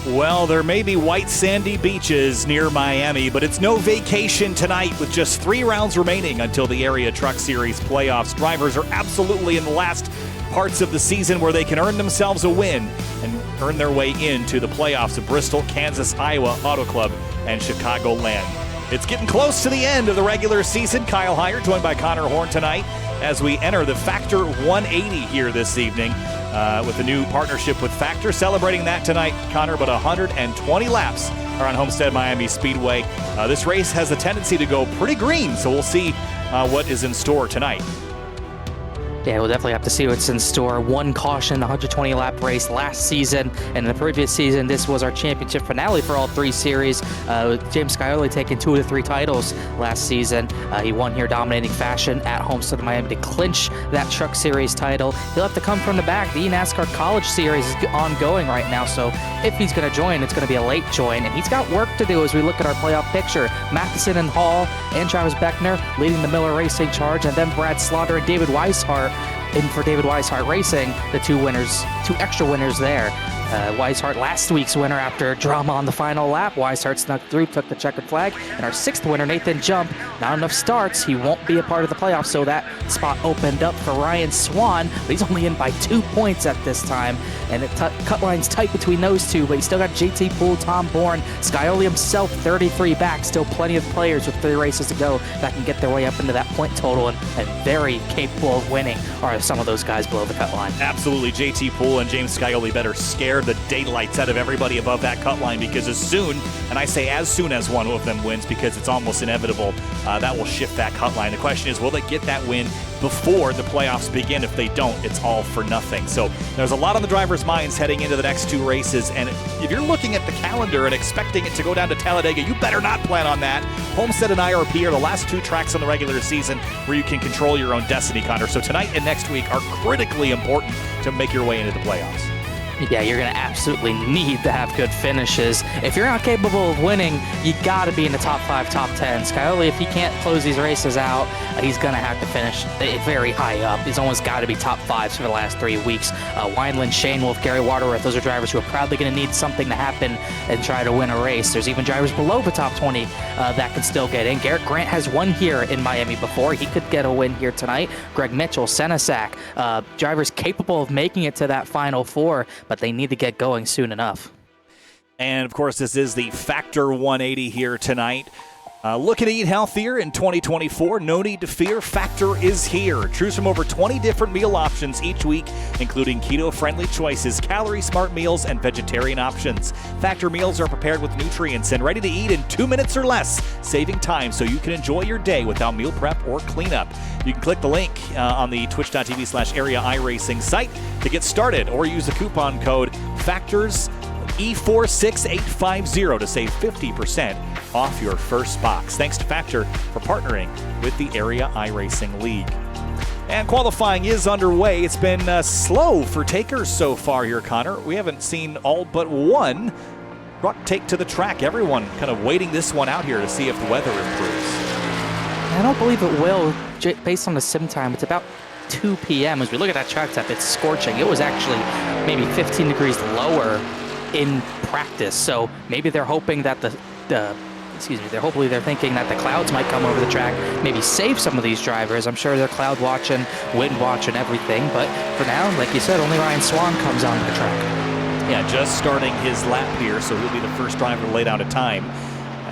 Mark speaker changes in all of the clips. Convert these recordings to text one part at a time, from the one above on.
Speaker 1: Well, there may be white sandy beaches near Miami, but it's no vacation tonight with just 3 rounds remaining until the Area Truck Series playoffs. Drivers are absolutely in the last parts of the season where they can earn themselves a win and earn their way into the playoffs of Bristol, Kansas, Iowa Auto Club, and Chicagoland. It's getting close to the end of the regular season. Kyle Heyer joined by Connor Horn tonight as we enter the Factor 180 here this evening. With the new partnership with Factor, celebrating that tonight, Connor, but 120 laps are on Homestead Miami Speedway. This race has a tendency to go pretty green, so we'll see what is in store tonight.
Speaker 2: Yeah, we'll definitely have to see what's in store. One caution, the 120-lap race last season, and in the previous season, this was our championship finale for all 3 series. James Scioli taking 2 of the 3 titles last season. He won here dominating fashion at Homestead Miami to clinch that Truck Series title. He'll have to come from the back. The NASCAR College Series is ongoing right now, so if he's going to join, it's going to be a late join, and he's got work to do as we look at our playoff picture. Matheson and Hall and Travis Beckner leading the Miller Racing charge, and then Brad Slaughter and David Weishart in for David Weishart Racing, the 2 extra winners there. Weishart, last week's winner after drama on the final lap. Weishart snuck through, took the checkered flag. And our 6th winner, Nathan Jump, not enough starts. He won't be a part of the playoffs, so that spot opened up for Ryan Swan, but he's only in by 2 points at this time. And cut line's tight between those 2, but he's still got JT Poole, Tom Bourne, Scioli himself, 33 back. Still plenty of players with 3 races to go that can get their way up into that point total and very capable of winning are some of those guys below the cut line.
Speaker 1: Absolutely. JT Poole and James Scioli better scare the daylights out of everybody above that cut line, because as soon, and I say as soon as one of them wins because it's almost inevitable, that will shift that cut line. The question is, will they get that win before the playoffs begin? If they don't, it's all for nothing. So there's a lot on the drivers' minds heading into the next 2 races, and if you're looking at the calendar and expecting it to go down to Talladega, you better not plan on that. Homestead and IRP are the last 2 tracks on the regular season where you can control your own destiny, Connor. So tonight and next week are critically important to make your way into the playoffs.
Speaker 2: Yeah, you're going to absolutely need to have good finishes. If you're not capable of winning, you got to be in the top 5, top 10. Scioli, if he can't close these races out, he's going to have to finish very high up. He's almost got to be top 5s for the last 3 weeks. Wineland, Shane Wolf, Gary Waterworth, those are drivers who are probably going to need something to happen and try to win a race. There's even drivers below the top 20 that can still get in. Garrett Grant has won here in Miami before. He could get a win here tonight. Greg Mitchell, Senesac, drivers capable of making it to that Final 4, but they need to get going soon enough.
Speaker 1: And, of course, this is the Factor 180 here tonight. Looking to eat healthier in 2024, no need to fear. Factor is here. Choose from over 20 different meal options each week, including keto-friendly choices, calorie-smart meals, and vegetarian options. Factor meals are prepared with nutrients and ready to eat in 2 minutes or less, saving time so you can enjoy your day without meal prep or cleanup. You can click the link on the twitch.tv/area iRacing site to get started, or use the coupon code FACTORS E46850 to save 50% off your first box. Thanks to Factor for partnering with the Area iRacing League. And qualifying is underway. It's been slow for takers so far here, Connor. We haven't seen all but one truck take to the track. Everyone kind of waiting this one out here to see if the weather improves.
Speaker 2: I don't believe it will, based on the sim time. It's about 2 p.m. As we look at that track tap, it's scorching. It was actually maybe 15 degrees lower in practice, so maybe they're hoping that they're thinking that the clouds might come over the track, maybe save some of these drivers. I'm sure they're cloud watching, wind watching, everything, but for now, like you said, only Ryan Swan comes onto the track.
Speaker 1: Yeah, just starting his lap here, so he'll be the first driver to lay down a time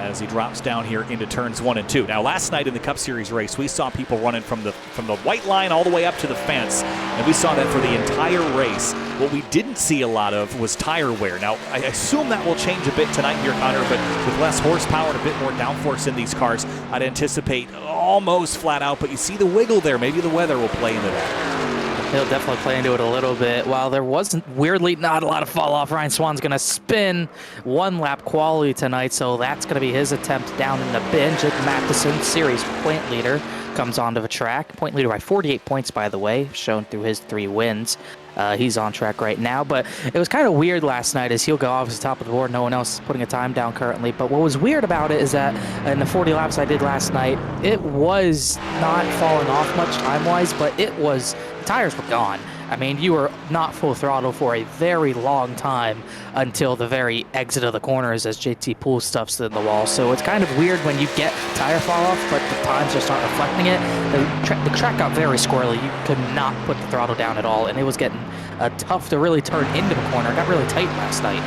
Speaker 1: as he drops down here into turns 1 and 2. Now, last night in the Cup Series race, we saw people running from the white line all the way up to the fence, and we saw that for the entire race. What we didn't see a lot of was tire wear. Now, I assume that will change a bit tonight here, Connor, but with less horsepower and a bit more downforce in these cars, I'd anticipate almost flat out, but you see the wiggle there. Maybe the weather will play into that.
Speaker 2: He'll definitely play into it a little bit. While there wasn't, weirdly, not a lot of fall off, Ryan Swan's going to spin 1 lap quality tonight, so that's going to be his attempt down in the bin. Jake Matheson, series point leader, comes onto the track. Point leader by 48 points, by the way, shown through his 3 wins. He's on track right now, but it was kind of weird last night as he'll go off the top of the board. No one else is putting a time down currently, but what was weird about it is that in the 40 laps I did last night, it was not falling off much time-wise, but it was, the tires were gone. I mean, you were not full throttle for a very long time until the very exit of the corners as JT Poole stuffs in the wall. So it's kind of weird when you get tire fall off, but the times just aren't reflecting it. The track got very squirrely. You could not put the throttle down at all, and it was getting tough to really turn into the corner. It got really tight last night.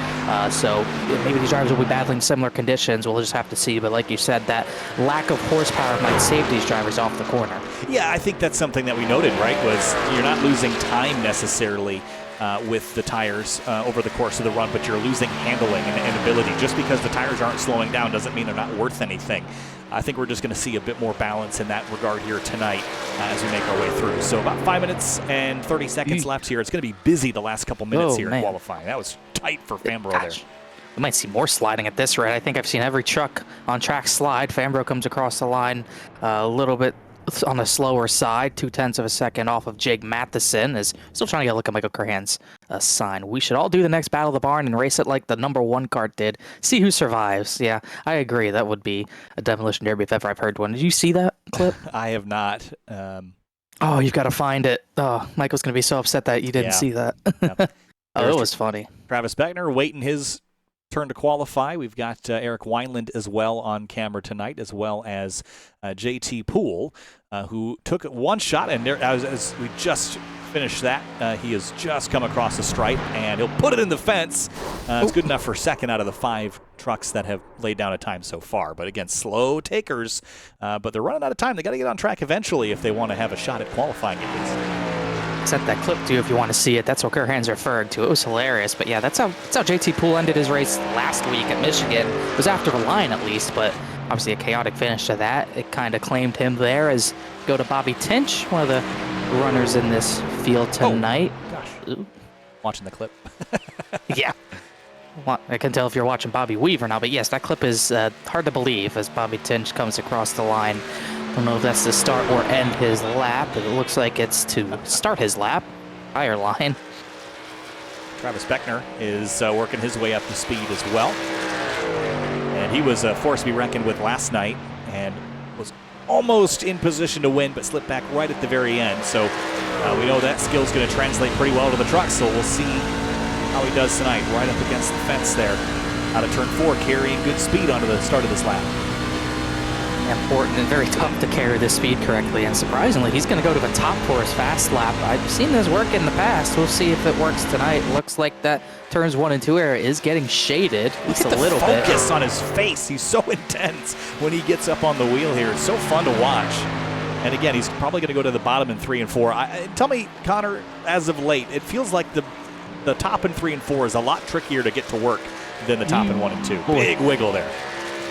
Speaker 2: So maybe these drivers will be battling similar conditions. We'll just have to see. But like you said, that lack of horsepower might save these drivers off the corner.
Speaker 1: Yeah, I think that's something that we noted, right, was you're not losing time necessarily with the tires over the course of the run, but you're losing handling and ability. Just because the tires aren't slowing down doesn't mean they're not worth anything. I think we're just going to see a bit more balance in that regard here tonight as we make our way through. So about 5 minutes and 30 seconds left here. It's going to be busy the last couple minutes here in qualifying. That was tight for Fambro there.
Speaker 2: We might see more sliding at this rate. I think I've seen every truck on track slide. Fambro comes across the line a little bit on the slower side, 0.2 of a second off of Jake Matheson. Is still trying to get a look at Michael Curhan's sign. We should all do the next Battle of the Barn and race it like the #1 cart did. See who survives. Yeah, I agree. That would be a demolition derby if ever I've heard one. Did you see that clip?
Speaker 1: I have not.
Speaker 2: Oh, you've got to find it. Oh, Michael's going to be so upset that you didn't see that.
Speaker 1: Yep.
Speaker 2: Oh, it was funny.
Speaker 1: Travis Beckner waiting his turn to qualify. We've got Eric Wineland as well on camera tonight, as well as JT Poole, who took one shot, and there, as we just finished that, he has just come across the stripe, and he'll put it in the fence. It's good enough for second out of the 5 trucks that have laid down a time so far. But again, slow takers, but they're running out of time. They got to get on track eventually if they want to have a shot at qualifying at least.
Speaker 2: Sent that clip to you if you want to see it. That's what Curhan's referring to. It was hilarious. But yeah, that's how JT Poole ended his race last week at Michigan. It was after the line at least, but obviously a chaotic finish to that. It kind of claimed him there as go to Bobby Tinch, one of the runners in this field tonight.
Speaker 1: Oh, gosh. Ooh. Watching the clip.
Speaker 2: Yeah. Well, I can tell if you're watching Bobby Weaver now, but yes, that clip is hard to believe as Bobby Tinch comes across the line. I don't know if that's to start or end his lap, but it looks like it's to start his lap. Higher line.
Speaker 1: Travis Beckner is working his way up to speed as well. And he was a force to be reckoned with last night and was almost in position to win, but slipped back right at the very end. So we know that skill's going to translate pretty well to the truck, so we'll see how he does tonight. Right up against the fence there. Out of turn 4, carrying good speed onto the start of this lap.
Speaker 2: Important and very tough to carry this speed correctly, and surprisingly he's going to go to the top for his fast lap. I've seen this work in the past. We'll see if it works tonight. Looks like that turns 1 and 2 area is getting shaded just a little bit.
Speaker 1: Focus on his face. He's so intense when he gets up on the wheel here. It's so fun to watch. And again, he's probably going to go to the bottom in 3 and 4. Tell me, Connor, as of late, it feels like the top in 3 and 4 is a lot trickier to get to work than the top in 1 and 2. Big wiggle there.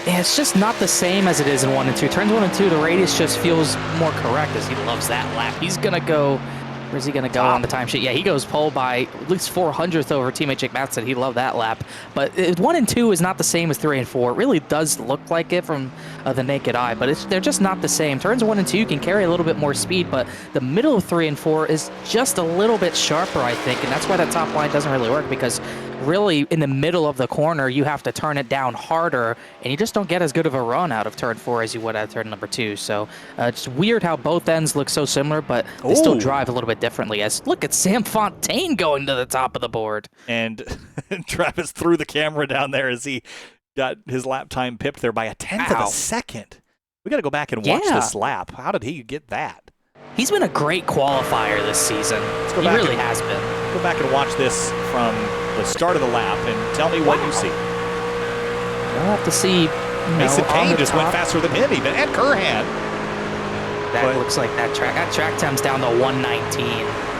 Speaker 2: Yeah, it's just not the same as it is in 1 and 2. Turns 1 and 2, the radius just feels more correct as he loves that lap. He's going to go, where's he going to go on the timesheet? Yeah, he goes pole by at least 400th over teammate Jake Matheson. He loved that lap. But 1 and 2 is not the same as 3 and 4. It really does look like it from the naked eye, but they're just not the same. Turns 1 and 2 can carry a little bit more speed, but the middle of 3 and 4 is just a little bit sharper, I think, and that's why that top line doesn't really work, because really in the middle of the corner you have to turn it down harder, and you just don't get as good of a run out of turn 4 as you would out of turn number 2. So it's weird how both ends look so similar, but they still drive a little bit differently. As look at Sam Fontaine going to the top of the board, and
Speaker 1: Travis threw the camera down there as he got his lap time pipped there by a 1/10 of a second. We got to go back and watch this lap. How did he get that?
Speaker 2: He's been a great qualifier this season. He really has been.
Speaker 1: Go back and watch this from the start of the lap and tell me what you see.
Speaker 2: We'll have to see.
Speaker 1: Mason Kane just went faster than him even, and Curhan.
Speaker 2: That looks like that track time's down to 119.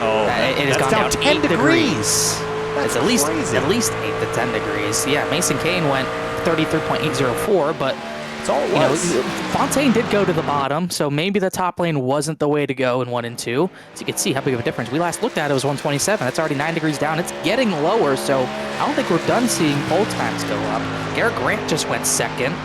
Speaker 1: Oh,
Speaker 2: it has gone down
Speaker 1: 10 degrees.
Speaker 2: It's at least 8 to 10 degrees. Yeah, Mason Kane went 33.804, but
Speaker 1: that's all it was.
Speaker 2: Fontaine did go to the bottom, so maybe the top lane wasn't the way to go in 1 and 2. So you can see how big of a difference. We last looked at it was 127. That's already 9 degrees down. It's getting lower, so I don't think we're done seeing pole times go up. Garrett Grant just went second.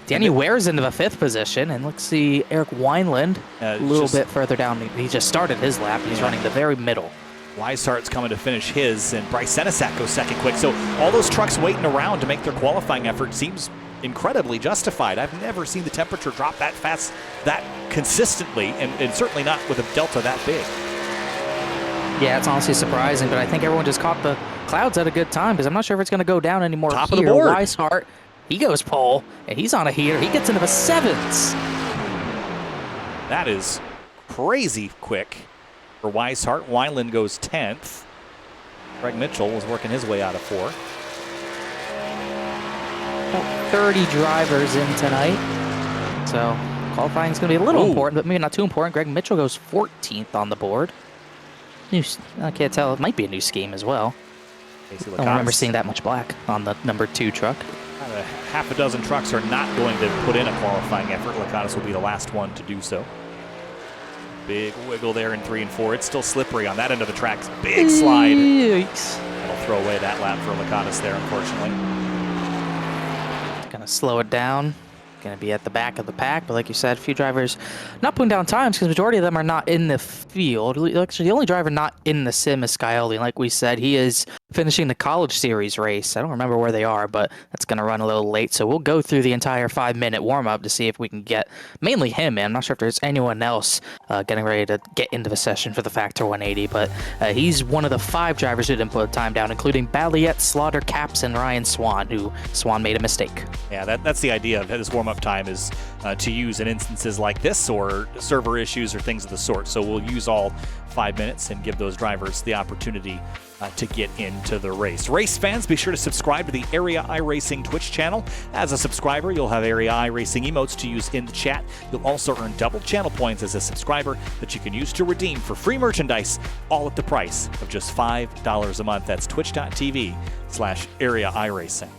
Speaker 2: Danny Ware's into the 5th position, and let's see Eric Wineland a little bit further down. He just started his lap. He's running the very middle.
Speaker 1: Weishart's coming to finish his, and Bryce Senesac goes second quick. So all those trucks waiting around to make their qualifying effort seems incredibly justified. I've never seen the temperature drop that fast, that consistently, and certainly not with a delta that big.
Speaker 2: Yeah, it's honestly surprising, but I think everyone just caught the clouds at a good time because I'm not sure if it's going to go down anymore.
Speaker 1: Top of the board.
Speaker 2: Weishart, he goes pole, and he's on a heater. He gets into the 7s.
Speaker 1: That is crazy quick for Weishart. Weiland goes 10th. Greg Mitchell was working his way out of 4.
Speaker 2: About 30 drivers in tonight, so qualifying is going to be a little important, but maybe not too important. Greg Mitchell goes 14th on the board. I can't tell. It might be a new scheme as well. I don't remember seeing that much black on the number 2 truck.
Speaker 1: Half a dozen trucks are not going to put in a qualifying effort. Lacatus will be the last one to do so. Big wiggle there in 3 and 4. It's still slippery on that end of the track. Big slide.
Speaker 2: Yikes.
Speaker 1: That'll throw away that lap for Lacatus there, unfortunately.
Speaker 2: Gonna slow it down. Going to be at the back of the pack, but like you said, a few drivers not putting down times because the majority of them are not in the field. Actually, the only driver not in the sim is Scioli. Like we said, he is finishing the College Series race. I don't remember where they are, but that's going to run a little late. So we'll go through the entire 5-minute warm-up to see if we can get mainly him in. I'm not sure if there's anyone else getting ready to get into the session for the Factor 180, but he's one of the 5 drivers who didn't put time down, including Balliet, Slaughter, Caps, and Ryan Swan, who Swan made a mistake.
Speaker 1: Yeah, that's the idea of this warm-up time is to use in instances like this or server issues or things of the sort. So we'll use all 5 minutes and give those drivers the opportunity to get into the race. Race fans, be sure to subscribe to the Area iRacing Twitch channel. As a subscriber, you'll have Area iRacing emotes to use in the chat. You'll also earn double channel points as a subscriber that you can use to redeem for free merchandise, all at the price of just $5 a month. That's twitch.tv/Area iRacing.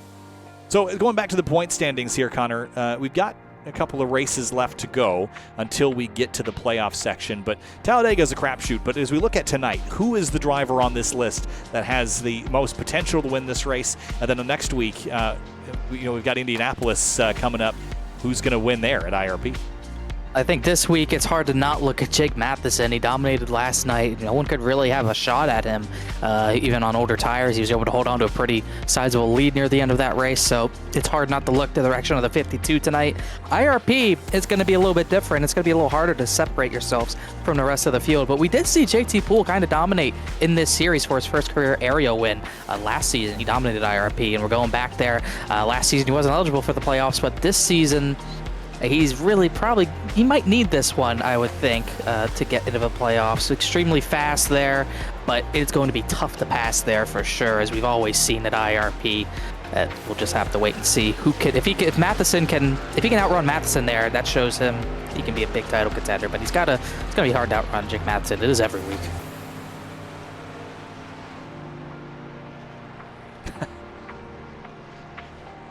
Speaker 1: So going back to the point standings here, Connor, we've got a couple of races left to go until we get to the playoff section, but Talladega's a crapshoot. But as we look at tonight, who is the driver on this list that has the most potential to win this race? And then the next week, we've got Indianapolis coming up. Who's going to win there at IRP?
Speaker 2: I think this week it's hard to not look at Jake Matheson. He dominated last night. No one could really have a shot at him. Even on older tires, he was able to hold on to a pretty sizable lead near the end of that race. So it's hard not to look to the direction of the 52 tonight. IRP is going to be a little bit different. It's going to be a little harder to separate yourselves from the rest of the field. But we did see JT Poole kind of dominate in this series for his first career area win. Last season, he dominated IRP, and we're going back there. Last season, he wasn't eligible for the playoffs, but this season, he's really he might need this one, I would think, to get into the playoffs. Extremely fast there, but it's going to be tough to pass there for sure, as we've always seen at IRP. We'll just have to wait and see who can. If he can outrun Matheson there, that shows him he can be a big title contender. But it's gonna be hard to outrun Jake Matheson. It is every week.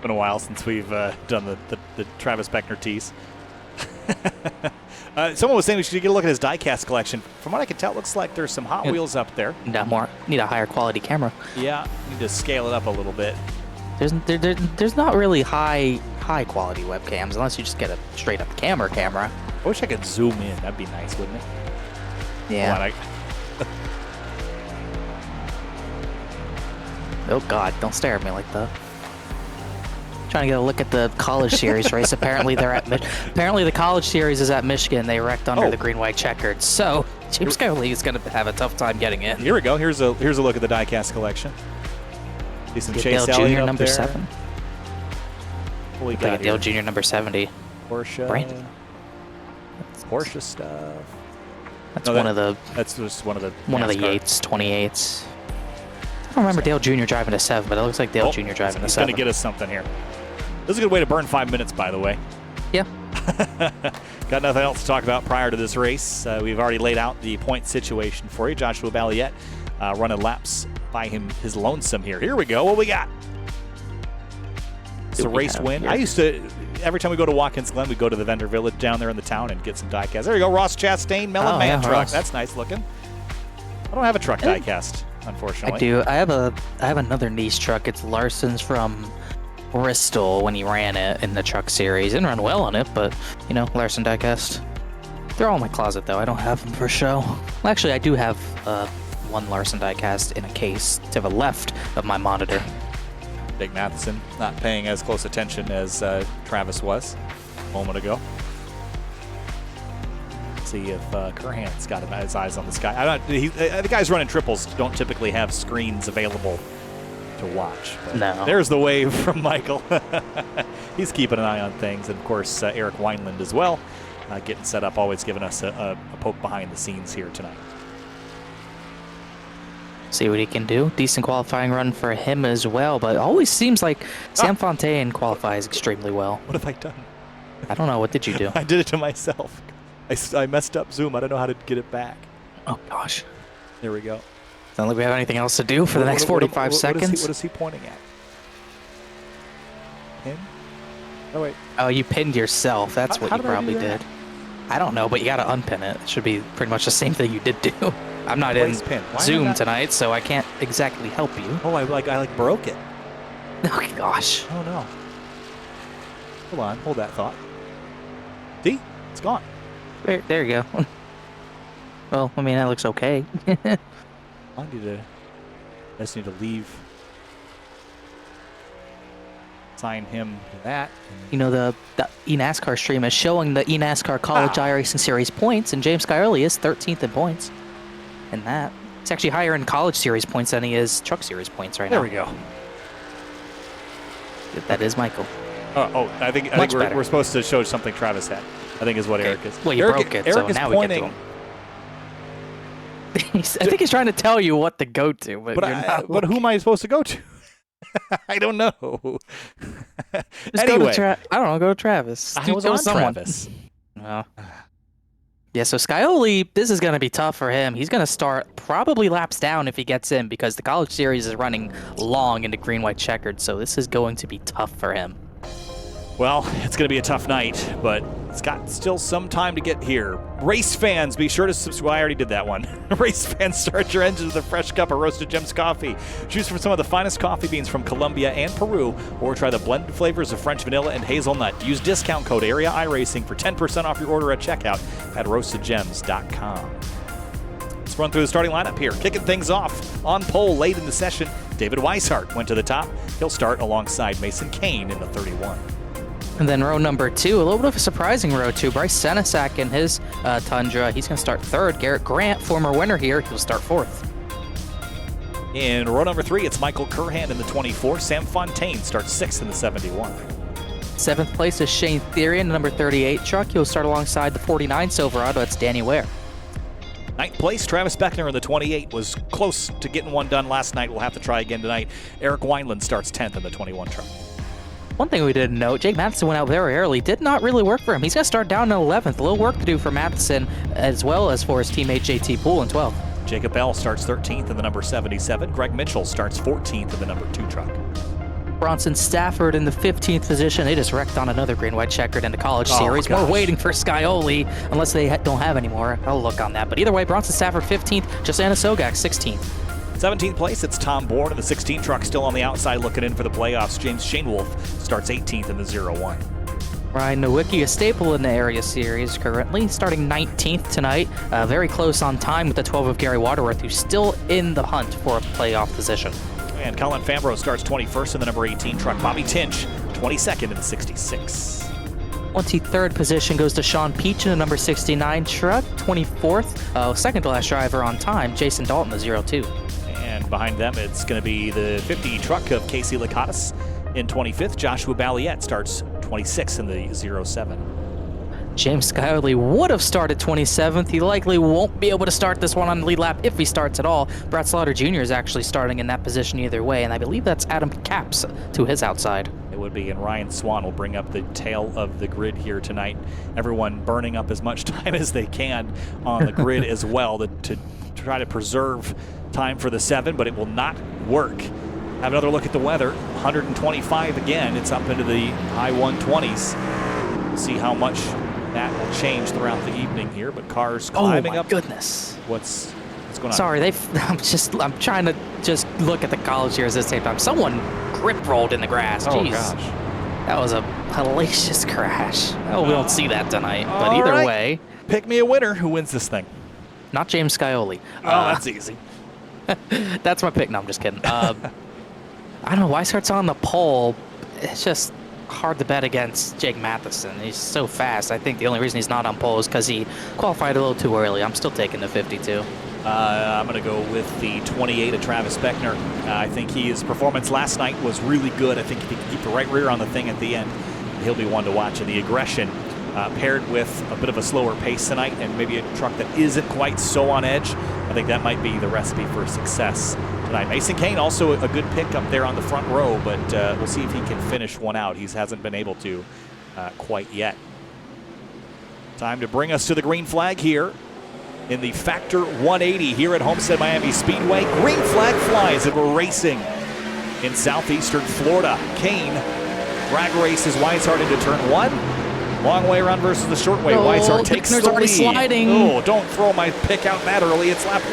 Speaker 1: Been a while since we've done the Travis Beckner tease. Someone was saying we should get a look at his diecast collection. From what I can tell, it looks like there's some Hot Wheels up there.
Speaker 2: Need a higher quality camera.
Speaker 1: Yeah, need to scale it up a little bit.
Speaker 2: There's not really high quality webcams unless you just get a straight up camera.
Speaker 1: I wish I could zoom in. That'd be nice, wouldn't it?
Speaker 2: Yeah. Oh God! Don't stare at me like that. Trying to get a look at the College Series race. Apparently the College Series is at Michigan. They wrecked under the green-white checkered. So James Scioli is going to have a tough time getting in.
Speaker 1: Here we go. Here's a look at the diecast collection. See some Chase
Speaker 2: Dale
Speaker 1: Elliott
Speaker 2: Jr.
Speaker 1: up
Speaker 2: number
Speaker 1: there.
Speaker 2: 7.
Speaker 1: What we got
Speaker 2: Dale
Speaker 1: here?
Speaker 2: Jr. number 70.
Speaker 1: Porsche.
Speaker 2: Brandon.
Speaker 1: Porsche stuff.
Speaker 2: That's one of the Yates 28s. I don't remember Dale Jr. driving a 7, but it looks like Dale Jr. driving a 7.
Speaker 1: He's going to get us something here. This is a good way to burn 5 minutes, by the way.
Speaker 2: Yeah.
Speaker 1: Got nothing else to talk about prior to this race. We've already laid out the point situation for you. Joshua Balliet running laps by his lonesome here. Here we go. What we got? It's a race win. I used to, every time we go to Watkins Glen, we go to the vendor village down there in the town and get some diecast. There you go, Ross Chastain, Melon Man truck.
Speaker 2: Ross.
Speaker 1: That's nice looking. I don't have a truck diecast, unfortunately.
Speaker 2: I do. I have another niche truck. It's Larson's from Bristol when he ran it in the truck series. Didn't run well on it, but Larson diecast. They're all in my closet though. I don't have them for show. Well, actually, I do have one Larson diecast in a case to the left of my monitor.
Speaker 1: Jake Matheson not paying as close attention as Travis was a moment ago. See if Curhan's got his eyes on this guy. The guys running triples don't typically have screens available to watch. But
Speaker 2: no.
Speaker 1: There's the wave from Michael. He's keeping an eye on things. And, of course, Eric Wineland as well, getting set up, always giving us a poke behind the scenes here tonight.
Speaker 2: See what he can do. Decent qualifying run for him as well, but always seems like Sam Fontaine qualifies extremely well.
Speaker 1: What have I done?
Speaker 2: I don't know. What did you do?
Speaker 1: I did it to myself. I messed up Zoom. I don't know how to get it back.
Speaker 2: Oh, gosh.
Speaker 1: There we go.
Speaker 2: Doesn't look like we have anything else to do for the next 45 seconds.
Speaker 1: What is he pointing at? Pin? Oh, wait.
Speaker 2: Oh, you pinned yourself. That's what you probably
Speaker 1: did.
Speaker 2: I don't know, but you got to unpin it. It should be pretty much the same thing you did do. I'm not in Zoom tonight, so I can't exactly help you.
Speaker 1: Oh, I broke it.
Speaker 2: Oh, gosh.
Speaker 1: Oh, no. Hold on. Hold that thought. See? It's gone.
Speaker 2: There you go. Well, I mean, that looks okay.
Speaker 1: I just need to leave. Sign him to that.
Speaker 2: You know, the eNASCAR stream is showing the eNASCAR College iRacing Series points, and James Scioli is 13th in points. And that. It's actually higher in College Series points than he is Truck Series points right now.
Speaker 1: There we go.
Speaker 2: That is Michael.
Speaker 1: I think we're supposed to show something Travis had. I think is what Eric is.
Speaker 2: Well, you broke it, so now we get to him. I think he's trying to tell you what to go to, but you're not.
Speaker 1: But who am I supposed to go to? I don't know.
Speaker 2: Anyway, I don't know. Go to Travis.
Speaker 1: I was on Travis.
Speaker 2: Well, yeah. So Scioli, this is going to be tough for him. He's going to start probably laps down if he gets in because the College Series is running long into green, white, checkered. So this is going to be tough for him.
Speaker 1: Well, it's going to be a tough night, but it's got still some time to get here. Race fans, be sure to subscribe. I already did that one. Race fans, start your engines with a fresh cup of Roasted Gems coffee. Choose from some of the finest coffee beans from Colombia and Peru, or try the blended flavors of French vanilla and hazelnut. Use discount code Area iRacing for 10% off your order at checkout at roastedgems.com. Let's run through the starting lineup here. Kicking things off on pole late in the session, David Weishart went to the top. He'll start alongside Mason Kane in the 31.
Speaker 2: And then row number 2, a little bit of a surprising row 2. Bryce Senesac in his Tundra. He's going to start 3rd. Garrett Grant, former winner here, he'll start 4th.
Speaker 1: In row number 3, it's Michael Curhan in the 24. Sam Fontaine starts 6th in the 71.
Speaker 2: 7th place is Shane Therian, number 38 truck. He'll start alongside the 49 Silverado. That's Danny Ware.
Speaker 1: 9th place, Travis Beckner in the 28. Was close to getting one done last night. We'll have to try again tonight. Eric Wineland starts 10th in the 21 truck.
Speaker 2: One thing we didn't note, Jake Matheson went out very early. Did not really work for him. He's going to start down in 11th. A little work to do for Matheson, as well as for his teammate JT Poole in 12th.
Speaker 1: Jacob Bell starts 13th in the number 77. Greg Mitchell starts 14th in the number 2 truck.
Speaker 2: Bronson Stafford in the 15th position. They just wrecked on another green, white, checkered in the College Series.
Speaker 1: Gosh.
Speaker 2: We're waiting for Scioli, unless they don't have any more. I'll look on that. But either way, Bronson Stafford 15th. Josiana Sogak 16th.
Speaker 1: 17th place, it's Tom Bourne in the 16 truck, still on the outside looking in for the playoffs. James Shanewolf starts 18th in the 01.
Speaker 2: Ryan Nowicki, a staple in the area series currently, starting 19th tonight. Very close on time with the 12 of Gary Waterworth, who's still in the hunt for a playoff position.
Speaker 1: And Colin Fambro starts 21st in the number 18 truck. Bobby Tinch, 22nd in the 66.
Speaker 2: 23rd position goes to Sean Peach in the number 69 truck. 24th, second to last driver on time, Jason Dalton, the 02.
Speaker 1: And behind them, it's going to be the 50 truck of Casey Lakatos in 25th. Joshua Balliette starts 26th in the 07.
Speaker 2: James Scioli would have started 27th. He likely won't be able to start this one on the lead lap if he starts at all. Brett Slaughter Jr. is actually starting in that position either way, and I believe that's Adam Capps to his outside.
Speaker 1: It would be, and Ryan Swan will bring up the tail of the grid here tonight. Everyone burning up as much time as they can on the grid as well to try to preserve time for the 7, but it will not work. Have another look at the weather. 125 again. It's up into the high 120s. See how much that will change throughout the evening here, but cars climbing up.
Speaker 2: Oh my goodness.
Speaker 1: What's going on?
Speaker 2: Sorry, I'm trying to just look at the college here at the same time. Someone grip rolled in the grass.
Speaker 1: Oh
Speaker 2: Jeez.
Speaker 1: gosh.
Speaker 2: That was a hellacious crash. Oh, we don't see that tonight. But either way.
Speaker 1: Pick me a winner. Who wins this thing?
Speaker 2: Not James Scioli.
Speaker 1: Oh, that's easy.
Speaker 2: That's my pick. No, I'm just kidding. I don't know. Weishart's on the pole. It's just hard to bet against Jake Matheson. He's so fast. I think the only reason he's not on pole is because he qualified a little too early. I'm still taking the 52.
Speaker 1: I'm going to go with the 28 of Travis Beckner. I think his performance last night was really good. I think if he can keep the right rear on the thing at the end, he'll be one to watch. And the aggression paired with a bit of a slower pace tonight and maybe a truck that isn't quite so on edge, I think that might be the recipe for success tonight. Mason Kane also a good pick up there on the front row, but we'll see if he can finish one out. He hasn't been able to quite yet. Time to bring us to the green flag here in the Factor 180 here at Homestead Miami Speedway. Green flag flies and we're racing in southeastern Florida. Kane drag races Weishart into turn 1. Long way around versus the short way. Weishart takes the lead.
Speaker 2: Sliding.
Speaker 1: Oh, don't throw my pick out that early. It's lap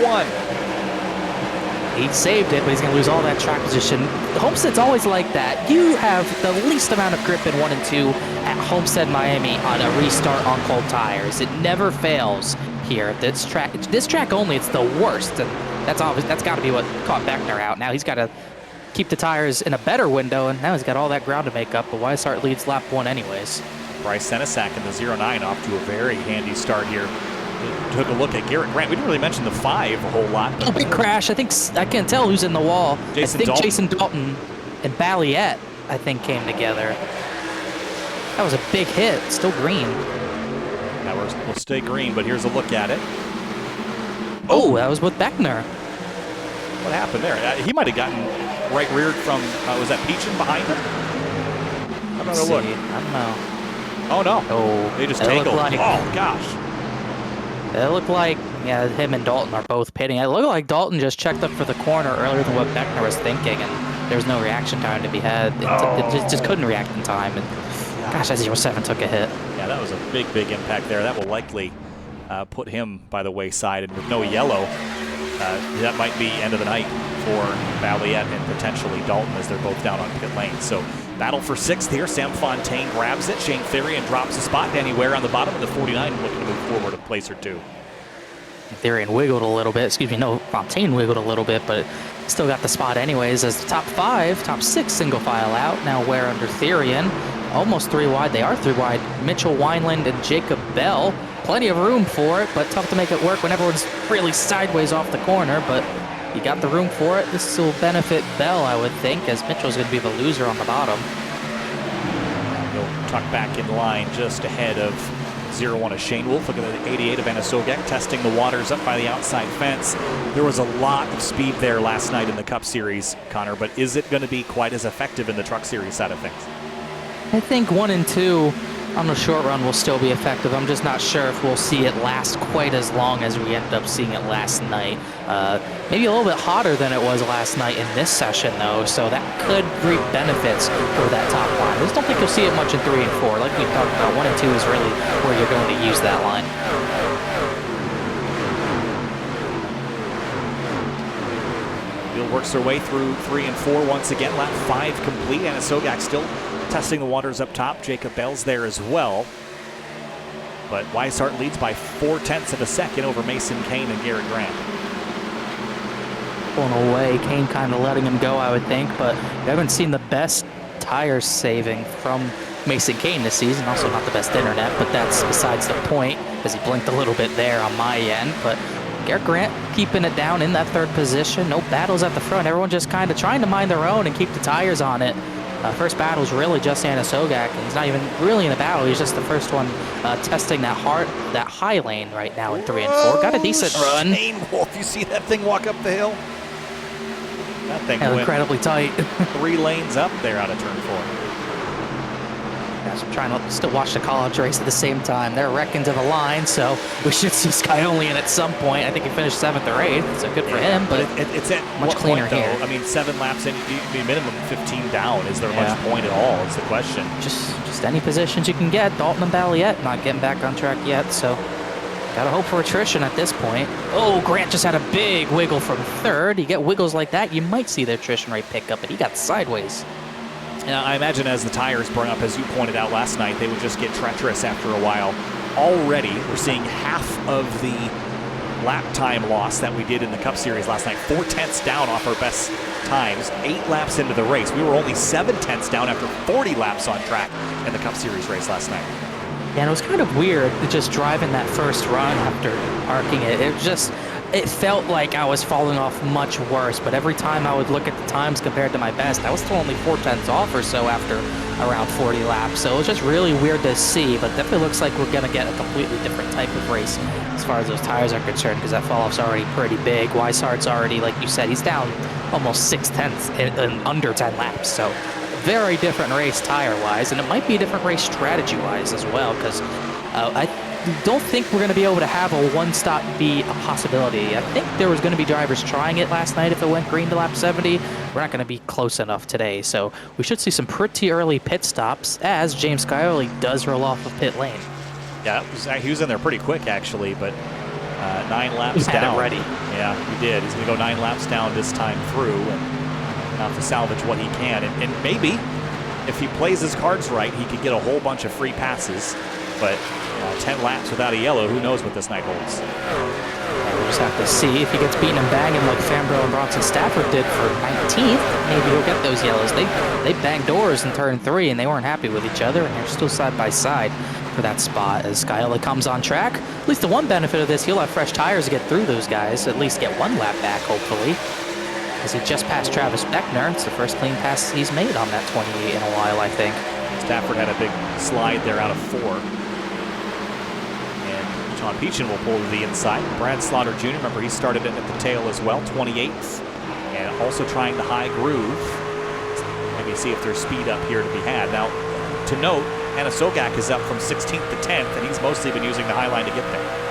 Speaker 1: 1.
Speaker 2: He saved it, but he's going to lose all that track position. Homestead's always like that. You have the least amount of grip in 1 and 2 at Homestead Miami on a restart on cold tires. It never fails here. This track only, it's the worst. And that's obvious. That's got to be what caught Beckner out. Now he's got to keep the tires in a better window, and now he's got all that ground to make up. But Weishart leads lap 1 anyways. Bryce
Speaker 1: Senesac in the 09 off to a very handy start here. Took a look at Garrett Grant. We didn't really mention the 5 a whole lot.
Speaker 2: A big crash. I can't tell who's in the wall.
Speaker 1: Jason
Speaker 2: Dalton.
Speaker 1: Jason
Speaker 2: Dalton and Balliet, I think, came together. That was a big hit. Still green.
Speaker 1: Now we'll stay green, but here's a look at it.
Speaker 2: Oh, that was with Beckner.
Speaker 1: What happened there? He might have gotten right reared from, was that Peachin behind him? How about a look?
Speaker 2: I don't know.
Speaker 1: Oh, no.
Speaker 2: Oh,
Speaker 1: they just tangled.
Speaker 2: Like,
Speaker 1: oh, gosh.
Speaker 2: It looked like, yeah, him and Dalton are both pitting. It looked like Dalton just checked up for the corner earlier than what Beckner was thinking, and there was no reaction time to be had. It just couldn't react in time. And gosh, that 07 took a hit.
Speaker 1: Yeah, that was a big impact there. That will likely put him by the wayside. And with no yellow, that might be end of the night for Balliet and potentially Dalton as they're both down on pit lane. So battle for 6th here. Sam Fontaine grabs it. Shane Therian drops a spot. Danny Ware on the bottom of the 49 looking to move forward a place or two.
Speaker 2: Therian wiggled a little bit. Fontaine wiggled a little bit, but still got the spot anyways as the top 6 single file out. Now Ware under Therian. Almost 3 wide. They are 3 wide. Mitchell Wineland and Jacob Bell. Plenty of room for it, but tough to make it work when everyone's really sideways off the corner, but you got the room for it. This will benefit Bell, I would think, as Mitchell's going to be the loser on the bottom.
Speaker 1: He'll tuck back in line just ahead of 01 of Shane Wolf. Look at the 88 of Anasogek testing the waters up by the outside fence. There was a lot of speed there last night in the Cup Series, Connor, but is it going to be quite as effective in the Truck Series side of things?
Speaker 2: I think 1 and 2 on the short run will still be effective. I'm just not sure if we'll see it last quite as long as we ended up seeing it last night. Maybe a little bit hotter than it was last night in this session, though, so that could reap benefits for that top line. I just don't think you'll see it much in 3 and 4. Like we talked about, 1 and 2 is really where you're going to use that line.
Speaker 1: Bill works their way through 3 and 4 once again. Lap 5 complete. Anasogak still testing the waters up top. Jacob Bell's there as well. But Weishart leads by 0.4 of a second over Mason Kane and Garrett Grant.
Speaker 2: Pulling away, Kane kind of letting him go, I would think, but we haven't seen the best tire saving from Mason Kane this season. Also not the best internet, but that's besides the point, as he blinked a little bit there on my end. But Garrett Grant keeping it down in that 3rd position. No battles at the front. Everyone just kind of trying to mind their own and keep the tires on it. First battle is really just Anasogak, and he's not even really in a battle. He's just the first one testing that high lane right now in 3 and 4. Got a decent run.
Speaker 1: Shane Wolf, you see that thing walk up the hill? That thing
Speaker 2: went incredibly tight.
Speaker 1: 3 lanes up there out of turn 4.
Speaker 2: Gosh, I'm trying to still watch the college race at the same time. They're wrecking to the line, so we should see Scioli in at some point. I think he finished 7th or 8th, so good for him. But
Speaker 1: it's at
Speaker 2: much cleaner
Speaker 1: point,
Speaker 2: here.
Speaker 1: I mean, 7 laps in, you'd be minimum 15 down. Is there much point at all? It's the question.
Speaker 2: Just any positions you can get. Dalton and Balliet not getting back on track yet, so gotta hope for attrition at this point. Oh, Grant just had a big wiggle from 3rd. You get wiggles like that, you might see the attrition rate pick up, but he got sideways.
Speaker 1: Now, I imagine as the tires burn up, as you pointed out last night, they would just get treacherous after a while. Already, we're seeing half of the lap time loss that we did in the Cup Series last night. 0.4 down off our best times, 8 laps into the race. We were only 7/10 down after 40 laps on track in the Cup Series race last night.
Speaker 2: Yeah, and it was kind of weird just driving that first run after arcing it. It felt like I was falling off much worse, but every time I would look at the times compared to my best, I was still only 4/10 off or so after around 40 laps. So it was just really weird to see, but definitely looks like we're going to get a completely different type of race as far as those tires are concerned, because that fall-off's already pretty big. Weishart's already, like you said, he's down almost 6/10 in under 10 laps. So very different race tire-wise, and it might be a different race strategy-wise as well, because I don't think we're going to be able to have a one-stop be a possibility. I think there was going to be drivers trying it last night if it went green to lap 70. We're not going to be close enough today, so we should see some pretty early pit stops as James Scioli does roll off of pit lane.
Speaker 1: Yeah, he was in there pretty quick, actually, but 9 laps
Speaker 2: He
Speaker 1: down.
Speaker 2: had it ready.
Speaker 1: Yeah, he did. He's going to go 9 laps down this time through and have to salvage what he can. And maybe, if he plays his cards right, he could get a whole bunch of free passes. But 10 laps without a yellow, who knows what this night holds.
Speaker 2: We'll just have to see if he gets beaten and banging like Fambro and Bronson Stafford did for 19th. Maybe he'll get those yellows. They banged doors in turn 3, and they weren't happy with each other, and they're still side by side for that spot as Scioli comes on track. At least the one benefit of this, he'll have fresh tires to get through those guys, at least get 1 lap back, hopefully. As he just passed Travis Beckner. It's the first clean pass he's made on that 28 in a while, I think.
Speaker 1: Stafford had a big slide there out of 4. John Peachin will pull to the inside. Brad Slaughter Jr., remember he started it at the tail as well, 28th. And also trying the high groove. Maybe see if there's speed up here to be had. Now, to note, Hannah Sogak is up from 16th to 10th, and he's mostly been using the high line to get there.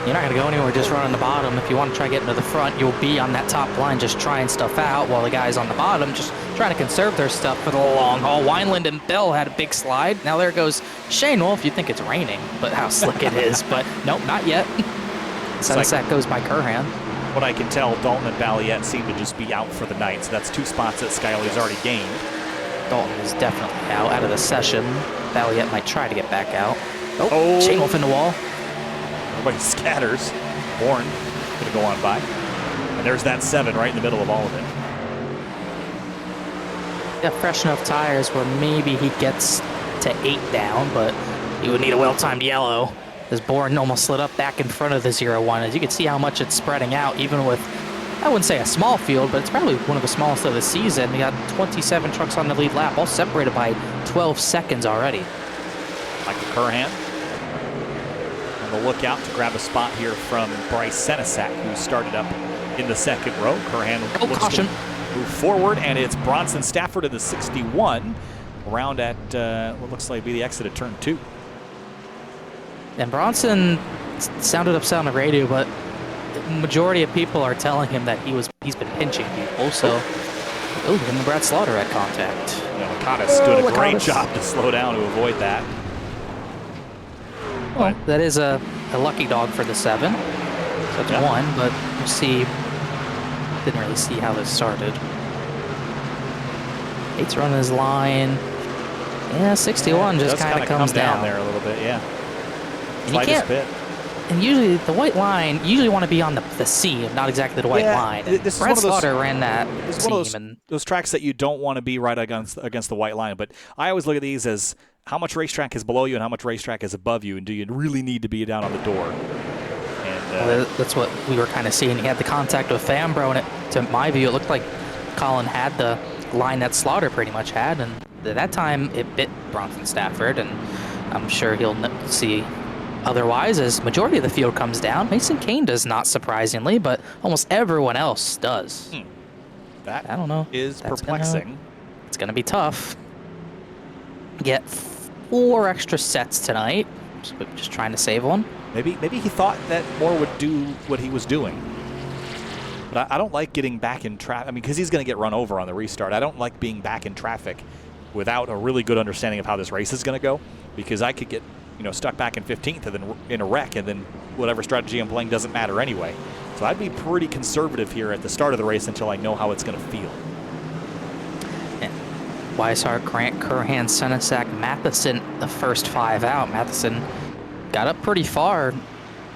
Speaker 2: You're not going to go anywhere just running the bottom. If you want to try getting to the front, you'll be on that top line just trying stuff out, while the guys on the bottom just trying to conserve their stuff for the long haul. Wineland and Bell had a big slide. Now there goes Shane Wolf. You think it's raining, but how slick it is. But nope, not yet. Sunset goes by Curhan.
Speaker 1: What I can tell, Dalton and Balliet seem to just be out for the night, so that's 2 spots that Scioli's already gained.
Speaker 2: Dalton is definitely out of the session. Balliet might try to get back out. Oh, Shane Wolf in the wall.
Speaker 1: Everybody scatters. Bourne going to go on by. And there's that 7 right in the middle of all of it.
Speaker 2: Yeah, fresh enough tires where maybe he gets to 8 down, but he would need a well-timed yellow. As Bourne almost slid up back in front of the 0-1. As you can see how much it's spreading out, even with, I wouldn't say a small field, but it's probably one of the smallest of the season. We got 27 trucks on the lead lap, all separated by 12 seconds already.
Speaker 1: Michael Curhan on the lookout to grab a spot here from Bryce Senesac, who started up in the 2nd row. Curhan looks to move forward, and it's Bronson Stafford in the 61, around at what looks like be the exit of turn 2.
Speaker 2: And Bronson sounded upset on the radio, but the majority of people are telling him that he's been pinching people. So, him and Brad Slaughter at contact.
Speaker 1: Yeah, Lakatos doing a great job to slow down to avoid that.
Speaker 2: Well, that is a lucky dog for the 7. So that's 1, but we'll see. Didn't really see how this started. 8's running his line. Yeah, 61 just kind of comes
Speaker 1: down there a little bit, yeah.
Speaker 2: Slightest bit. And usually the white line, you usually want to be on the seam, not exactly the white line. Brad Slaughter ran that seam.
Speaker 1: Those tracks that you don't want to be right against the white line. But I always look at these as how much racetrack is below you and how much racetrack is above you, and do you really need to be down on the door? And
Speaker 2: that's what we were kind of seeing. He had the contact with Fambro, and to my view, it looked like Colin had the line that Slaughter pretty much had, and at that time it bit Bronson Stafford, and I'm sure he'll see otherwise as majority of the field comes down. Mason Kane does not, surprisingly, but almost everyone else does.
Speaker 1: That
Speaker 2: I don't know.
Speaker 1: Is perplexing.
Speaker 2: It's going to be tough. Get 4 extra sets tonight. So we're just trying to save one.
Speaker 1: Maybe he thought that Moore would do what he was doing. But I don't like getting back in traffic. I mean, because he's going to get run over on the restart. I don't like being back in traffic without a really good understanding of how this race is going to go, because I could get stuck back in 15th and then in a wreck, and then whatever strategy I'm playing doesn't matter anyway. So I'd be pretty conservative here at the start of the race until I know how it's going to feel.
Speaker 2: Weishart, Grant, Curhan, Senesac, Matheson, the first 5 out. Matheson got up pretty far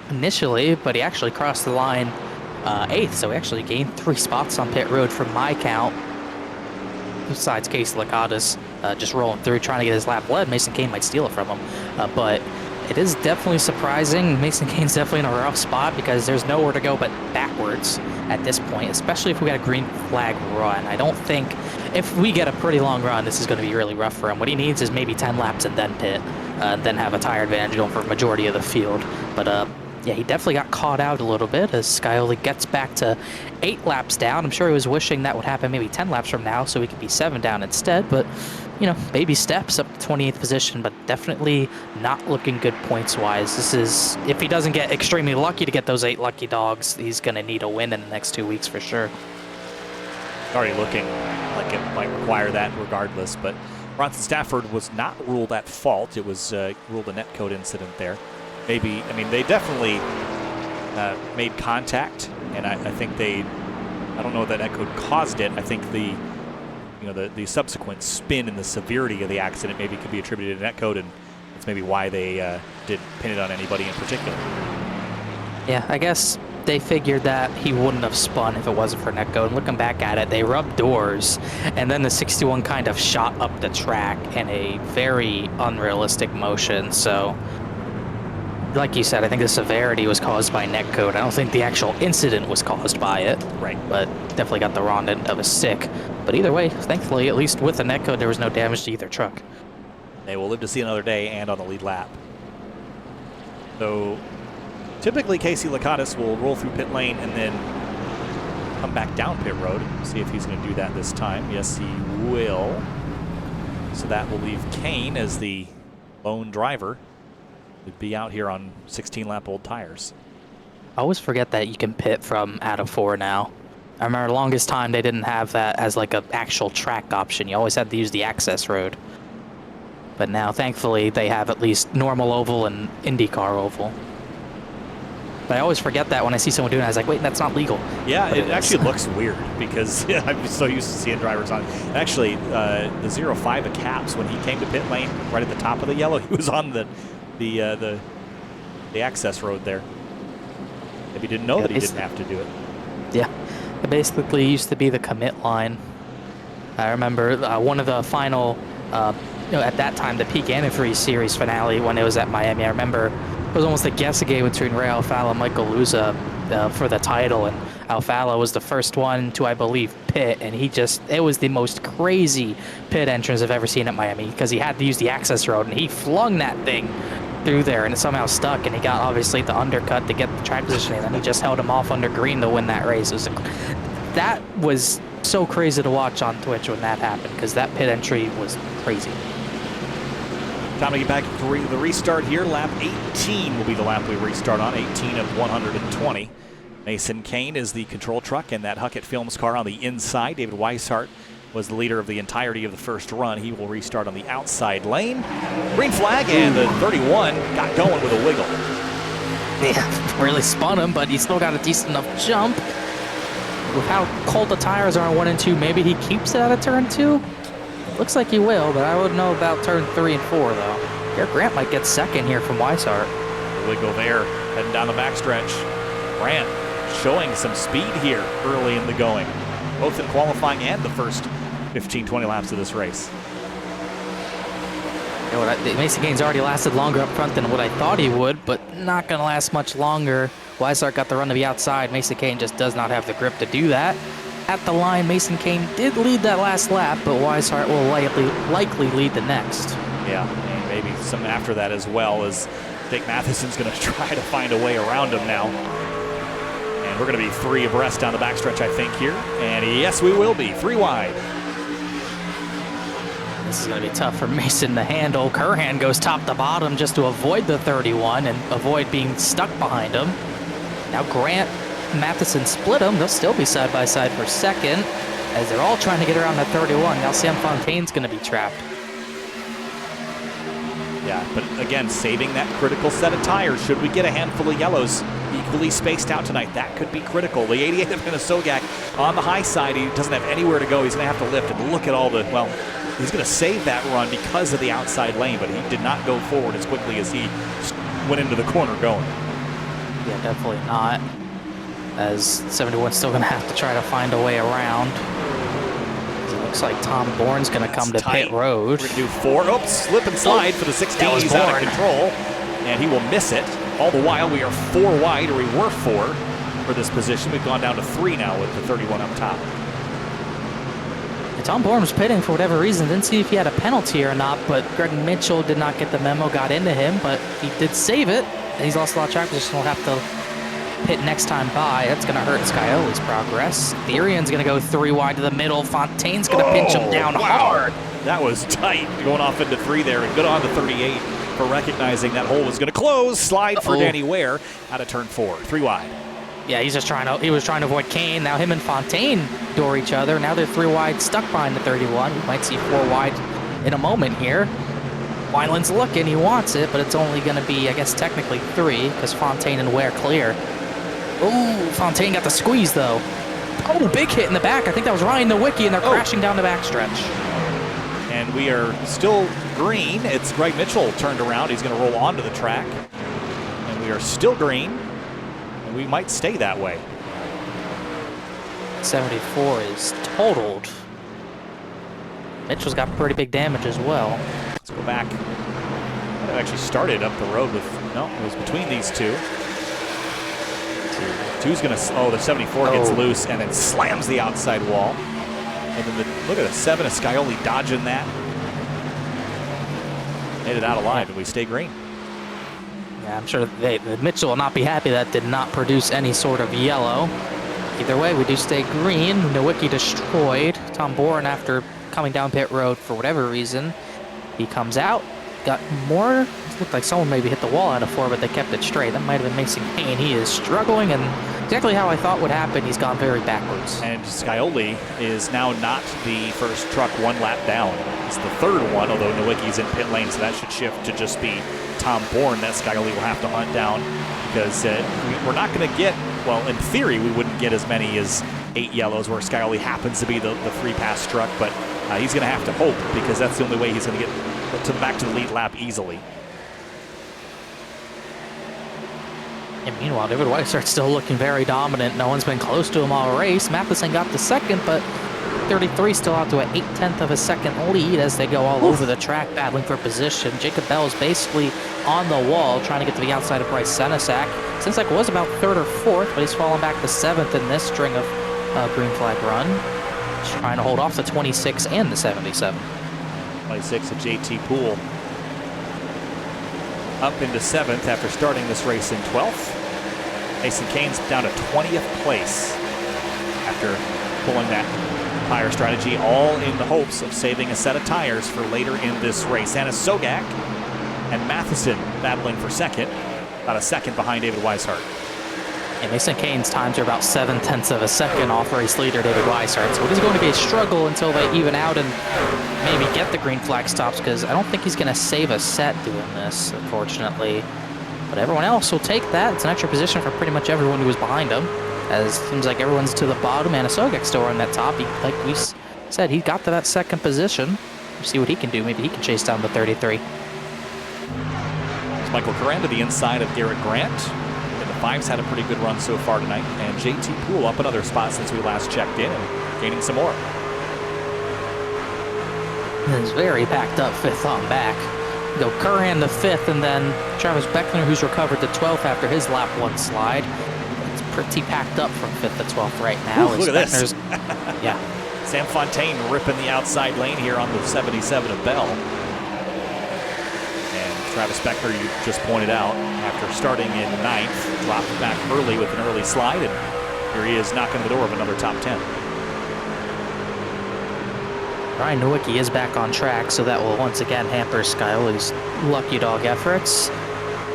Speaker 2: initially, but he actually crossed the line 8th, so we actually gained 3 spots on pit road from my count. Besides Casey Licata's just rolling through, trying to get his lap led. Mason Kane might steal it from him, but it is definitely surprising. Mason Kane's definitely in a rough spot because there's nowhere to go but backwards at this point, especially if we got a green flag run. I don't think, if we get a pretty long run, this is going to be really rough for him. What he needs is maybe 10 laps and then pit, then have a tire advantage going for a majority of the field. But yeah, he definitely got caught out a little bit as Scioli gets back to 8 laps down. I'm sure he was wishing that would happen maybe 10 laps from now so he could be 7 down instead, but you know, baby steps up to 28th position, but definitely not looking good points-wise. This is, if he doesn't get extremely lucky to get those 8 lucky dogs, he's going to need a win in the next 2 weeks for sure.
Speaker 1: Already looking like it might require that regardless, but Bronson Stafford was not ruled at fault. It was ruled a netcode incident there. Maybe, I mean, they definitely made contact, and I think I don't know that netcode caused it. I think the subsequent spin and the severity of the accident maybe could be attributed to netcode, and that's maybe why they didn't pin it on anybody in particular.
Speaker 2: Yeah, I guess they figured that he wouldn't have spun if it wasn't for netcode. And looking back at it, they rubbed doors, and then the 61 kind of shot up the track in a very unrealistic motion. So, like you said, I think the severity was caused by netcode. I don't think the actual incident was caused by it. Right. But definitely got the wrong end of a stick. But either way, thankfully, at least with the netcode, there was no damage to either truck.
Speaker 1: They will live to see another day and on the lead lap. So typically Casey Licata will roll through pit lane and then come back down pit road. See if he's going to do that this time. Yes, he will. So that will leave Kane as the lone driver. Would be out here on 16-lap-old tires.
Speaker 2: I always forget that you can pit from out of 4 now. I remember the longest time they didn't have that as like an actual track option. You always had to use the access road. But now, thankfully, they have at least normal oval and IndyCar oval. But I always forget that when I see someone doing it. I was like, wait, that's not legal.
Speaker 1: Yeah, it actually looks weird because I'm so used to seeing drivers on. Actually, the 05 of Caps, when he came to pit lane, right at the top of the yellow, he was on the access road there. Maybe didn't know that he didn't have to do it.
Speaker 2: Yeah, it basically used to be the commit line. I remember one of the final, at that time, the Peak Antifreeze Series finale when it was at Miami. I remember it was almost a guessing game between Ray Alfala and Michael Luza for the title, and Alfala was the first one to, I believe, pit, and it was the most crazy pit entrance I've ever seen at Miami because he had to use the access road, and he flung that thing through there, and it somehow stuck, and he got, obviously, the undercut to get the track position, and then he just held him off under green to win that race. That was so crazy to watch on Twitch when that happened, because that pit entry was crazy.
Speaker 1: Time to get back to the restart here. Lap 18 will be the lap we restart on, 18 of 120. Mason Kane is the control truck in that Huckett Films car on the inside. David Weishart was the leader of the entirety of the first run. He will restart on the outside lane. Green flag, and the 31 got going with a wiggle.
Speaker 2: Yeah, really spun him, but he still got a decent enough jump. With how cold the tires are on 1 and 2, maybe he keeps it out of turn 2? Looks like he will, but I wouldn't know about turn 3 and 4, though. Garrett Grant might get second here from Weishart.
Speaker 1: Wiggle there, heading down the backstretch. Grant showing some speed here early in the going, both in qualifying and the first 15-20 laps of this race.
Speaker 2: You know, Mason Kane's already lasted longer up front than what I thought he would, but not going to last much longer. Weishart got the run to the outside. Mason Kane just does not have the grip to do that. At the line, Mason Kane did lead that last lap, but Weishart will likely lead the next.
Speaker 1: Yeah, and maybe some after that as well, as Dick Matheson's going to try to find a way around him now. And we're going to be 3 abreast down the backstretch, I think, here. And yes, we will be 3 wide.
Speaker 2: This is going to be tough for Mason to handle. Curhan goes top to bottom just to avoid the 31 and avoid being stuck behind him. Now Grant, Matheson split them. They'll still be side by side for second as they're all trying to get around the 31. Now Sam Fontaine's going to be trapped.
Speaker 1: Yeah, but again, saving that critical set of tires. Should we get a handful of yellows equally spaced out tonight, that could be critical. The 88 of Minnesogak on the high side, he doesn't have anywhere to go. He's going to have to lift, and look at all the, well, he's going to save that run because of the outside lane, but he did not go forward as quickly as he went into the corner going.
Speaker 2: Yeah, definitely not. as 71's still going to have to try to find a way around. It looks like Tom Bourne's going to come to pit road.
Speaker 1: We're going to do 4. Oops, slip and slide for the 16. He's out of control, and he will miss it. All the while, we are 4 wide, or we were 4 for this position. We've gone down to 3 now with the 31 up top.
Speaker 2: And Tom Bourne was pitting for whatever reason. Didn't see if he had a penalty or not, but Greg Mitchell did not get the memo, got into him, but he did save it. He's lost a lot of track position. He'll have to pit next time by. That's going to hurt Scioli's progress. Therian's going to go 3 wide to the middle. Fontaine's going to pinch him down hard.
Speaker 1: That was tight, going off into 3 there, and good on the 38 for recognizing that hole was going to close. Slide for Danny Ware out of turn 4, 3 wide.
Speaker 2: Yeah, he was trying to avoid Kane. Now him and Fontaine door each other. Now they're 3 wide, stuck behind the 31. We might see 4 wide in a moment here. Weiland's looking, he wants it, but it's only going to be, I guess, technically 3, because Fontaine and Ware clear. Ooh, Fontaine got the squeeze, though. Oh, big hit in the back. I think that was Ryan Nowicki, and they're crashing down the backstretch.
Speaker 1: And we are still green. It's Greg Mitchell turned around. He's going to roll onto the track. And we are still green, and we might stay that way.
Speaker 2: 74 is totaled. Mitchell's got pretty big damage as well.
Speaker 1: Let's go back. It actually started up the road with, no, it was between these two. Two's going to, the 74 gets loose and then slams the outside wall. And then look at the 7 of Scioli dodging that. Made it out alive, and we stay green.
Speaker 2: Yeah, I'm sure Mitchell will not be happy that did not produce any sort of yellow. Either way, we do stay green. Nowicki destroyed. Tom Bourne, after coming down pit road for whatever reason, he comes out, got more. It looked like someone maybe hit the wall out of 4, but they kept it straight. That might have been Mason Kane. He is struggling, and exactly how I thought would happen, he's gone very backwards.
Speaker 1: And Scioli is now not the first truck 1 lap down. It's the 3rd one, although Nowicki's in pit lane, so that should shift to just be Tom Bourne that Scioli will have to hunt down, because we're not going to get, well, in theory, we wouldn't get as many as 8 yellows, where Scioli happens to be the free pass truck, but he's going to have to hope, because that's the only way he's going to get back to the lead lap easily.
Speaker 2: And meanwhile, David Weishart's still looking very dominant. No one's been close to him all race. Matheson got the 2nd, but 33 still out to an 8/10 of a second lead as they go all over the track battling for position. Jacob Bell is basically on the wall trying to get to the outside of Bryce Senesac. Seems like it was about 3rd or 4th, but he's fallen back to 7th in this string of green flag run. Just trying to hold off the 26 and the 77.
Speaker 1: 26 of JT Poole up into 7th after starting this race in 12th. Mason Kane's down to 20th place after pulling that tire strategy, all in the hopes of saving a set of tires for later in this race. Anna Sogak and Matheson battling for 2nd, about a 2nd behind David Weishart.
Speaker 2: And Mason Kane's times are about 7/10 of a second off race leader David Weishart. So it is going to be a struggle until they even out and maybe get the green flag stops, because I don't think he's going to save a set doing this, unfortunately. But everyone else will take that. It's an extra position for pretty much everyone who was behind him, as it seems like everyone's to the bottom. and Sogak's still on that top. Like we said, he got to that 2nd position. We'll see what he can do. Maybe he can chase down the 33.
Speaker 1: It's Michael Curran to the inside of Garrett Grant. The 5's had a pretty good run so far tonight, and JT Poole up another spot since we last checked in and gaining some more.
Speaker 2: It's very packed up 5th on back. Go Curran to 5th, and then Travis Beckner, who's recovered to 12th after his lap 1 slide. It's pretty packed up from 5th to 12th right now.
Speaker 1: Ooh, look at this.
Speaker 2: Yeah.
Speaker 1: Sam Fontaine ripping the outside lane here on the 77 of Bell. And Travis Beckner, you just pointed out, after starting in 9th, dropped back early with an early slide, and here he is knocking on the door of another top 10.
Speaker 2: Ryan Nowicki is back on track, so that will once again hamper Scioli's lucky dog efforts.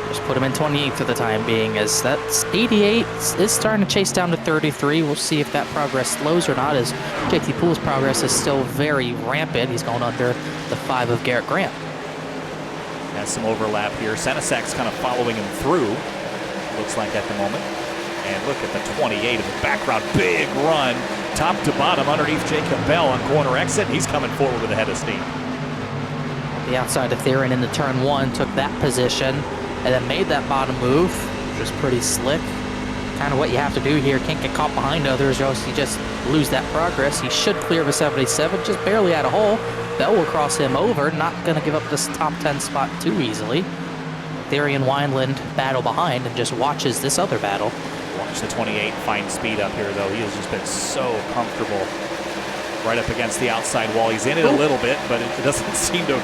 Speaker 2: Just put him in 28th for the time being, as that's 88 is starting to chase down to 33. We'll see if that progress slows or not, as JT Poole's progress is still very rampant. He's going under the 5 of Garrett Grant.
Speaker 1: Has some overlap here. Senesac's kind of following him through, looks like at the moment. And look at the 28 in the background. Big run, top to bottom, underneath Jacob Bell on corner exit. He's coming forward with a head of steam.
Speaker 2: The outside of Theron into turn 1, took that position, and then made that bottom move, which was pretty slick. kind of what you have to do here. Can't get caught behind others, or else you just lose that progress. He should clear of a 77, just barely out of hole. Bell will cross him over, not going to give up this top 10 spot too easily. Theory and Wineland battle behind and just watches this other battle.
Speaker 1: Watch the 28 find speed up here, though. He has just been so comfortable right up against the outside wall. He's in it a little bit, but it doesn't seem to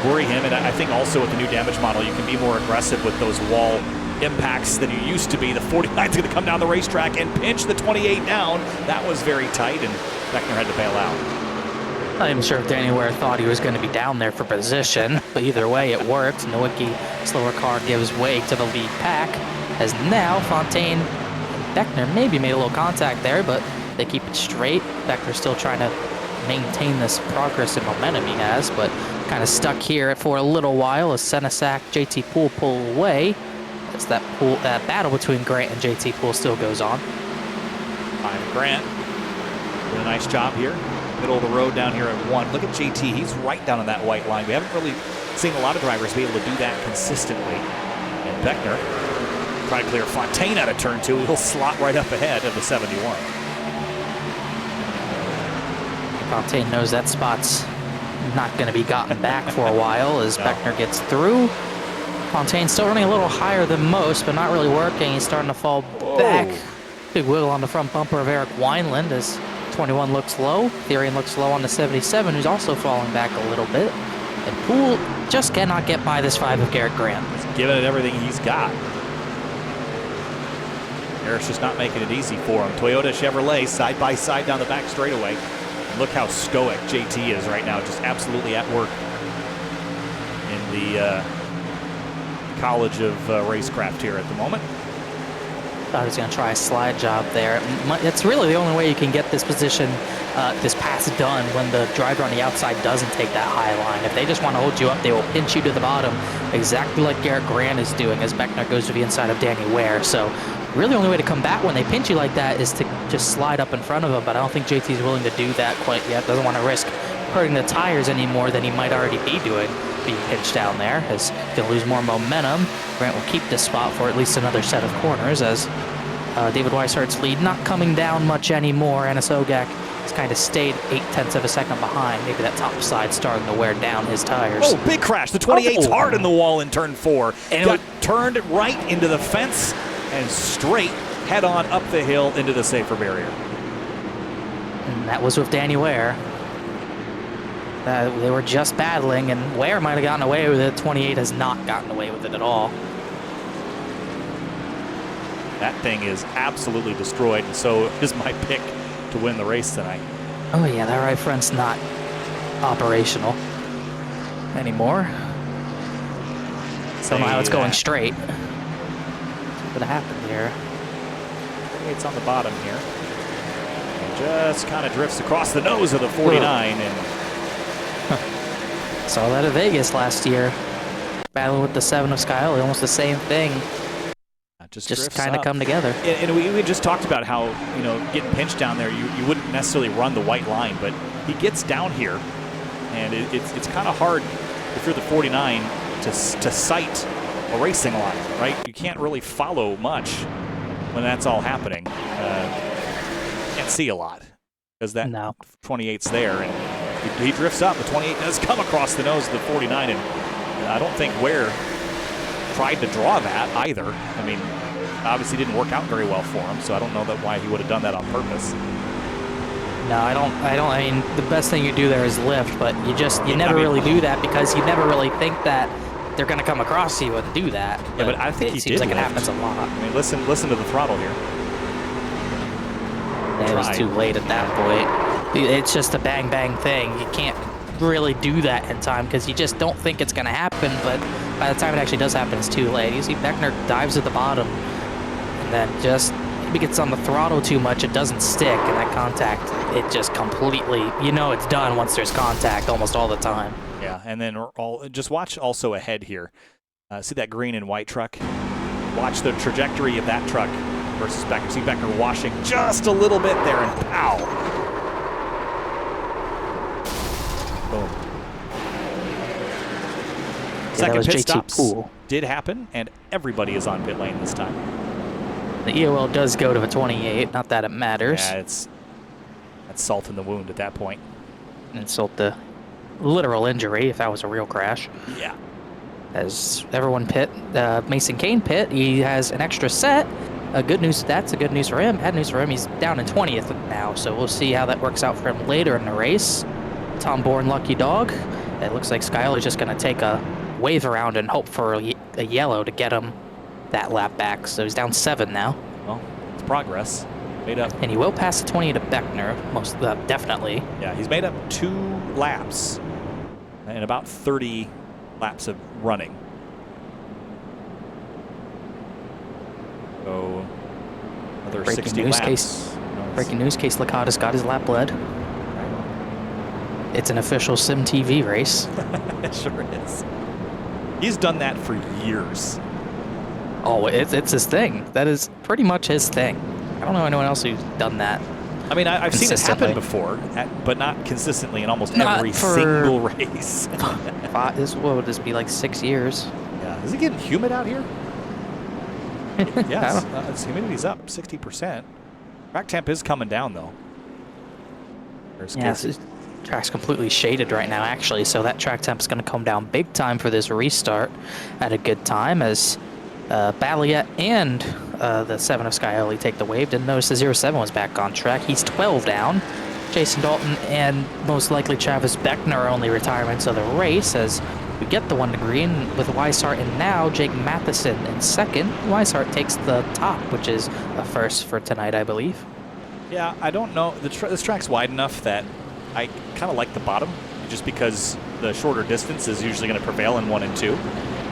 Speaker 1: worry him. And I think also with the new damage model, you can be more aggressive with those wall impacts than you used to be. The 49's going to come down the racetrack and pinch the 28 down. That was very tight, and Beckner had to bail out.
Speaker 2: Not even sure if Danny Ware thought he was going to be down there for position, but either way, it worked. Nowicki, slower car, gives way to the lead pack, as now Fontaine and Beckner maybe made a little contact there, but they keep it straight. Beckner's still trying to maintain this progress and momentum he has, but kind of stuck here for a little while as Senesac, JT Poole pull away. As that battle between Grant and JT Poole still goes on.
Speaker 1: Grant doing a nice job here. Middle of the road down here at 1. Look at JT. He's right down on that white line. We haven't really seen a lot of drivers be able to do that consistently. And Beckner try to clear Fontaine out of turn 2. He'll slot right up ahead of the 71.
Speaker 2: Fontaine knows that spot's not going to be gotten back for a while as Beckner gets through. Fontaine's still running a little higher than most, but not really working. He's starting to fall back. Big wiggle on the front bumper of Eric Wineland as 21 looks low. Therian looks low on the 77, who's also falling back a little bit. And Poole just cannot get by this 5 of Garrett Grant.
Speaker 1: He's giving it everything he's got. Eric's just not making it easy for him. Toyota Chevrolet side by side down the back straightaway. Look how stoic JT is right now, just absolutely at work in the College of Racecraft here at the moment.
Speaker 2: Thought he was going to try a slide job there. It's really the only way you can get this position, this pass done when the driver on the outside doesn't take that high line. If they just want to hold you up, they will pinch you to the bottom, exactly like Garrett Grant is doing as Beckner goes to the inside of Danny Ware. So really the only way to combat when they pinch you like that is to just slide up in front of them, but I don't think JT is willing to do that quite yet. Doesn't want to risk hurting the tires any more than he might already be doing, being pinched down there, as he's going to lose more momentum. Grant will keep this spot for at least another set of corners as David Weishart's lead not coming down much anymore. Anis Ogak has kind of stayed 0.8 of a second behind. Maybe that top side starting to wear down his tires.
Speaker 1: Oh, big crash. The 28's hard in the wall in turn 4. And got turned right into the fence and straight head on up the hill into the safer barrier.
Speaker 2: And that was with Danny Ware. They were just battling, and Ware might have gotten away with it. 28 has not gotten away with it at all.
Speaker 1: That thing is absolutely destroyed, and so is my pick to win the race tonight.
Speaker 2: Oh yeah, that right front's not operational anymore. Don't know how it's going straight. What's gonna happen here?
Speaker 1: It's on the bottom here. And just kind of drifts across the nose of the 49 and
Speaker 2: saw that at Vegas last year. Battling with the 7 of Skyler, almost the same thing. Just kind of come together.
Speaker 1: And we just talked about how, you know, getting pinched down there, you wouldn't necessarily run the white line, but he gets down here, and it's kind of hard if you're the 49 to sight a racing line, right? You can't really follow much when that's all happening. Can't see a lot because that 28's there, and he drifts up. The 28 does come across the nose of the 49, and I don't think Ware tried to draw that either. I mean, obviously didn't work out very well for him, so I don't know why he would have done that on purpose.
Speaker 2: No, I don't. I mean, the best thing you do there is lift, but you never really do that because you never really think that they're going to come across you and do that.
Speaker 1: Yeah, but I think
Speaker 2: it seems like it happens a lot.
Speaker 1: I mean, listen to the throttle here.
Speaker 2: It was too late at that point. It's just a bang bang thing. You can't really do that in time because you just don't think it's going to happen, but by the time it actually does happen, it's too late. You see Beckner dives at the bottom and then just maybe gets on the throttle too much. It doesn't stick, and that contact, it just completely, you know, it's done once there's contact almost all the time.
Speaker 1: Yeah, and then just watch also ahead here. See that green and white truck? Watch the trajectory of that truck versus Beckner. See Beckner washing just a little bit there, and pow. Boom.
Speaker 2: Yeah,
Speaker 1: Second pit
Speaker 2: JT
Speaker 1: stops
Speaker 2: Poole.
Speaker 1: did happen, and everybody is on pit lane this time.
Speaker 2: The EOL does go to a 28, not that it matters.
Speaker 1: Yeah, that's salt in the wound at that point.
Speaker 2: Insult the literal injury if that was a real crash.
Speaker 1: Yeah.
Speaker 2: As everyone pit, Mason Kane pit, he has an extra set. Good news, that's a good news for him. Bad news for him, he's down in 20th now, so we'll see how that works out for him later in the race. Tom Bourne, lucky dog. It looks like Skyler's just going to take a wave around and hope for a yellow to get him that lap back. So he's down 7 now.
Speaker 1: Well, it's progress. Made up.
Speaker 2: And he will pass the 20 to Beckner, most definitely.
Speaker 1: Yeah, he's made up 2 laps and about 30 laps of running. So another 60 laps.
Speaker 2: Breaking news, Case Licata's got his lap led. It's an official Sim TV race.
Speaker 1: It sure is. He's done that for years.
Speaker 2: Oh, it's his thing. That is pretty much his thing. I don't know anyone else who's done that.
Speaker 1: I mean, I've seen it happen before, but not consistently in almost every single race.
Speaker 2: What would this be, like 6 years?
Speaker 1: Yeah. Is it getting humid out here? Yes. Humidity's up 60%. Track temp is coming down, though.
Speaker 2: This track's completely shaded right now, actually, so that track temp is going to come down big time for this restart at a good time as Balliet and the 7 of Skyoli take the wave. Didn't notice the 07 was back on track. He's 12 down. Jason Dalton and most likely Travis Beckner are only retirements of the race as we get the 1 to green with Weishart and now Jake Matheson in second. Weishart takes the top, which is a first for tonight, I believe.
Speaker 1: Yeah, I don't know. This track's wide enough that I kind of like the bottom just because the shorter distance is usually going to prevail in 1 and 2.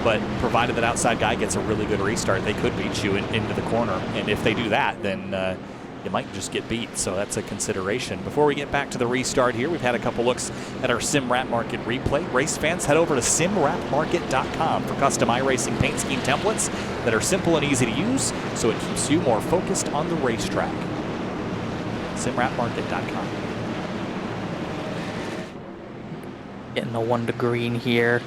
Speaker 1: But provided that outside guy gets a really good restart, they could beat you into the corner. And if they do that, then you might just get beat. So that's a consideration. Before we get back to the restart here, we've had a couple looks at our Sim Rat Market replay. Race fans, head over to simratmarket.com for custom iRacing paint scheme templates that are simple and easy to use, so it keeps you more focused on the racetrack. simratmarket.com.
Speaker 2: Getting a 1 to green here.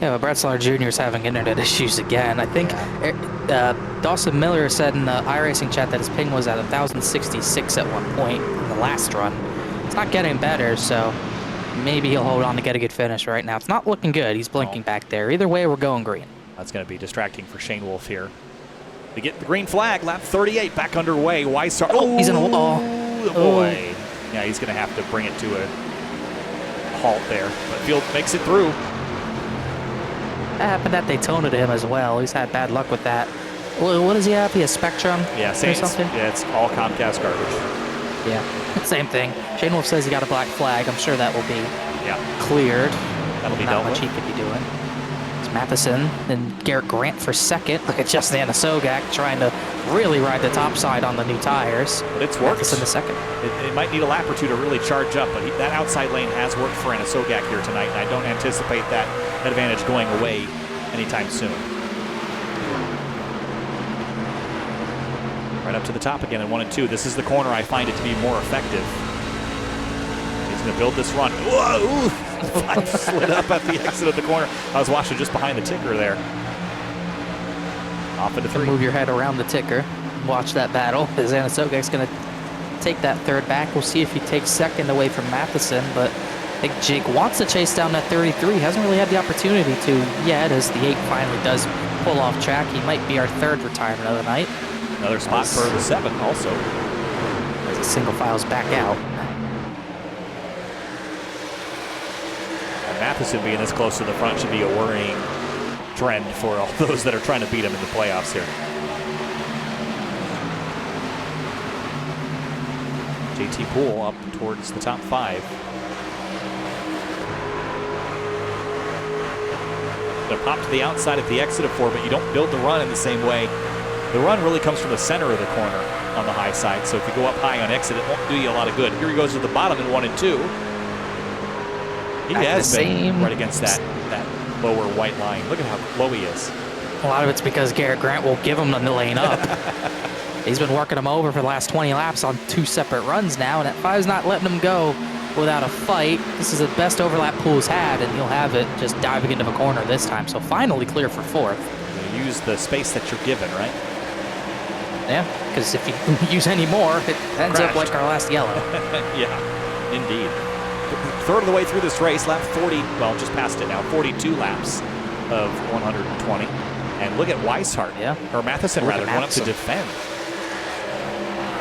Speaker 2: Yeah, but Brett Slater Jr. is having internet issues again. I think Dawson Miller said in the iRacing chat that his ping was at 1,066 at one point in the last run. It's not getting better, so maybe he'll hold on to get a good finish right now. It's not looking good. He's blinking back there. Either way, we're going green.
Speaker 1: That's going to be distracting for Shane Wolf here. We get the green flag, lap 38 back underway. Weishart.
Speaker 2: Oh, he's in a wall.
Speaker 1: Oh, boy. Yeah, he's going to have to bring it to a halt there. But Field makes it through.
Speaker 2: That happened at Daytona to him as well. He's had bad luck with that. What does he have? He has Spectrum?
Speaker 1: Yeah, it's all Comcast garbage.
Speaker 2: Yeah, same thing. Shane Wolf says he got a black flag. I'm sure that will be cleared.
Speaker 1: That'll be
Speaker 2: not much he could be doing. It's Matheson and Garrett Grant for second. Look at Justin Anasogak trying to really ride the top side on the new tires.
Speaker 1: But it's worked.
Speaker 2: Matheson the second.
Speaker 1: It might need a lap or two to really charge up, but that outside lane has worked for Anasogak here tonight, and I don't anticipate that advantage going away anytime soon. Right up to the top again in 1 and 2. This is the corner I find it to be more effective. He's going to build this run. Whoa! I slid up at the exit of the corner. I was watching just behind the ticker there. Off into 3.
Speaker 2: Move your head around the ticker. Watch that battle. As Anasogak's going to take that third back. We'll see if he takes second away from Matheson, but I think Jake wants to chase down that 33. Hasn't really had the opportunity to yet, as the 8 finally does pull off track. He might be our 3rd retirement of the night.
Speaker 1: Another spot for the 7 also.
Speaker 2: As the single files back out.
Speaker 1: And Matheson being this close to the front should be a worrying trend for all those that are trying to beat him in the playoffs here. JT Poole up towards the top 5. Gonna pop to the outside at the exit of 4, but you don't build the run in the same way. The run really comes from the center of the corner on the high side, so if you go up high on exit, it won't do you a lot of good. Here he goes to the bottom in 1 and 2. He has been right against that lower white line. Look at how low he is.
Speaker 2: A lot of it's because Garrett Grant won't give him the lane up. He's been working him over for the last 20 laps on 2 separate runs now, and that 5's not letting him go without a fight. This is the best overlap Poole's had, and he'll have it just diving into a corner this time. So finally clear for 4th.
Speaker 1: You use the space that you're given, right?
Speaker 2: Yeah, because if you use any more, it ends up like our last yellow.
Speaker 1: Yeah, indeed. Third of the way through this race, lap 40, well, just past it now, 42 laps of 120. And look at Weishart, or Matheson rather, going up to defend.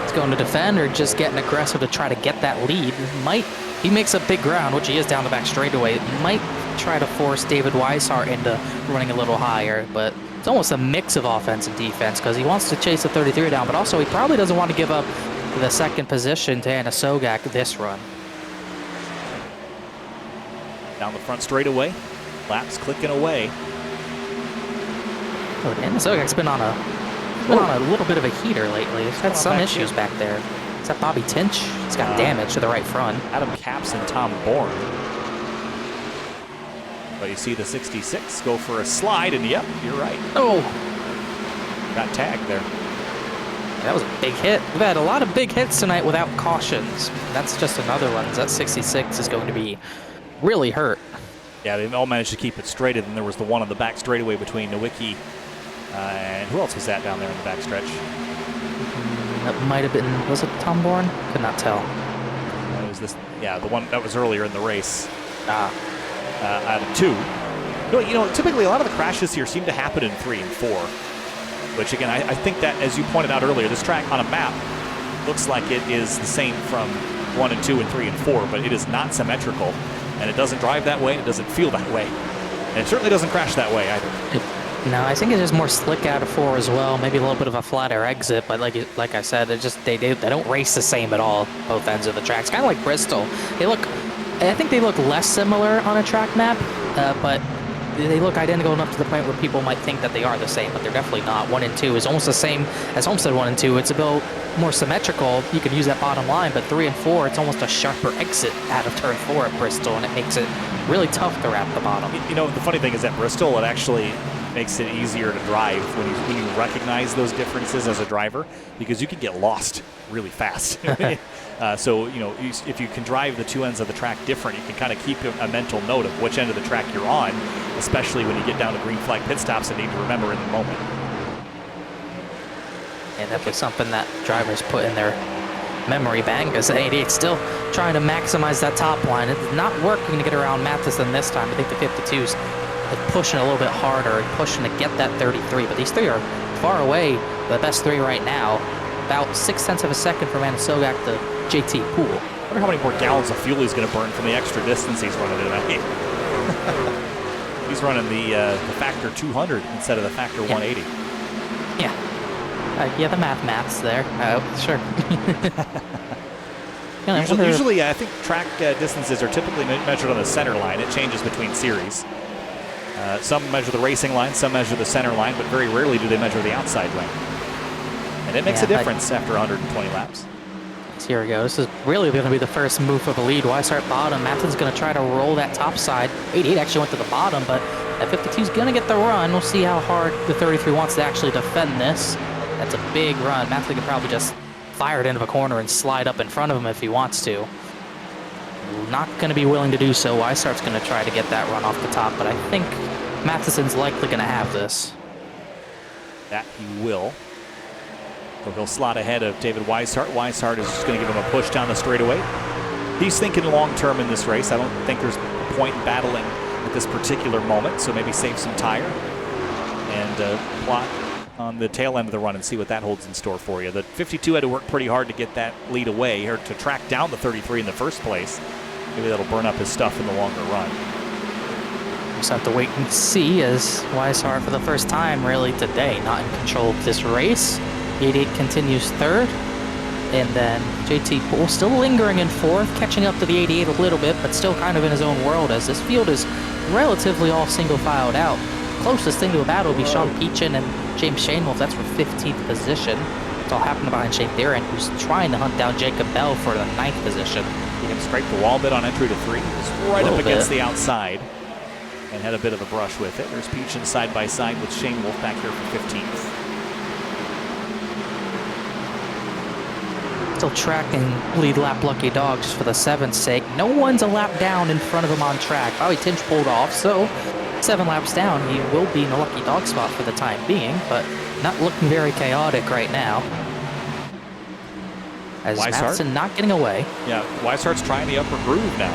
Speaker 2: He's going to defend or just getting aggressive to try to get that lead. He makes a big ground, which he is down the back straightaway. Might try to force David Weishart into running a little higher, but it's almost a mix of offense and defense because he wants to chase the 33 down, but also he probably doesn't want to give up the second position to Anna Sogak this run.
Speaker 1: Down the front straightaway, laps clicking away.
Speaker 2: Oh, Anna Sogak's been on a little bit of a heater lately. He's had some issues back there. Is that Bobby Tinch? He's got damage to the right front.
Speaker 1: Adam Capps and Tom Bourne. But you see the 66 go for a slide, and yep, you're right.
Speaker 2: Oh!
Speaker 1: Got tagged there.
Speaker 2: That was a big hit. We've had a lot of big hits tonight without cautions. That's just another one. That 66 is going to be really hurt.
Speaker 1: Yeah, they all managed to keep it straight, and then there was the one on the back straightaway between Nowicki and who else was that down there in the back stretch?
Speaker 2: That might have been, was it Tom Bourne? Could not tell.
Speaker 1: It was this, yeah, the one that was earlier in the race. Out of 2. You know, typically a lot of the crashes here seem to happen in 3 and 4, which again, I think that, as you pointed out earlier, this track on a map looks like it is the same from 1 and 2 and 3 and 4, but it is not symmetrical, and it doesn't drive that way, it doesn't feel that way, and it certainly doesn't crash that way either.
Speaker 2: No, I think it's just more slick out of 4 as well. Maybe a little bit of a flatter exit, but like I said, it just they don't race the same at all. Both ends of the tracks, kind of like Bristol. I think they look less similar on a track map, but they look identical enough to the point where people might think that they are the same, but they're definitely not. 1 and 2 is almost the same as Homestead 1 and 2. It's a bit more symmetrical. You can use that bottom line, but 3 and 4, it's almost a sharper exit out of turn 4 at Bristol, and it makes it really tough to wrap the bottom.
Speaker 1: You know, the funny thing is at Bristol, it actually makes it easier to drive when you recognize those differences as a driver, because you can get lost really fast. So, you know, if you can drive the 2 ends of the track different, you can kind of keep a mental note of which end of the track you're on, especially when you get down to green flag pit stops and need to remember in the moment.
Speaker 2: And that was something that drivers put in their memory bank, because the 88's still trying to maximize that top line. It's not working to get around Matheson this time. I think the 52's pushing a little bit harder, pushing to get that 33, but these 3 are far away, the best 3 right now. About 0.6 of a second from Anna Sogak to JT Poole.
Speaker 1: I wonder how many more gallons of fuel he's going to burn from the extra distance he's running tonight. He's running the factor 200 instead of the factor 180.
Speaker 2: Yeah. Yeah, the math's there. Sure.
Speaker 1: Usually, I think track distances are typically measured on the center line. It changes between series. Some measure the racing line, some measure the center line, but very rarely do they measure the outside lane. And it makes a difference after 120 laps.
Speaker 2: Here we go. This is really going to be the first move of the lead. Weishart bottom. Matheson's going to try to roll that top side. 88 actually went to the bottom, but that 52 is going to get the run. We'll see how hard the 33 wants to actually defend this. That's a big run. Matheson could probably just fire it into a corner and slide up in front of him if he wants to. Not going to be willing to do so. Weishart's going to try to get that run off the top, but I think Matheson's likely going to have this.
Speaker 1: That he will. So he'll slot ahead of David Weishart. Weishart is just going to give him a push down the straightaway. He's thinking long term in this race. I don't think there's a point in battling at this particular moment, so maybe save some tire and plot on the tail end of the run and see what that holds in store for you. The 52 had to work pretty hard to get that lead away, or to track down the 33 in the first place. Maybe that'll burn up his stuff in the longer run.
Speaker 2: Just have to wait and see, as Weishart for the first time really today not in control of this race. 88 continues third, and then JT Poole still lingering in fourth, catching up to the 88 a little bit, but still kind of in his own world, as this field is relatively all single filed out. Closest thing to a battle will be Sean Peachin and James Shanewolf. That's for 15th position. It's all happening behind Shane Theron, who's trying to hunt down Jacob Bell for the 9th position.
Speaker 1: He can scrape the wall bit on entry to 3. He was right up against the outside and had a bit of a brush with it. There's Peachin side by side with Shanewolf back here for 15th.
Speaker 2: Still tracking lead lap Lucky Dogs for the 7th sake. No one's a lap down in front of him on track. Bobby Tinch pulled off, so 7 laps down, he will be in a Lucky Dog spot for the time being, but not looking very chaotic right now. As Matheson not getting away.
Speaker 1: Yeah, Weishart's trying the upper groove now.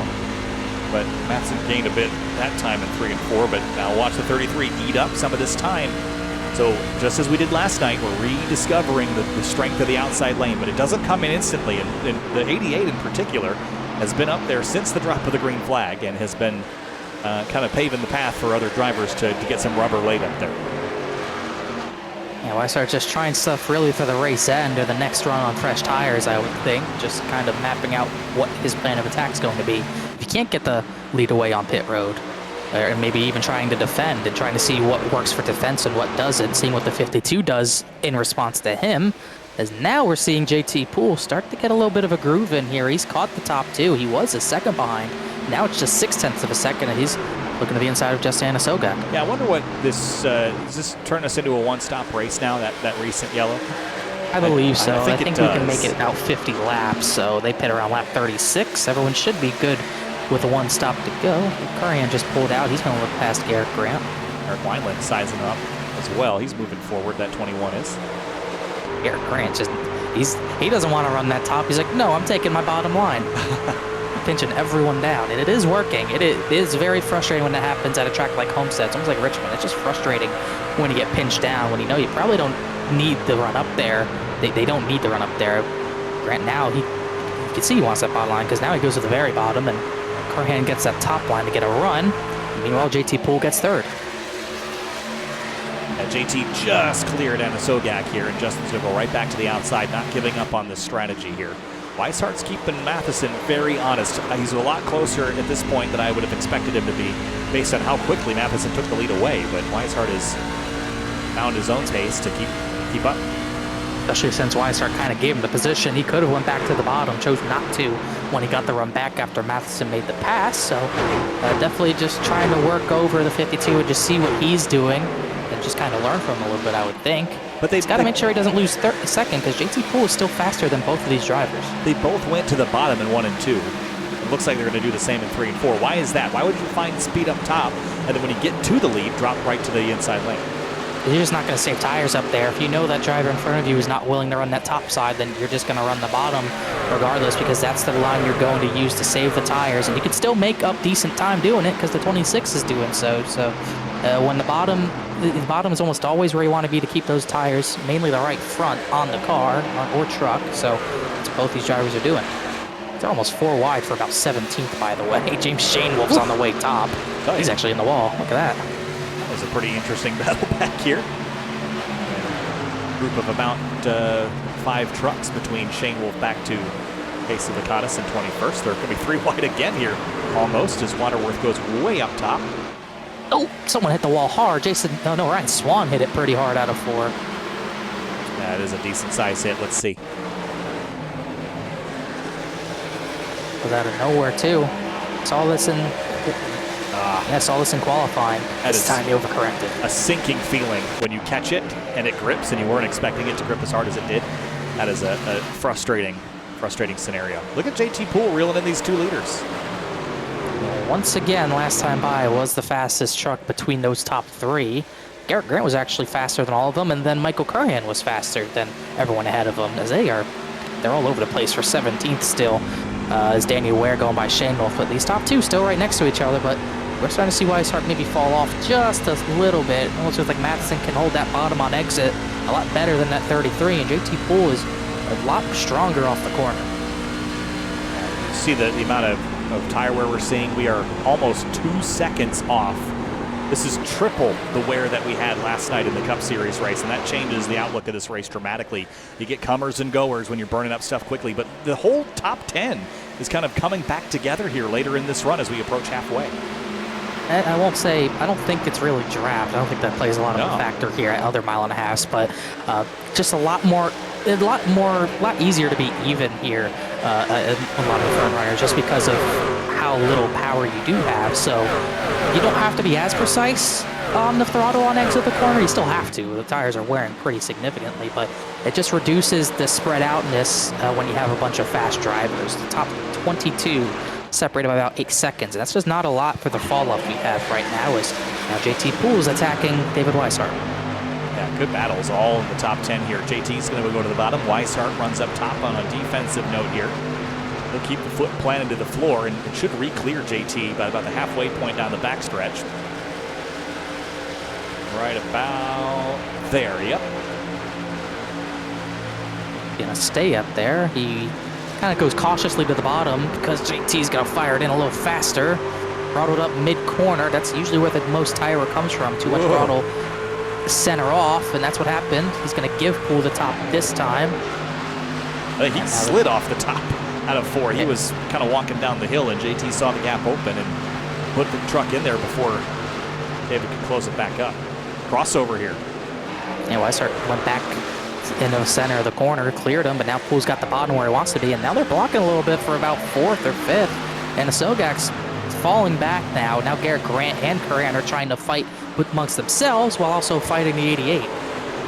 Speaker 1: But Matheson gained a bit that time in 3 and 4, but now watch the 33 eat up some of this time. So just as we did last night, we're rediscovering the strength of the outside lane, but it doesn't come in instantly. And the 88 in particular has been up there since the drop of the green flag and has been kind of paving the path for other drivers to get some rubber laid up there.
Speaker 2: Yeah, Weishart just trying stuff really for the race end or the next run on fresh tires, I would think. Just kind of mapping out what his plan of attack is going to be. If you can't get the lead away on pit road, and maybe even trying to defend and trying to see what works for defense and what doesn't, seeing what the 52 does in response to him, as now we're seeing JT Poole start to get a little bit of a groove in here. He's caught the top 2. He was a second behind. Now it's just 0.6 of a second, and he's looking to the inside of Justin Sogak.
Speaker 1: Yeah, I wonder what this does this turn us into a one-stop race now, that recent yellow?
Speaker 2: I believe so. I think we can make it about 50 laps, so they pit around lap 36. Everyone should be good with a one stop to go. Curran just pulled out. He's going to look past Garrett Grant.
Speaker 1: Eric Wineland sizing up as well. He's moving forward, that 21 is.
Speaker 2: Garrett Grant just, he doesn't want to run that top. He's like, no, I'm taking my bottom line. Pinching everyone down, and it is working. It is very frustrating when that happens at a track like Homestead. It's almost like Richmond. It's just frustrating when you get pinched down, when you know you probably don't need the run up there. They don't need to run up there. Grant now, you can see he wants that bottom line because now he goes to the very bottom, and Curhan gets that top line to get a run. Meanwhile, JT Poole gets third.
Speaker 1: And JT just cleared Sogak here, and Justin's going to go right back to the outside, not giving up on this strategy here. Weishart's keeping Matheson very honest. He's a lot closer at this point than I would have expected him to be based on how quickly Matheson took the lead away, but Weishart has found his own pace to keep up.
Speaker 2: Especially since Weishart kind of gave him the position. He could have went back to the bottom, chose not to when he got the run back after Matheson made the pass. So definitely just trying to work over the 52 and just see what he's doing and just kind of learn from him a little bit, I would think. But he's got to make sure he doesn't lose second because JT Poole is still faster than both of these drivers.
Speaker 1: They both went to the bottom in 1 and 2. It looks like they're going to do the same in 3 and 4. Why is that? Why would you find speed up top and then when you get to the lead, drop right to the inside lane?
Speaker 2: You're just not going to save tires up there. If you know that driver in front of you is not willing to run that top side, then you're just going to run the bottom regardless because that's the line you're going to use to save the tires. And you can still make up decent time doing it because the 26 is doing so. So when the bottom is almost always where you want to be to keep those tires, mainly the right front on the car or truck. So that's what both these drivers are doing. They're almost 4 wide for about 17th, by the way. James Shanewolf's on the way top. He's actually in the wall. Look at that.
Speaker 1: That was a pretty interesting battle back here. A group of about 5 trucks between Shane Wolf back to Casey Lakatos in 21st. They're going to be 3 wide again here, almost, as Waterworth goes way up top.
Speaker 2: Oh, someone hit the wall hard. Ryan Swan hit it pretty hard out of 4.
Speaker 1: That is a decent size hit. Let's see.
Speaker 2: Was out of nowhere, too. Saw this in... Yeah, saw this in qualifying. This time he overcorrected.
Speaker 1: A sinking feeling when you catch it and it grips and you weren't expecting it to grip as hard as it did. That is a frustrating scenario. Look at JT Poole reeling in these 2 leaders.
Speaker 2: Once again, last time by was the fastest truck between those top 3. Garrett Grant was actually faster than all of them, and then Michael Curhan was faster than everyone ahead of him, as they're all over the place for 17th still. As Danny Ware going by Shane Wolf, but these top 2 still right next to each other, but we're starting to see Weishart maybe fall off just a little bit. Almost feels like Matheson can hold that bottom on exit a lot better than that 33, and JT Poole is a lot stronger off the corner.
Speaker 1: See the amount of tire wear we're seeing. We are almost 2 seconds off. This is triple the wear that we had last night in the Cup Series race, and that changes the outlook of this race dramatically. You get comers and goers when you're burning up stuff quickly, but the whole top 10 is kind of coming back together here later in this run as we approach halfway.
Speaker 2: I won't say, I don't think it's really draft. I don't think that plays a lot of a factor here at other 1.5 miles, but just a lot easier to be even here a lot of the front runners just because of how little power you do have. So you don't have to be as precise on the throttle on exit the corner. You still have to. The tires are wearing pretty significantly, but it just reduces the spread outness when you have a bunch of fast drivers. The top 22 separated by about 8 seconds, and that's just not a lot for the fall off we have right now as now JT Poole is attacking David Weishart.
Speaker 1: Yeah, Good battles all in the top 10 here. JT's going to go to the bottom. Weishart runs up top on a defensive note here. He'll keep the foot planted to the floor, and it should re-clear JT by about the halfway point down the backstretch. Right about there, yep.
Speaker 2: Gonna stay up there. He kind of goes cautiously to the bottom because JT's gonna fire it in a little faster. Throttled up mid-corner. That's usually where the most tire comes from. Too much throttle center off, and that's what happened. He's gonna give Poole the top this time.
Speaker 1: He slid off the top out of 4. He was kind of walking down the hill, and JT saw the gap open and put the truck in there before David could close it back up. Crossover here.
Speaker 2: Yeah, Weishart went back into the center of the corner, cleared him, but now Poole's got the bottom where he wants to be, and now they're blocking a little bit for about 4th or 5th. And Sogak's falling back now. Now Garrett Grant and Curran are trying to fight amongst themselves while also fighting the 88.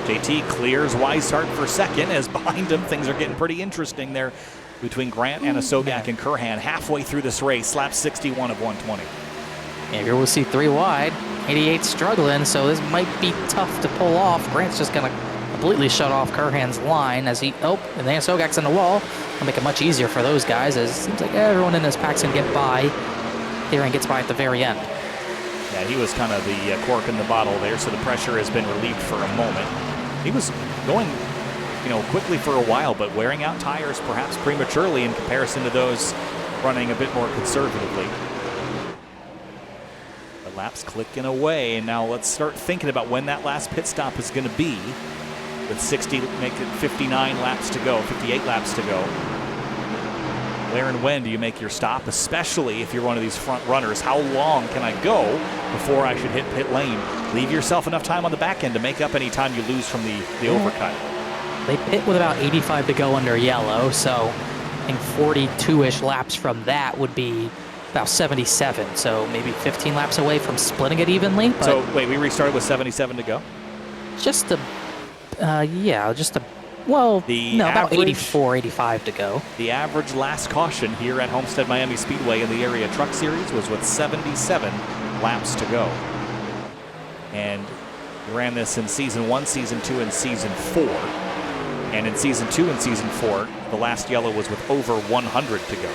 Speaker 1: JT clears Weishart for second, as behind him things are getting pretty interesting there between Grant, Sogak, and Curhan halfway through this race. Lap 61 of 120.
Speaker 2: And here we'll see 3 wide. 88 struggling, so this might be tough to pull off. Grant's just gonna completely shut off Curhan's line as he, and then Sogak's in the wall. It'll make it much easier for those guys, as it seems like everyone in this pack's gonna get by. Curhan gets by at the very end.
Speaker 1: Yeah, he was kind of the cork in the bottle there, so the pressure has been relieved for a moment. He was going, quickly for a while, but wearing out tires perhaps prematurely in comparison to those running a bit more conservatively. The laps clicking away, and now let's start thinking about when that last pit stop is going to be. With make it 59 laps to go, 58 laps to go. Where and when do you make your stop, especially if you're one of these front runners? How long can I go before I should hit pit lane? Leave yourself enough time on the back end to make up any time you lose from the overcut.
Speaker 2: They pit with about 85 to go under yellow, so I think 42-ish laps from that would be about 77, so maybe 15 laps away from splitting it evenly. But
Speaker 1: so wait, we restarted with 77 to go?
Speaker 2: Just about 84, 85 to go.
Speaker 1: The average last caution here at Homestead Miami Speedway in the Area Truck Series was with 77 laps to go. And we ran this in Season 1, Season 2, and Season 4. And in Season 2 and Season 4, the last yellow was with over 100 to go.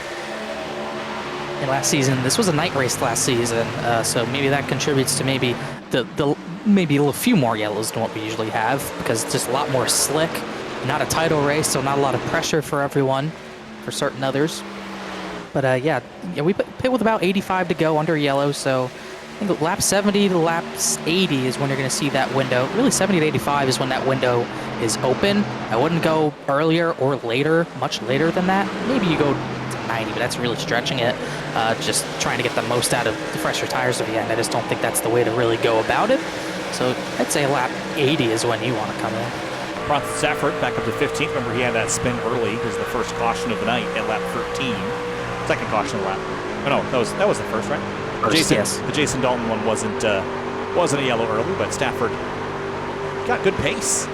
Speaker 2: And last season, this was a night race last season, so maybe that contributes to maybe maybe a few more yellows than what we usually have, because it's just a lot more slick. Not a title race, so not a lot of pressure for everyone, for certain others. But we pit with about 85 to go under yellow, so I think lap 70 to lap 80 is when you're going to see that window. Really, 70 to 85 is when that window is open. I wouldn't go earlier or later, much later than that. Maybe you go to 90, but that's really stretching it. Just trying to get the most out of the fresher tires at the end. I just don't think that's the way to really go about it. So I'd say lap 80 is when you want to come in.
Speaker 1: Bronson Safford back up to 15th. Remember, he had that spin early. It was the first caution of the night at lap 13. Second caution of the lap. Oh, no, that was the first, right?
Speaker 2: Yes.
Speaker 1: The Jason Dalton one wasn't a yellow early, but Stafford got good pace.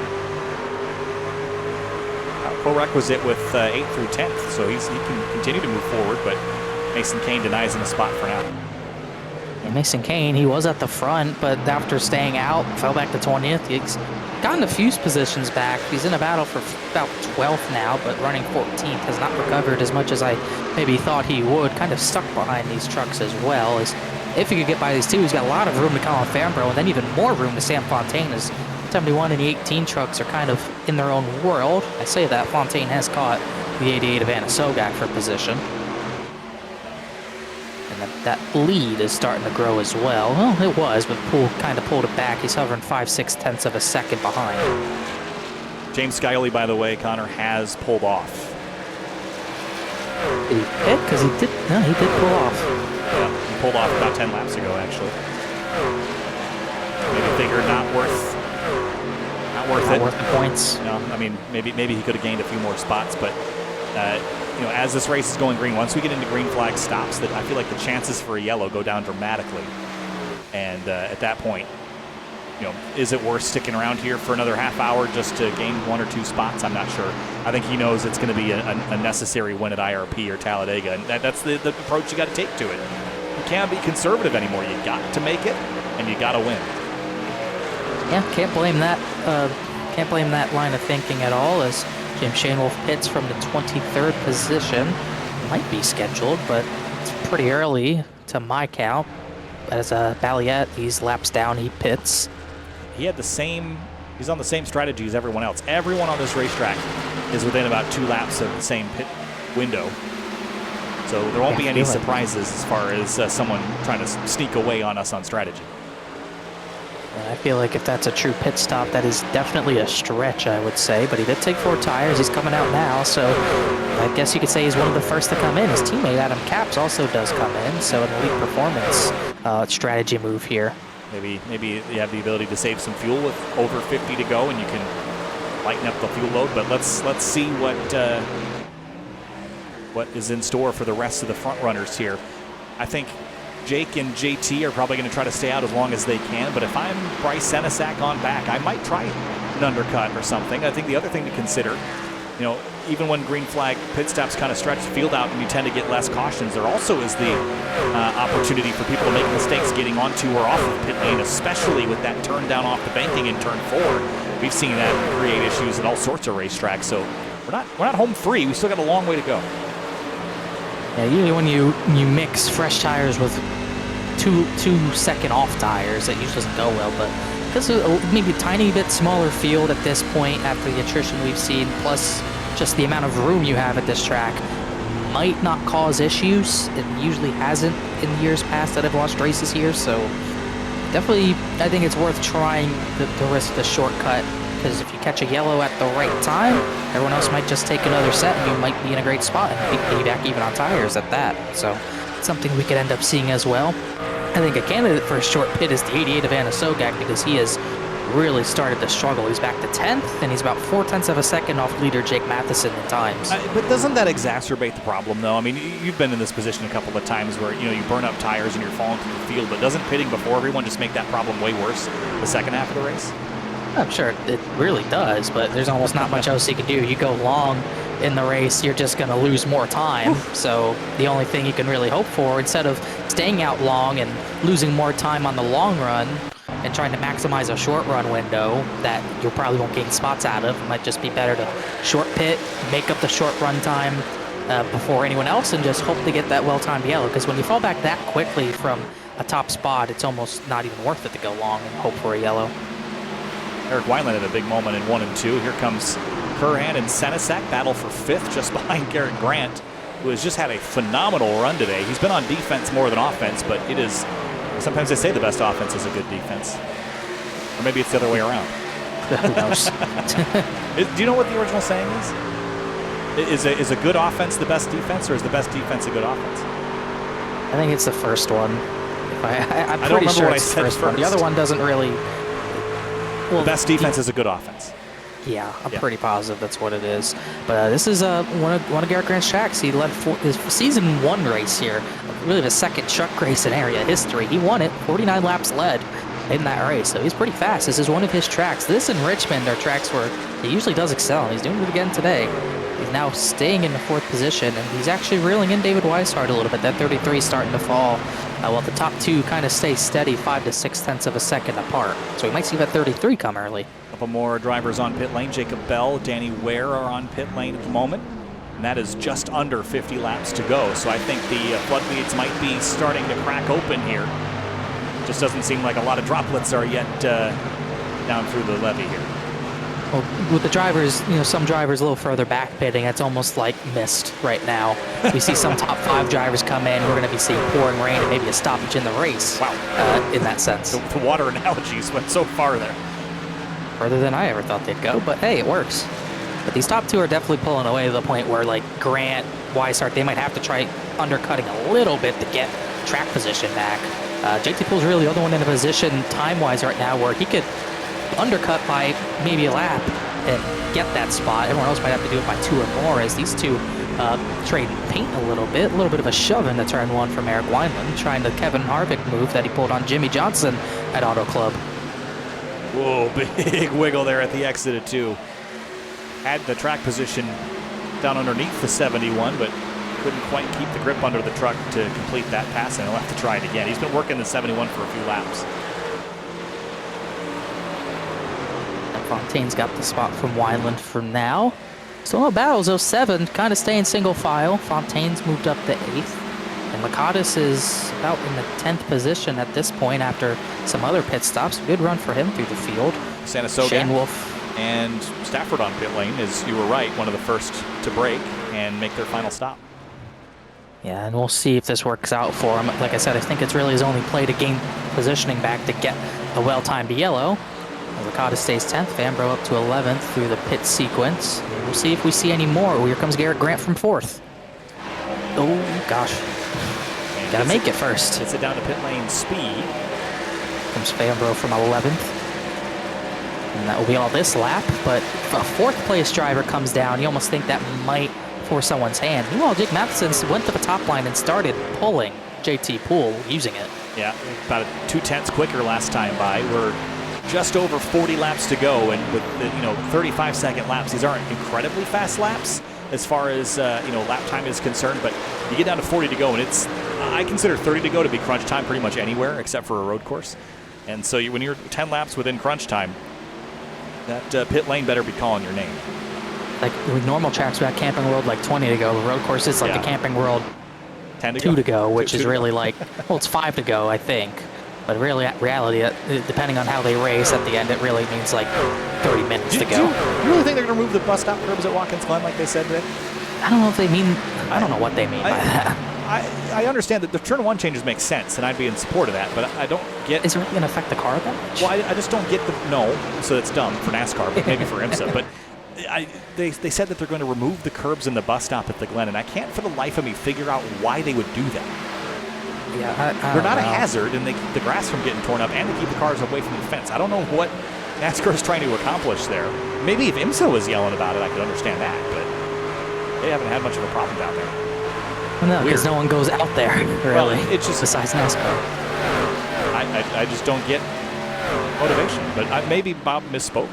Speaker 1: Co-requisite with 8th through 10th, so he can continue to move forward, but Mason Kane denies him a spot for now.
Speaker 2: And Mason Kane, he was at the front, but after staying out, fell back to 20th. He's gotten a few positions back. He's in a battle for about 12th now, but running 14th, has not recovered as much as I maybe thought he would. Kind of stuck behind these trucks as well. As if he could get by these two, he's got a lot of room to Colin Fambro, and then even more room to Sam Fontaine, as 71 and the 18 trucks are kind of in their own world. I say that Fontaine has caught the 88 of Anna Sogak for position. That lead is starting to grow as well. Well, it was, but Poole kind of pulled it back. He's hovering 5/6 of a second behind.
Speaker 1: James Scioli, by the way, Connor, has pulled off.
Speaker 2: Did he pit? Because he did pull off.
Speaker 1: Yeah, he pulled off about 10 laps ago, actually. Maybe figured not worth it.
Speaker 2: Worth the points.
Speaker 1: No, I mean, maybe he could have gained a few more spots, but as this race is going green, once we get into green flag stops, that I feel like the chances for a yellow go down dramatically. And at that point, is it worth sticking around here for another half hour just to gain 1 or 2 spots? I'm not sure. I think he knows it's going to be a necessary win at IRP or Talladega, and that's the approach you got to take to it. You can't be conservative anymore. You got to make it, and you got to win.
Speaker 2: Yeah, can't blame that. Can't blame that line of thinking at all. As Jim Shanewolf pits from the 23rd position, might be scheduled, but it's pretty early to my count. As Balliet, he's laps down, he pits.
Speaker 1: He's on the same strategy as everyone else. Everyone on this racetrack is within about 2 laps of the same pit window. So there won't be any surprises as far as someone trying to sneak away on us on strategy.
Speaker 2: I feel like if that's a true pit stop, that is definitely a stretch, I would say. But he did take 4 tires. He's coming out now, so I guess you could say he's one of the first to come in. His teammate Adam Capps also does come in, so an elite performance strategy move here.
Speaker 1: Maybe you have the ability to save some fuel with over 50 to go, and you can lighten up the fuel load. But let's see what is in store for the rest of the front runners here. I think Jake and JT are probably going to try to stay out as long as they can, but if I'm Bryce Senesac on back, I might try an undercut or something. I think the other thing to consider, even when green flag pit stops kind of stretch the field out and you tend to get less cautions, there also is the opportunity for people to make mistakes getting onto or off of pit lane, especially with that turn down off the banking in turn 4. We've seen that create issues at all sorts of racetracks, so we're not home free. We still got a long way to go.
Speaker 2: Yeah, usually when you mix fresh tires with two second off tires, that usually doesn't go well. But because of maybe a tiny bit smaller field at this point after the attrition we've seen, plus just the amount of room you have at this track, might not cause issues. It usually hasn't in years past that I've watched races here. So definitely, I think it's worth trying the risk the shortcut. Because if you catch a yellow at the right time, everyone else might just take another set and you might be in a great spot and piggyback even on tires at that. So it's something we could end up seeing as well. I think a candidate for a short pit is the 88 of Anna Sogak, because he has really started to struggle. He's back to 10th, and he's about 0.4 of a second off leader Jake Matheson in times.
Speaker 1: But doesn't that exacerbate the problem, though? I mean, you've been in this position a couple of times where you burn up tires and you're falling through the field, but doesn't pitting before everyone just make that problem way worse the second half of the race?
Speaker 2: I'm sure it really does, but there's almost not much else you can do. You go long in the race, you're just going to lose more time. So the only thing you can really hope for, instead of staying out long and losing more time on the long run and trying to maximize a short run window that you probably won't gain spots out of, it might just be better to short pit, make up the short run time before anyone else, and just hope to get that well-timed yellow. Because when you fall back that quickly from a top spot, it's almost not even worth it to go long and hope for a yellow.
Speaker 1: Eric Wineland had a big moment in 1 and 2. Here comes Curhan and Senesac, battle for 5th just behind Garrett Grant, who has just had a phenomenal run today. He's been on defense more than offense, but it is, sometimes they say the best offense is a good defense. Or maybe it's the other way around.
Speaker 2: Who knows?
Speaker 1: Do you know what the original saying is? Is a good offense the best defense, or is the best defense a good offense?
Speaker 2: I think it's the first one. I'm
Speaker 1: I don't
Speaker 2: pretty
Speaker 1: remember
Speaker 2: sure
Speaker 1: what I
Speaker 2: it's the
Speaker 1: said
Speaker 2: first one. The other one doesn't really...
Speaker 1: Well, the best defense is a good offense.
Speaker 2: Yeah, I'm pretty positive that's what it is. But this is one of Garrett Grant's tracks. He led his season 1 race here, really the second truck race in area history. He won it, 49 laps led in that race, so he's pretty fast. This is one of his tracks. This and Richmond are tracks where he usually does excel, and he's doing it again today. He's now staying in the 4th position, and he's actually reeling in David Weishart a little bit. That 33 is starting to fall. While the top 2 kind of stay steady 5 to 6 of a second apart. So we might see that 33 come early.
Speaker 1: A couple more drivers on pit lane. Jacob Bell, Danny Ware are on pit lane at the moment. And that is just under 50 laps to go. So I think the floodgates might be starting to crack open here. Just doesn't seem like a lot of droplets are yet down through the levee here.
Speaker 2: Well, with the drivers, some drivers a little further back pitting, it's almost like mist right now. We see some top 5 drivers come in. We're going to be seeing pouring rain and maybe a stoppage in the race.
Speaker 1: Wow.
Speaker 2: In that sense.
Speaker 1: The water analogies went so far there.
Speaker 2: Further than I ever thought they'd go, but hey, it works. But these top 2 are definitely pulling away to the point where, like, Grant, Weishart, they might have to try undercutting a little bit to get track position back. JT Poole's really the other one in a position time-wise right now where he could undercut by maybe a lap and get that spot. Everyone else might have to do it by 2 or more, as these 2 trade paint a little bit of a shove into turn 1 from Eric Wineland, trying the Kevin Harvick move that he pulled on Jimmy Johnson at Auto Club.
Speaker 1: Whoa, big wiggle there at the exit of 2. Had the track position down underneath the 71, but couldn't quite keep the grip under the truck to complete that pass, and he'll have to try it again. He's been working the 71 for a few laps.
Speaker 2: Fontaine's got the spot from Wineland for now. Still no battles. 07 kind of staying single file. Fontaine's moved up to 8th. And Lakatos is about in the 10th position at this point after some other pit stops. Good run for him through the field.
Speaker 1: Sanasoga
Speaker 2: Shane Wolf
Speaker 1: and Stafford on pit lane is, you were right, one of the first to break and make their final stop.
Speaker 2: Yeah, and we'll see if this works out for him. Like I said, I think it's really his only play to gain positioning back to get a well-timed yellow. Lakatos stays 10th, Vanbro up to 11th through the pit sequence. We'll see if we see any more. Oh, here comes Garrett Grant from 4th. Oh, gosh. Gotta make it first.
Speaker 1: Gets it down to pit lane speed.
Speaker 2: Comes Vanbro from 11th. And that will be all this lap, but if a 4th place driver comes down, you almost think that might force someone's hand. Meanwhile, Jake Matheson went to the top line and started pulling JT Poole using it.
Speaker 1: Yeah, about 2/10 quicker last time by. We're just over 40 laps to go, and with the 35-second laps, these aren't incredibly fast laps as far as lap time is concerned, but you get down to 40 to go, and I consider 30 to go to be crunch time pretty much anywhere except for a road course. And so when you're 10 laps within crunch time, that pit lane better be calling your name.
Speaker 2: Like with normal tracks, we got Camping World like 20 to go. The road course is like a Camping World
Speaker 1: 10 to
Speaker 2: 2
Speaker 1: go.
Speaker 2: to go, which is really like, well, it's 5 to go, I think. But really, reality, depending on how they race at the end, it really means like 30 minutes to go.
Speaker 1: Do you really think they're going to remove the bus stop curbs at Watkins Glen like they said today?
Speaker 2: I don't know if they mean, I don't know what they mean by that.
Speaker 1: I understand that the turn 1 changes make sense, and I'd be in support of that, but I don't get...
Speaker 2: Is it really going to affect the car that much?
Speaker 1: Well, I just don't get so it's dumb for NASCAR, but maybe for IMSA, but they said that they're going to remove the curbs in the bus stop at the Glen, and I can't for the life of me figure out why they would do that.
Speaker 2: Yeah,
Speaker 1: they're not a hazard, and they keep the grass from getting torn up, and they keep the cars away from the fence. I don't know what NASCAR is trying to accomplish there. Maybe if IMSA was yelling about it, I could understand that, but they haven't had much of a problem down there.
Speaker 2: Well, no, because no one goes out there, really,
Speaker 1: it's just,
Speaker 2: besides NASCAR.
Speaker 1: I just don't get motivation, but maybe Bob misspoke,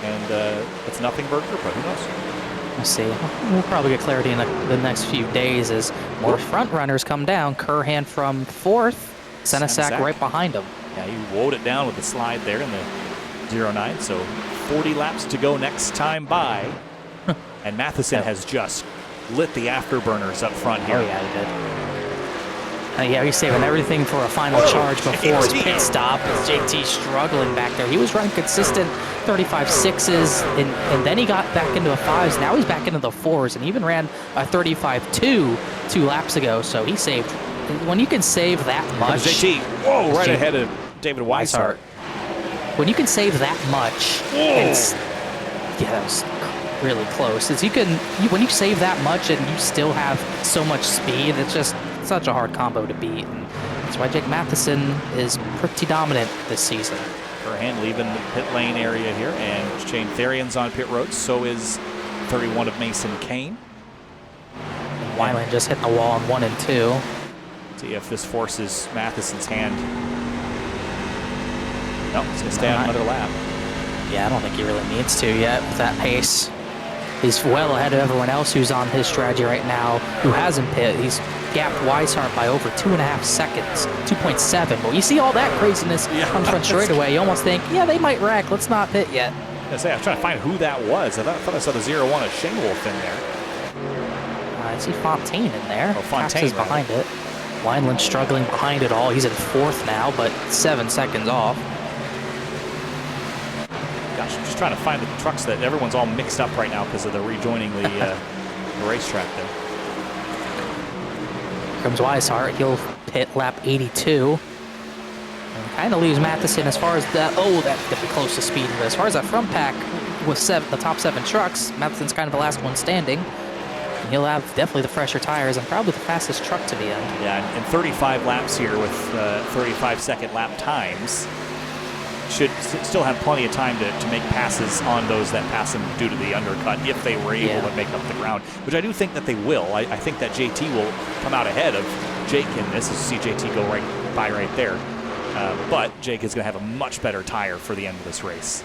Speaker 1: and it's nothing Berger, but who knows?
Speaker 2: We'll see. We'll probably get clarity in the next few days as more front runners come down. Curhan from 4th, Senesac right behind him.
Speaker 1: Yeah, he woed it down with the slide there in the 09. So 40 laps to go next time by. And Matheson has just lit the afterburners up front here.
Speaker 2: Oh, yeah, he did. Yeah, he's saving everything for a final charge before his pit stop. As JT struggling back there. He was running consistent 35.6s, and then he got back into the 5s. Now he's back into the 4s, and even ran a 35.2 2 laps ago. So he saved. When you can save that much.
Speaker 1: JT, whoa, right ahead of David Weishart.
Speaker 2: When you can save that much, that was really close. When you save that much and you still have so much speed, it's just such a hard combo to beat, and that's why Jake Matheson is pretty dominant this season.
Speaker 1: Curhan leaving the pit lane area here, and Shane Therrien's on pit road. So is 31 of Mason Kane.
Speaker 2: Wyland just hit the wall on 1 and 2.
Speaker 1: See if this forces Matheson's hand. No, he's going to stay on another lap.
Speaker 2: Yeah, I don't think he really needs to yet with that pace. He's well ahead of everyone else who's on his strategy right now, who hasn't pit. He's gapped Weishart by over 2.5 seconds, 2.7. But you see all that craziness on front straightaway, you almost think, yeah, they might wreck. Let's not pit yet.
Speaker 1: I was trying to find who that was. I thought I saw the 0-1 of Shane Wolf in there.
Speaker 2: I see Fontaine in there.
Speaker 1: Oh, Fontaine
Speaker 2: is behind it. Wineland struggling behind it all. He's in 4th now, but 7 seconds off.
Speaker 1: Gosh, I'm just trying to find the trucks that everyone's all mixed up right now because of the rejoining the racetrack there.
Speaker 2: Here comes Weishart. He'll pit lap 82. And kind of leaves Matheson as far as that. Oh, that's going to be close to speed. But as far as that front pack with the top 7 trucks, Matheson's kind of the last one standing. And he'll have definitely the fresher tires and probably the fastest truck to the end.
Speaker 1: Yeah, and 35 laps here with 35-second lap times. Should still have plenty of time to make passes on those that pass him due to the undercut if they were able to make up the ground, which I do think that they will. I think that JT will come out ahead of Jake in this. As you see JT go right there. But Jake is going to have a much better tire for the end of this race.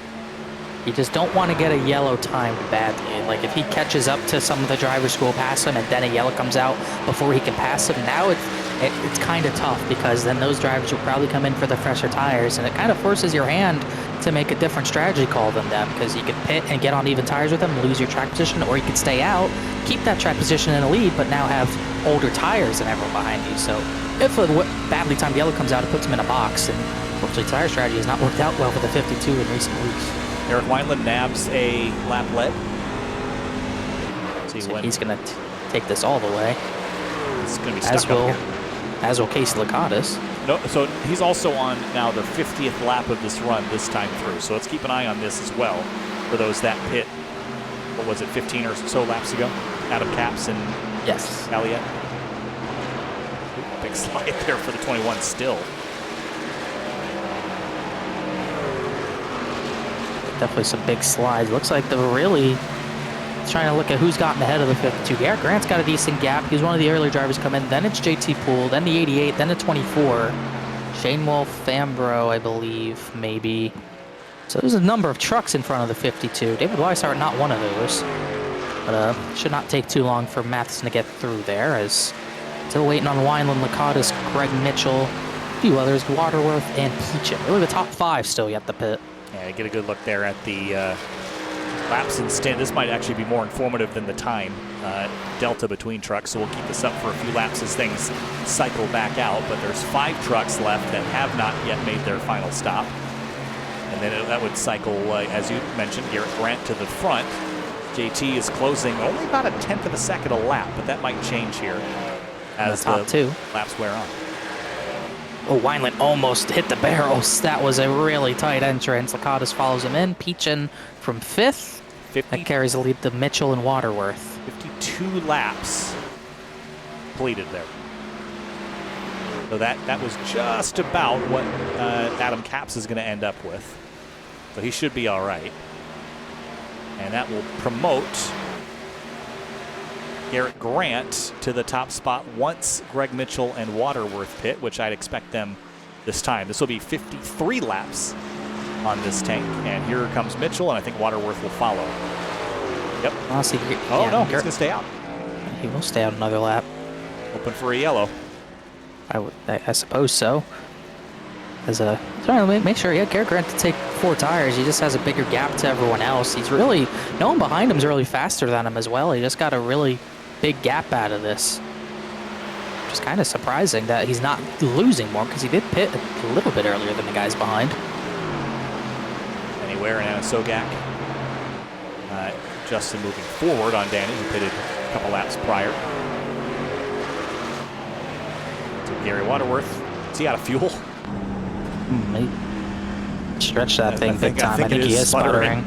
Speaker 2: You just don't want to get a yellow time badly. Like if he catches up to some of the drivers who will pass him and then a yellow comes out before he can pass him, now it's kind of tough because then those drivers will probably come in for the fresher tires, and it kind of forces your hand to make a different strategy call than them, because you could pit and get on even tires with them, lose your track position, or you could stay out, keep that track position in the lead, but now have older tires than everyone behind you. So if a badly timed yellow comes out, it puts them in a box, and unfortunately tire strategy has not worked out well for the 52 in recent weeks.
Speaker 1: Eric Wineland nabs a lap lead.
Speaker 2: So he's going to take this all the way.
Speaker 1: It's going to be stuck up here.
Speaker 2: As will Casey Lakatos.
Speaker 1: No, so he's also on now the 50th lap of this run this time through. So let's keep an eye on this as well for those that pit. What was it, 15 or so laps ago? Adam Capps and
Speaker 2: yes,
Speaker 1: Elliott. Big slide there for the 21 still.
Speaker 2: Definitely some big slides. Looks like they're really trying to look at who's gotten ahead of the 52. Garrett Grant's got a decent gap. He was one of the early drivers to come in. Then it's JT Poole, then the 88, then the 24. Shane Wolf, Fambro, I believe, maybe. So there's a number of trucks in front of the 52. David Weishart, not one of those. But should not take too long for Matheson to get through there, as still waiting on Wineland, Lakatos, Greg Mitchell, a few others, Waterworth, and Peachin. Really the top 5 still yet to pit.
Speaker 1: Yeah, get a good look there at the laps and stint. This might actually be more informative than the time delta between trucks, so we'll keep this up for a few laps as things cycle back out. But there's 5 trucks left that have not yet made their final stop. And then that would cycle, as you mentioned, Garrett Grant to the front. JT is closing only about a 1/10 of a second a lap, but that might change here as the top 2 laps wear on.
Speaker 2: Oh, Wineland almost hit the barrels. That was a really tight entrance. Lakatos follows him in. Peachin from 5th. That carries the lead to Mitchell and Waterworth.
Speaker 1: 52 laps completed there. So that was just about what Adam Capps is going to end up with. So he should be all right. And that will promote Garrett Grant to the top spot once Greg Mitchell and Waterworth pit, which I'd expect them this time. This will be 53 laps on this tank. And here comes Mitchell, and I think Waterworth will follow. Yep.
Speaker 2: Honestly,
Speaker 1: no, he's going to stay out.
Speaker 2: He will stay out another lap.
Speaker 1: Open for a yellow.
Speaker 2: I suppose so. Trying to make sure, Garrett Grant to take 4 tires. He just has a bigger gap to everyone else. He's really, no one behind him is really faster than him as well. He just got a really big gap out of this. Just kind of surprising that he's not losing more, because he did pit a little bit earlier than the guys behind.
Speaker 1: Anywhere, and Sogak. Justin moving forward on Danny, who pitted a couple laps prior. To Gary Waterworth. Is he out of fuel?
Speaker 2: He stretched that thing big time. I think he is sputtering.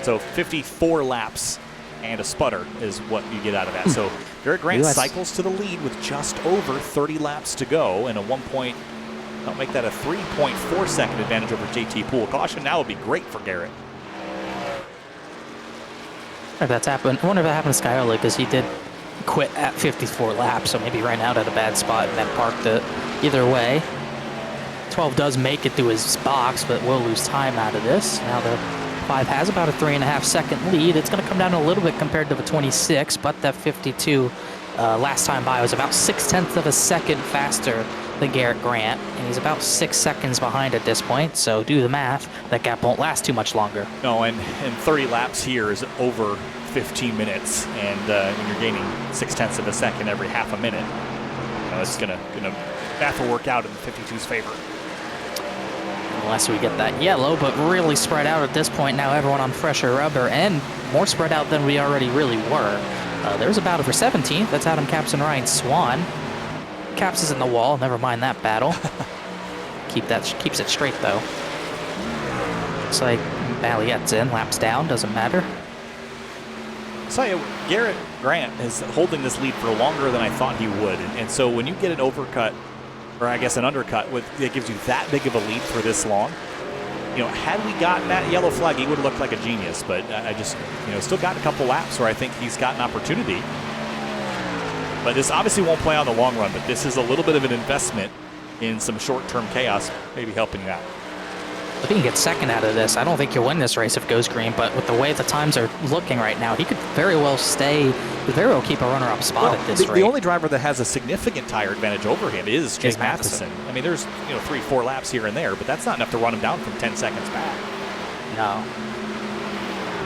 Speaker 1: So 54 laps and a sputter is what you get out of that. So Garrett Grant cycles to the lead with just over 30 laps to go, and a 3.4 second advantage over JT Poole. Caution now would be great for Garrett.
Speaker 2: I wonder if that's happened. I wonder if that happened to Scioli, because he did quit at 54 laps, so maybe ran out at a bad spot and then parked it. Either way, 12 does make it to his box, but will lose time out of this. Now the 5 has about a 3.5 second lead. It's going to come down a little bit compared to the 26, but that 52 last time by was about 0.6 of a second faster than Garrett Grant, and he's about 6 seconds behind at this point, so do the math. That gap won't last too much longer. No,
Speaker 1: and 30 laps here is over 15 minutes, and when you're gaining 0.6 of a second every half a minute, it's gonna math will work out in the 52's favor.
Speaker 2: Unless we get that yellow, but really spread out at this point. Now everyone on fresher rubber, and more spread out than we already really were. There's a battle for 17th. That's Adam Capps and Ryan Swan. Capps is in the wall. Never mind that battle. Keeps it straight though. Looks like Balliette's in. Laps down. Doesn't matter.
Speaker 1: So Garrett Grant is holding this lead for longer than I thought he would, and so when you get an overcut, or I guess an undercut, that gives you that big of a lead for this long. Had we gotten that yellow flag, he would look like a genius. But I just, still got a couple laps where I think he's got an opportunity. But this obviously won't play on the long run, but this is a little bit of an investment in some short-term chaos, maybe helping you out.
Speaker 2: If he can get second out of this, I don't think he'll win this race if it goes green, but with the way the times are looking right now, he could very well keep a runner-up spot at this rate.
Speaker 1: The only driver that has a significant tire advantage over him is Jake Matheson. I mean, there's 3-4 laps here and there, but that's not enough to run him down from 10 seconds back.
Speaker 2: No.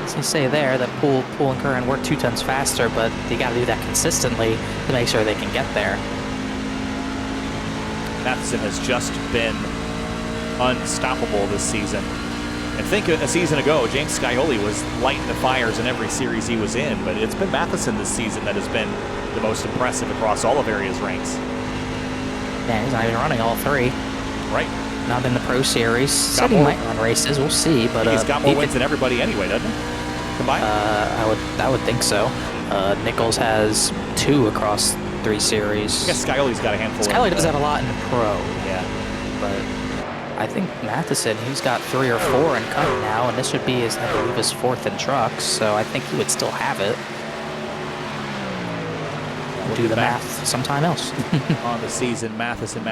Speaker 2: As you say there, that Poole and Curran work 2 tons faster, but they got to do that consistently to make sure they can get there.
Speaker 1: Matheson has just been unstoppable this season. And think a season ago, James Scioli was lighting the fires in every series he was in, but it's been Matheson this season that has been the most impressive across all of Aria's ranks.
Speaker 2: Yeah, he's not even running all 3.
Speaker 1: Right.
Speaker 2: Not in the Pro Series. Said he might run races, we'll see. But
Speaker 1: he's got more wins than everybody anyway, doesn't he? Combined?
Speaker 2: I would think so. Nichols has 2 across 3 series.
Speaker 1: I guess Scioli's got a handful.
Speaker 2: Scioli does have a lot in the Pro.
Speaker 1: Yeah.
Speaker 2: But I think Matheson, he's got 3 or 4 in Cup now, and this would be his 4th in trucks, so I think he would still have it. We'll do the math sometime else.
Speaker 1: On the season, Matheson.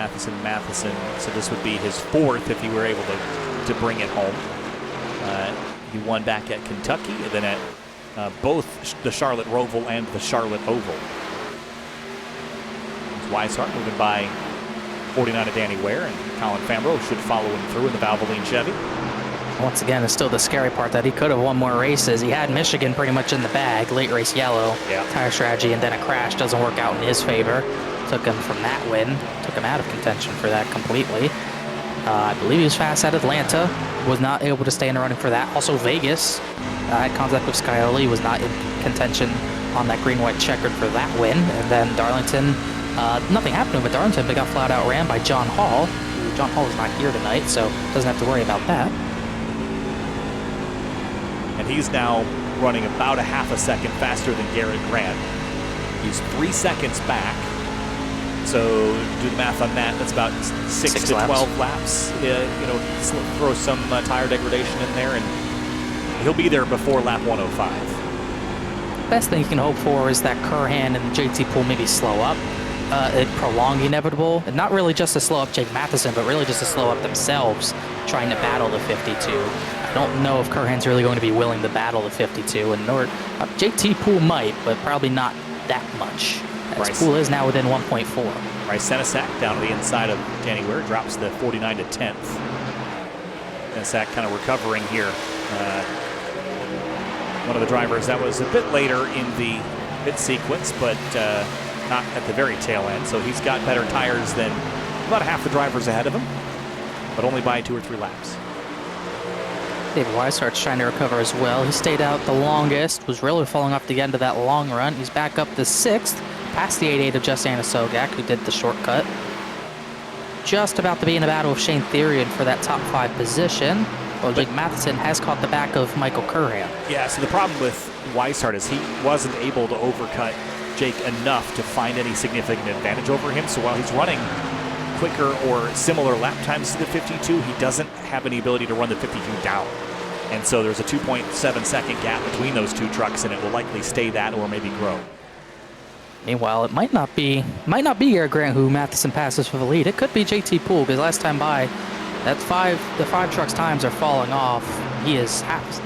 Speaker 1: So this would be his 4th if he were able to bring it home. He won back at Kentucky, and then at both the Charlotte Roval and the Charlotte Oval. Weishart moving by 49 of Danny Ware, and Colin Fambrough should follow him through in the Valvoline Chevy.
Speaker 2: Once again, it's still the scary part that he could have won more races. He had Michigan pretty much in the bag, late race yellow, tire strategy, and then a crash doesn't work out in his favor. Took him from that win, took him out of contention for that completely. I believe he was fast at Atlanta, was not able to stay in the running for that. Also Vegas, had contact with Scioli, was not in contention on that green-white checkered for that win. And then Darlington, nothing happened with Darlington, but got flat out ran by John Hall. John Hall is not here tonight, so doesn't have to worry about that.
Speaker 1: And he's now running about a half a second faster than Garrett Grant. He's 3 seconds back. So do the math on that. That's about 6 to 12 laps. Throw some tire degradation in there, and he'll be there before lap 105.
Speaker 2: Best thing you can hope for is that Curhan and JT Poole maybe slow up. It prolong the inevitable. And not really just to slow up Jake Matheson, but really just to slow up themselves trying to battle the 52. I don't know if Curhan's really going to be willing to battle the 52, and nor JT Poole might, but probably not that much. As Poole is now within 1.4.
Speaker 1: Bryce Senesac down to the inside of Danny Ware, drops the 49 to 10th. Senesac kind of recovering here. One of the drivers that was a bit later in the pit sequence, but not at the very tail end. So he's got better tires than about half the drivers ahead of him, but only by 2 or 3 laps.
Speaker 2: David Weishart's trying to recover as well. He stayed out the longest, was really falling off the end of that long run. He's back up to 6th, past the 8.8 of Just Sogak, who did the shortcut. Just about to be in a battle with Shane Therian for that top 5 position. Well, Jake Matheson has caught the back of Michael Curran. Yeah,
Speaker 1: so the problem with Weishart is he wasn't able to overcut Jake enough to find any significant advantage over him. So while he's running quicker or similar lap times to the 52, he doesn't have any ability to run the 52 down. And so there's a 2.7 second gap between those 2 trucks, and it will likely stay that or maybe grow.
Speaker 2: Meanwhile, it might not be Garrett Grant who Matheson passes for the lead. It could be JT Poole, because last time by, the 5 trucks times are falling off.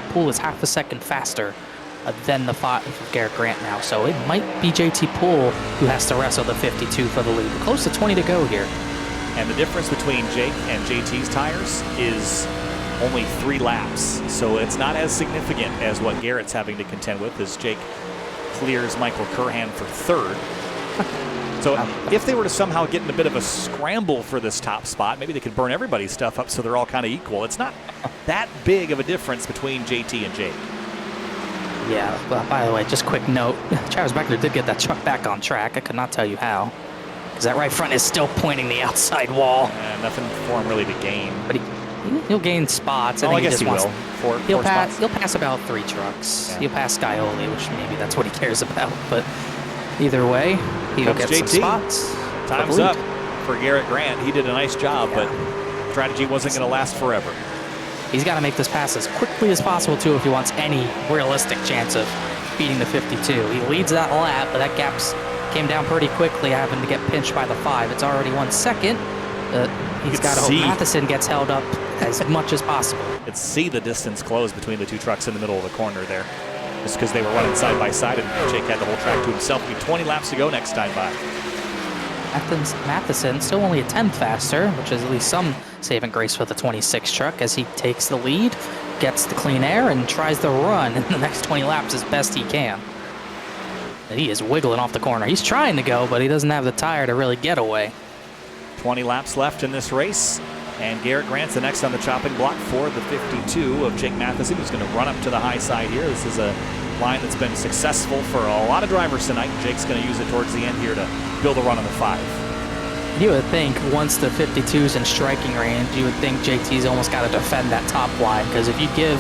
Speaker 2: Poole is half a second faster than the 5 of Garrett Grant now. So it might be JT Poole who has to wrestle the 52 for the lead. We're close to 20 to go here.
Speaker 1: And the difference between Jake and JT's tires is only 3 laps. So it's not as significant as what Garrett's having to contend with, as Jake clears Michael Curhan for 3rd. So if they were to somehow get in a bit of a scramble for this top spot, maybe they could burn everybody's stuff up so they're all kind of equal. It's not that big of a difference between JT and Jake.
Speaker 2: Yeah, well, by the way, just quick note, Travis Beckner did get that truck back on track. I could not tell you how, because that right front is still pointing the outside wall.
Speaker 1: Nothing for him really to gain.
Speaker 2: But he'll gain spots.
Speaker 1: I guess he will.
Speaker 2: He'll pass about 3 trucks. Yeah. He'll pass Scioli, which maybe that's what he cares about. But either way, he'll get some spots.
Speaker 1: Time's up for Garrett Grant. He did a nice job, but strategy wasn't going to last forever.
Speaker 2: He's got to make this pass as quickly as possible, too, if he wants any realistic chance of beating the 52. He leads that lap, but that gap came down pretty quickly, having to get pinched by the 5. It's already 1 second. He's got to hope Matheson gets held up as much as possible.
Speaker 1: You could see the distance close between the two trucks in the middle of the corner there, just because they were running side by side, and Jake had the whole track to himself. Be 20 laps to go next time by.
Speaker 2: Matheson still only a tenth faster, which is at least some saving grace for the 26 truck as he takes the lead, gets the clean air, and tries to run in the next 20 laps as best he can. And he is wiggling off the corner. He's trying to go, but he doesn't have the tire to really get away.
Speaker 1: 20 laps left in this race, and Garrett Grant's the next on the chopping block for the 52 of Jake Matheson, who's going to run up to the high side here. This is a line that's been successful for a lot of drivers tonight. Jake's going to use it towards the end here to build a run on the 5.
Speaker 2: You would think once the 52's in striking range, you would think JT's almost got to defend that top line, because if you give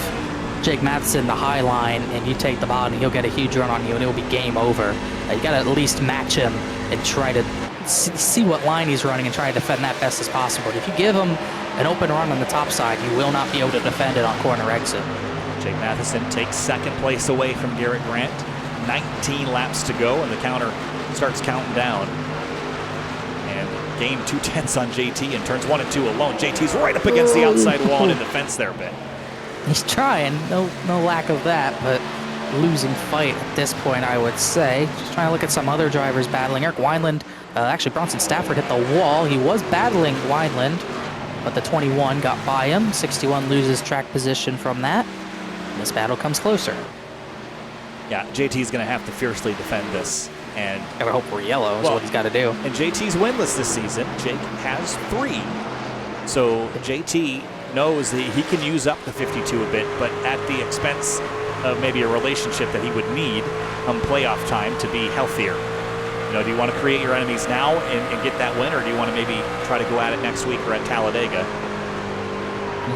Speaker 2: Jake Matheson the high line and you take the bottom, he'll get a huge run on you and it'll be game over. You got to at least match him and try to see what line he's running and try to defend that best as possible. If you give him an open run on the top side, you will not be able to defend it on corner exit.
Speaker 1: Jake Matheson takes second place away from Garrett Grant. 19 laps to go, and the counter starts counting down. And gained 2/10 on JT and turns 1 and 2 alone. JT's right up against the outside wall and in the fence there a bit.
Speaker 2: He's trying, no lack of that, but losing fight at this point, I would say. Just trying to look at some other drivers battling. Eric Wineland, actually Bronson Stafford hit the wall. He was battling Wineland, but the 21 got by him. 61 loses track position from that. And this battle comes closer.
Speaker 1: Yeah, JT's going to have to fiercely defend this. And
Speaker 2: I would hope we're yellow is what he's got to do.
Speaker 1: And JT's winless this season. Jake has 3. So JT knows that he can use up the 52 a bit, but at the expense of maybe a relationship that he would need come playoff time to be healthier. You know, do you want to create your enemies now and get that win, or do you want to maybe try to go at it next week or at Talladega?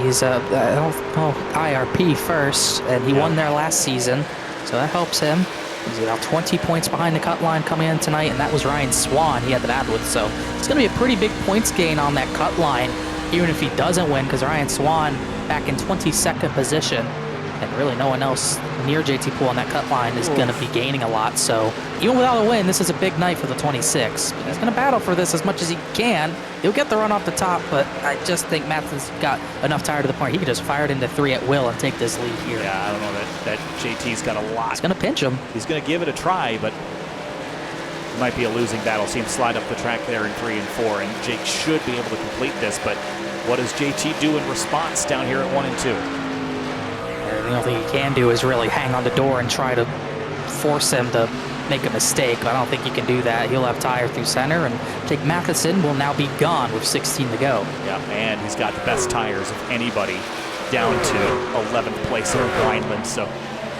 Speaker 2: He's IRP first, and he won there last season, so that helps him. He's about 20 points behind the cut line coming in tonight, and that was Ryan Swan he had to battle with. So it's going to be a pretty big points gain on that cut line, even if he doesn't win, because Ryan Swan back in 22nd position, and really no one else near JT Poole on that cut line is going to be gaining a lot. So even without a win, this is a big night for the 26. He's going to battle for this as much as he can. He'll get the run off the top, but I just think Matheson's got enough tire to the point he could just fire it into 3 at will and take this lead here.
Speaker 1: Yeah, I don't know that JT's got a lot.
Speaker 2: He's going to pinch him.
Speaker 1: He's going to give it a try, but it might be a losing battle. See him slide up the track there in 3 and 4, and Jake should be able to complete this, but what does JT do in response down here at 1 and 2?
Speaker 2: The only thing he can do is really hang on the door and try to force him to make a mistake. I don't think he can do that. He'll have tire through center, and Jake Matheson will now be gone with 16 to go.
Speaker 1: Yeah, and he's got the best tires of anybody down to 11th place in Wineland. So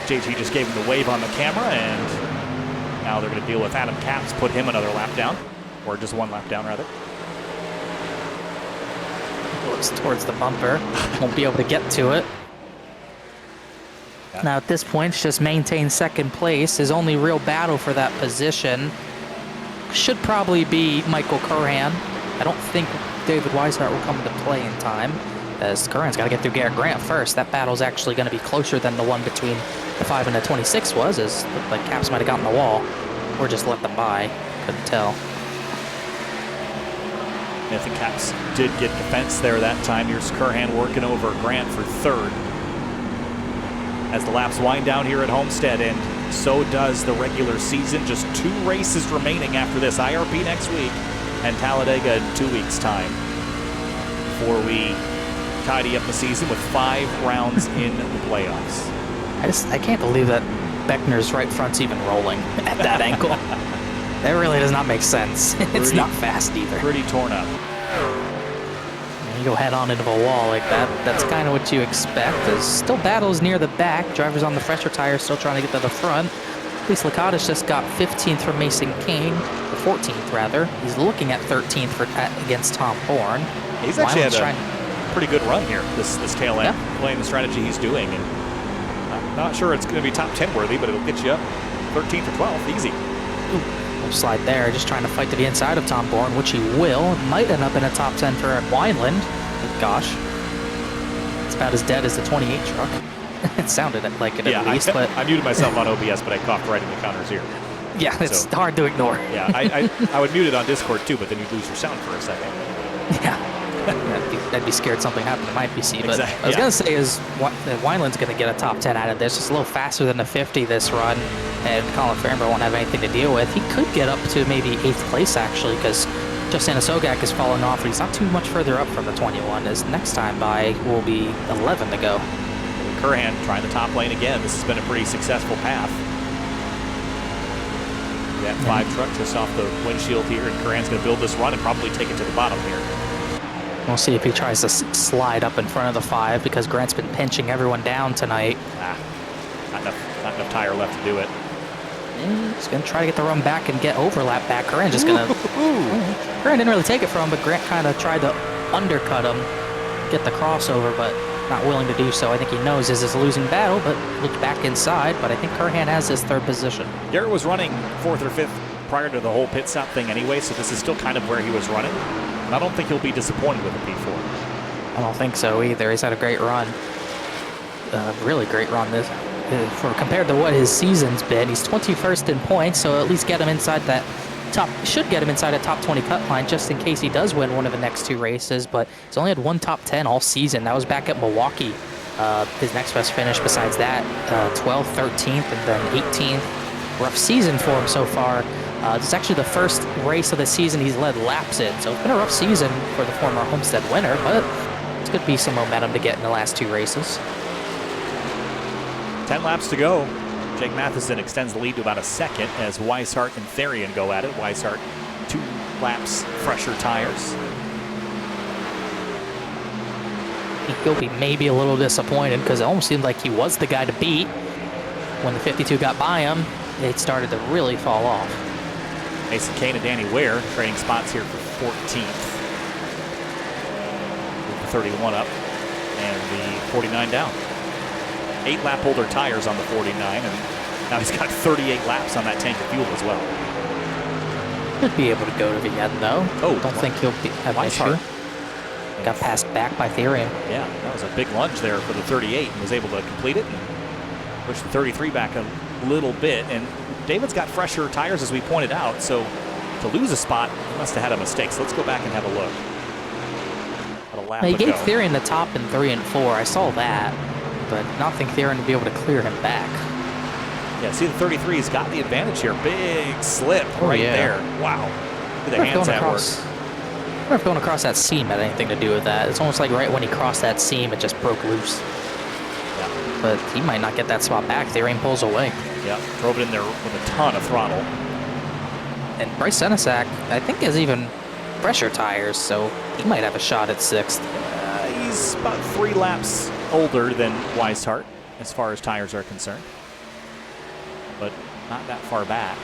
Speaker 1: JT just gave him the wave on the camera, and now they're going to deal with Adam Capps, put him another lap down, or just 1 lap down rather.
Speaker 2: Looks towards the bumper, won't be able to get to it. Now at this point, it's just maintain second place. His only real battle for that position should probably be Michael Curran. I don't think David Weishart will come into play in time, as Curran's got to get through Garrett Grant first. That battle's actually going to be closer than the one between the 5 and the 26 was, as it looked like Capps might have gotten the wall, or just let them by. Couldn't tell.
Speaker 1: I think Capps did get the fence there that time. Here's Curran working over Grant for 3rd. As the laps wind down here at Homestead, and so does the regular season. Just 2 races remaining after this. IRP next week and Talladega in 2 weeks' time, before we tidy up the season with 5 rounds in the playoffs.
Speaker 2: I can't believe that Beckner's right front's even rolling at that angle. That really does not make sense. It's not fast either.
Speaker 1: Pretty torn up.
Speaker 2: You go head on into a wall like that, that's kind of what you expect. There's still battles near the back. Drivers on the fresher tires still trying to get to the front. At least Lakatos just got 15th from Mason King, or 14th rather. He's looking at 13th against Tom Bourne.
Speaker 1: He's actually had a pretty good run here, this tail end, playing the strategy he's doing. And I'm not sure it's going to be top 10 worthy, but it'll get you up 13th or 12th, easy.
Speaker 2: Ooh, slide there, just trying to fight to the inside of Tom Bourne, which he will. Might end up in a top 10 for Wineland. Gosh, it's about as dead as the 28 truck. It sounded like it at least. But
Speaker 1: I muted myself on OBS, but I coughed right in the counter's ear.
Speaker 2: Yeah, it's hard to ignore.
Speaker 1: Yeah, I would mute it on Discord too, but then you'd lose your sound for a second.
Speaker 2: Yeah. I'd be scared something happened to my PC. But
Speaker 1: Exactly,
Speaker 2: I was going to say is Wineland's going to get a top 10 out of this. Just a little faster than the 50 this run, and Colin Farnborough won't have anything to deal with. He could get up to maybe 8th place, actually, because Justin Sogak is falling off, but he's not too much further up from the 21. His next time by will be 11 to go.
Speaker 1: Curran trying the top lane again. This has been a pretty successful path. That 5 truck just off the windshield here, and Curran's going to build this run and probably take it to the bottom here.
Speaker 2: We'll see if he tries to slide up in front of the 5, because Grant's been pinching everyone down tonight.
Speaker 1: Not enough tire left to do it.
Speaker 2: And he's going to try to get the run back and get overlap back. Curran just going to... Curran didn't really take it from him, but Grant kind of tried to undercut him, get the crossover, but not willing to do so. I think he knows this is a losing battle, but looked back inside. But I think Curran has his 3rd position.
Speaker 1: Garrett was running 4th or 5th prior to the whole pit stop thing anyway, so this is still kind of where he was running. And I don't think he'll be disappointed with a P4.
Speaker 2: I don't think so either. He's had a great run. Really great run this for compared to what his season's been. He's 21st in points, so at least get him inside that should get him inside a top 20 cut line just in case he does win one of the next 2 races. But he's only had 1 top 10 all season. That was back at Milwaukee. His next best finish besides that, 12th, 13th, and then 18th. Rough season for him so far. This is actually the first race of the season he's led laps in, so it's been a rough season for the former Homestead winner, but it's going to be some momentum to get in the last 2 races.
Speaker 1: 10 laps to go. Jake Matheson extends the lead to about a second as Weishart and Therian go at it. Weishart 2 laps fresher tires.
Speaker 2: He'll be maybe a little disappointed because it almost seemed like he was the guy to beat. When the 52 got by him, it started to really fall off.
Speaker 1: Mason Kane and Danny Ware trading spots here for 14th. With the 31 up and the 49 down. 8 lap holder tires on the 49, and now he's got 38 laps on that tank of fuel as well.
Speaker 2: Could be able to go to the end though.
Speaker 1: Oh,
Speaker 2: don't think he'll have an issue. Got passed back by Therian.
Speaker 1: Yeah, that was a big lunge there for the 38 and was able to complete it and push the 33 back a little bit. And David's got fresher tires, as we pointed out, so to lose a spot, he must have had a mistake. So let's go back and have a look. At a lap
Speaker 2: he
Speaker 1: ago.
Speaker 2: gave Therian the top in 3 and 4. I saw that, but not think Therian to be able to clear him back.
Speaker 1: Yeah, see the 33's got the advantage here. Big slip right there. Wow. Look at the hands at work.
Speaker 2: I wonder if going across that seam had anything to do with that. It's almost like right when he crossed that seam, it just broke loose.
Speaker 1: Yeah.
Speaker 2: But he might not get that spot back. Therian pulls away.
Speaker 1: Yeah, drove it in there with a ton of throttle.
Speaker 2: And Bryce Senesac, I think, has even fresher tires, so he might have a shot at 6th.
Speaker 1: He's about 3 laps older than Weishart as far as tires are concerned, but not that far back.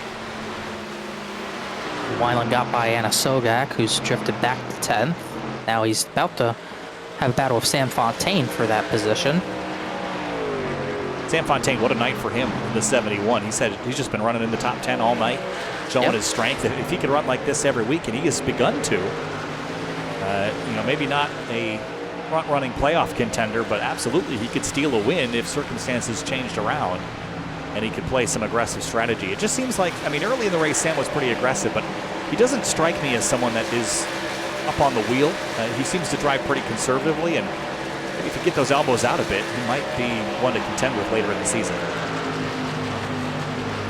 Speaker 2: Weiland got by Anna Sogak, who's drifted back to 10th. Now he's about to have a battle with Sam Fontaine for that position.
Speaker 1: Sam Fontaine, what a night for him in the 71. He said he's just been running in the top 10 all night, showing his strength. If he could run like this every week, and he has begun to, maybe not a front-running playoff contender, but absolutely he could steal a win if circumstances changed around and he could play some aggressive strategy. It just seems like, early in the race, Sam was pretty aggressive, but he doesn't strike me as someone that is up on the wheel. He seems to drive pretty conservatively, and maybe if you get those elbows out a bit, he might be one to contend with later in the season.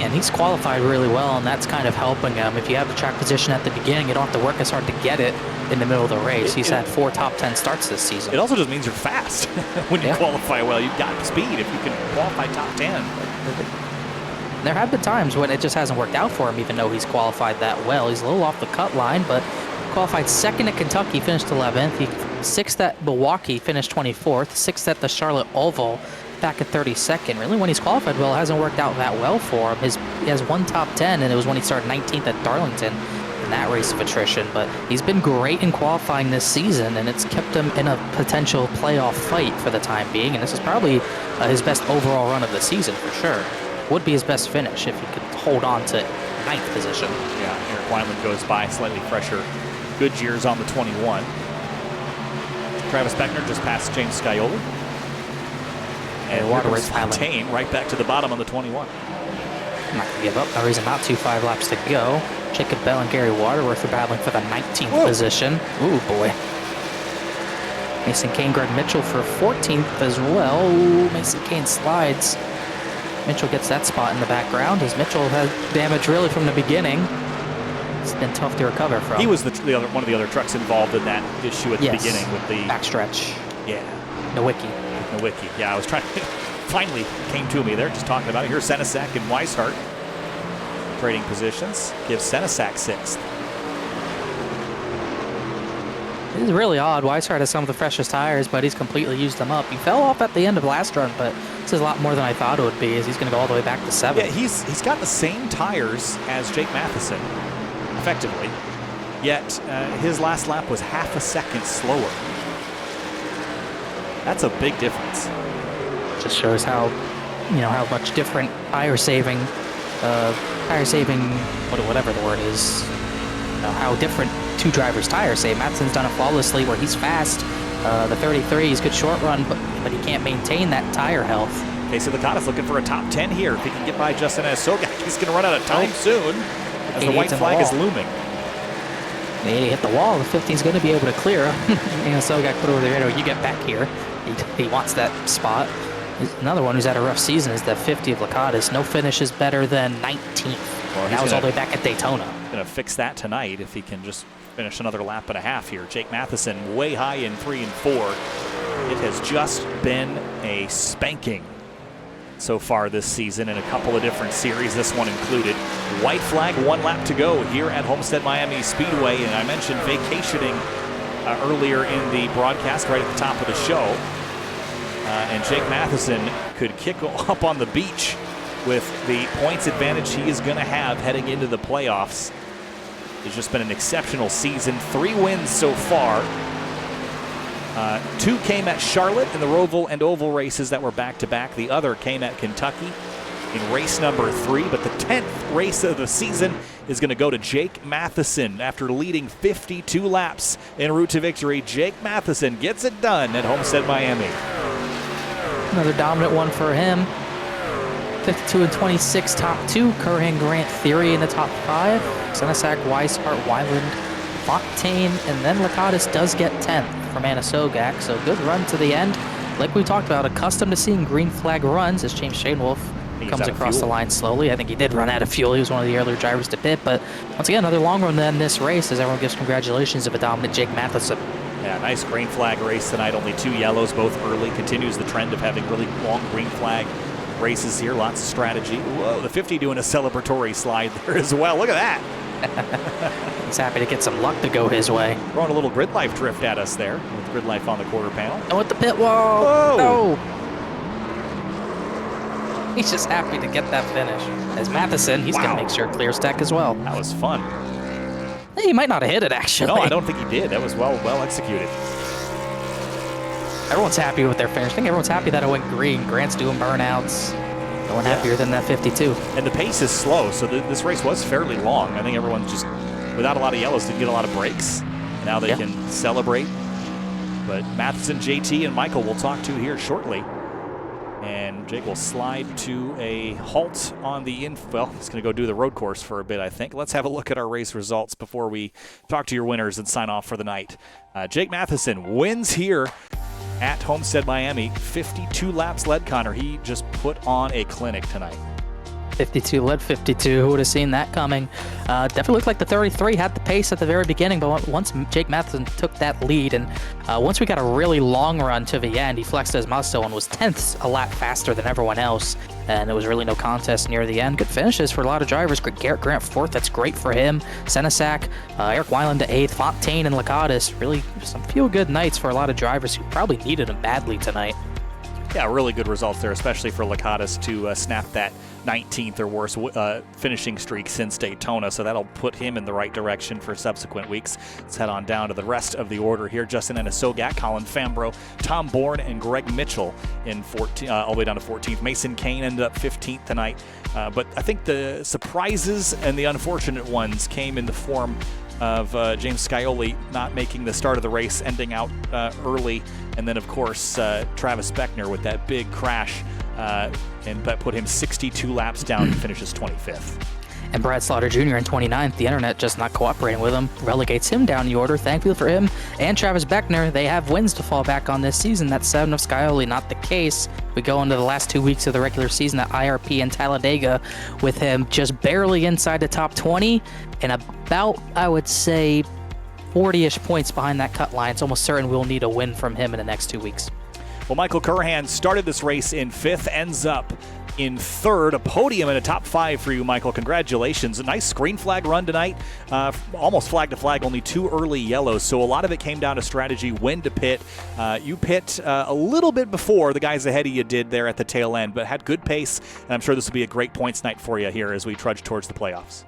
Speaker 2: And he's qualified really well, and that's kind of helping him. If you have the track position at the beginning, you don't have to work as hard to get it in the middle of the race. He's had 4 top 10 starts this season.
Speaker 1: It also just means you're fast when you qualify well. You've got speed if you can qualify top 10.
Speaker 2: There have been times when it just hasn't worked out for him, even though he's qualified that well. He's a little off the cut line, but qualified 2nd at Kentucky, finished 11th. 6th at Milwaukee, finished 24th. 6th at the Charlotte Oval, back at 32nd. Really, when he's qualified well, it hasn't worked out that well for him. He has 1 top 10, and it was when he started 19th at Darlington in that race of attrition. But he's been great in qualifying this season, and it's kept him in a potential playoff fight for the time being. And this is probably his best overall run of the season for sure. Would be his best finish if he could hold on to 9th position.
Speaker 1: Yeah, Eric Wineland goes by, slightly fresher Goodyear's on the 21. Travis Beckner just passed James Scioli. And Waterworth Fontaine right back to the bottom on the 21.
Speaker 2: I'm not going to give up. No reason not to. 5 laps to go. Jacob Bell and Gary Waterworth are battling for the 19th position. Ooh, boy. Mason Kane, Greg Mitchell for 14th as well. Ooh, Mason Kane slides. Mitchell gets that spot in the background as Mitchell has damage really from the beginning. It's been tough to recover from.
Speaker 1: He was one of the other trucks involved in that issue at the beginning with the
Speaker 2: backstretch.
Speaker 1: Yeah.
Speaker 2: Nowicki.
Speaker 1: Yeah, I was trying to finally came to me there just talking about it. Here's Senesac and Weishart trading positions. Gives Senesac 6th.
Speaker 2: This is really odd. Weishart has some of the freshest tires, but he's completely used them up. He fell off at the end of last run, but this is a lot more than I thought it would be, as he's going to go all the way back to 7th.
Speaker 1: Yeah, he's got the same tires as Jake Matheson, effectively, yet his last lap was half a second slower. That's a big difference.
Speaker 2: Just shows how, how much different tire saving, whatever the word is, how different two drivers' tires save. Matheson's done it flawlessly where he's fast. The 33 is good short run, but he can't maintain that tire health.
Speaker 1: Casey Licata's looking for a top 10 here. If he can get by Justin Asogak, he's going to run out of time soon as the white flag is looming.
Speaker 2: He hit the wall. The 15 is going to be able to clear. Asogak put over the radio. You get back here. He wants that spot. Another one who's had a rough season is the 50 of Licata's. No finish is better than 19th. Well, that was all the way back at Daytona.
Speaker 1: Going to fix that tonight if he can just finish another lap and a half here. Jake Matheson way high in 3 and 4. It has just been a spanking so far this season in a couple of different series, this one included. White flag, 1 lap to go here at Homestead Miami Speedway, and I mentioned vacationing earlier in the broadcast right at the top of the show. And Jake Matheson could kick up on the beach with the points advantage he is going to have heading into the playoffs. It's just been an exceptional season. 3 wins so far. 2 came at Charlotte in the Roval and Oval races that were back-to-back. The other came at Kentucky in race number 3. But the 10th race of the season is going to go to Jake Matheson. After leading 52 laps en route to victory, Jake Matheson gets it done at Homestead Miami.
Speaker 2: Another dominant one for him. 52 and 26, top 2. Curran, Grant, Theory in the top 5. Senesac, Weishart, Weiland, Fontaine, and then Licata's does get 10th from Anasogak. So good run to the end. Like we talked about, accustomed to seeing green flag runs as James Shanewoolf comes across the line slowly. I think he did run out of fuel. He was one of the earlier drivers to pit. But once again, another long run in this race as everyone gives congratulations of a dominant Jake Matheson.
Speaker 1: Yeah, nice green flag race tonight. Only 2 yellows, both early. Continues the trend of having really long green flag races here. Lots of strategy. Whoa, the 50 doing a celebratory slide there as well. Look at that.
Speaker 2: He's happy to get some luck to go his way.
Speaker 1: Throwing a little grid life drift at us there with grid life on the quarter panel.
Speaker 2: Oh, at the pit wall.
Speaker 1: Whoa.
Speaker 2: No. He's just happy to get that finish. As Matheson, he's going to make sure clear stack as well.
Speaker 1: That was fun.
Speaker 2: He might not have hit it, actually.
Speaker 1: No, I don't think he did. That was well executed.
Speaker 2: Everyone's happy with their finish. I think everyone's happy that it went green. Grant's doing burnouts. No one happier than that 52.
Speaker 1: And the pace is slow, so this race was fairly long. I think everyone just, without a lot of yellows, didn't get a lot of breaks. Now they can celebrate. But Matheson, JT, and Michael will talk to here shortly. And Jake will slide to a halt on the well, he's going to go do the road course for a bit, I think. Let's have a look at our race results before we talk to your winners and sign off for the night. Jake Matheson wins here at Homestead Miami. 52 laps led, Connor. He just put on a clinic tonight.
Speaker 2: 52 led 52. Who would have seen that coming? Definitely looked like the 33 had the pace at the very beginning, but once Jake Matheson took that lead, and once we got a really long run to the end, he flexed his muscle and was 10ths a lap faster than everyone else, and there was really no contest near the end. Good finishes for a lot of drivers. Garrett Grant 4th, that's great for him. Senesac, Eric Weiland to 8th, Fontaine and Licata's. Really some feel-good nights for a lot of drivers who probably needed them badly tonight.
Speaker 1: Yeah, really good results there, especially for Licata's to snap that 19th or worse finishing streak since Daytona, so that'll put him in the right direction for subsequent weeks. Let's head on down to the rest of the order here. Justin Anasogak, Colin Fambro, Tom Bourne, and Greg Mitchell in 14, all the way down to 14th. Mason Kane ended up 15th tonight, but I think the surprises and the unfortunate ones came in the form of James Scioli not making the start of the race, ending out early, and then of course Travis Beckner with that big crash and that put him 62 laps down and finishes 25th.
Speaker 2: And Brad Slaughter Jr. in 29th, the internet just not cooperating with him, relegates him down the order. Thankfully for him and Travis Beckner, they have wins to fall back on this season. That's 7 of Scioli, not the case. We go into the last 2 weeks of the regular season at IRP in Talladega with him just barely inside the top 20 and about, I would say, 40-ish points behind that cut line. It's almost certain we'll need a win from him in the next 2 weeks.
Speaker 1: Well, Michael Curhan started this race in 5th, ends up in 3rd, a podium and a top 5 for you, Michael. Congratulations. A nice green flag run tonight. Almost flag to flag, only 2 early yellows. So a lot of it came down to strategy, when to pit. You pit a little bit before the guys ahead of you did there at the tail end, but had good pace. And I'm sure this will be a great points night for you here as we trudge towards the playoffs.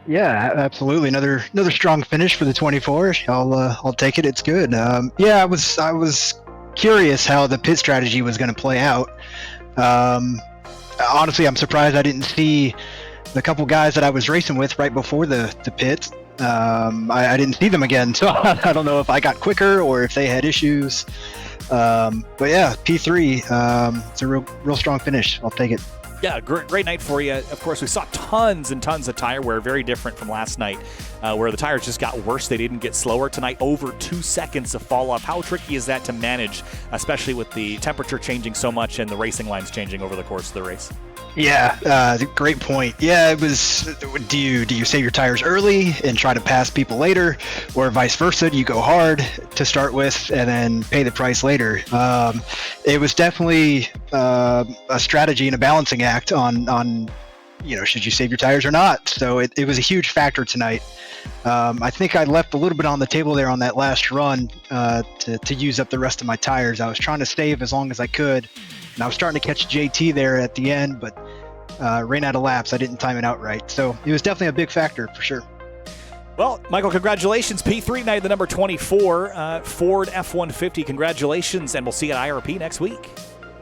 Speaker 3: Yeah, absolutely. Another strong finish for the 24. I'll take it. It's good. I was curious how the pit strategy was going to play out. Honestly, I'm surprised I didn't see the couple guys that I was racing with right before the pit. I didn't see them again, so I don't know if I got quicker or if they had issues. But yeah, P3, it's a real strong finish. I'll take it.
Speaker 1: Yeah, great night for you. Of course, we saw tons and tons of tire wear, very different from last night, where the tires just got worse. They didn't get slower. Tonight, over 2 seconds of fall off. How tricky is that to manage, especially with the temperature changing so much and the racing lines changing over the course of the race?
Speaker 3: Yeah, great point. Yeah, it was. Do you save your tires early and try to pass people later, or vice versa? Do you go hard to start with and then pay the price later? It was definitely a strategy and a balancing act on should you save your tires or not. So it was a huge factor tonight. I think I left a little bit on the table there on that last run to use up the rest of my tires. I was trying to save as long as I could. And I was starting to catch JT there at the end, but ran out of laps. I didn't time it out right. So it was definitely a big factor for sure.
Speaker 1: Well, Michael, congratulations. P3 night, the number 24, Ford F-150. Congratulations, and we'll see you at IRP next week.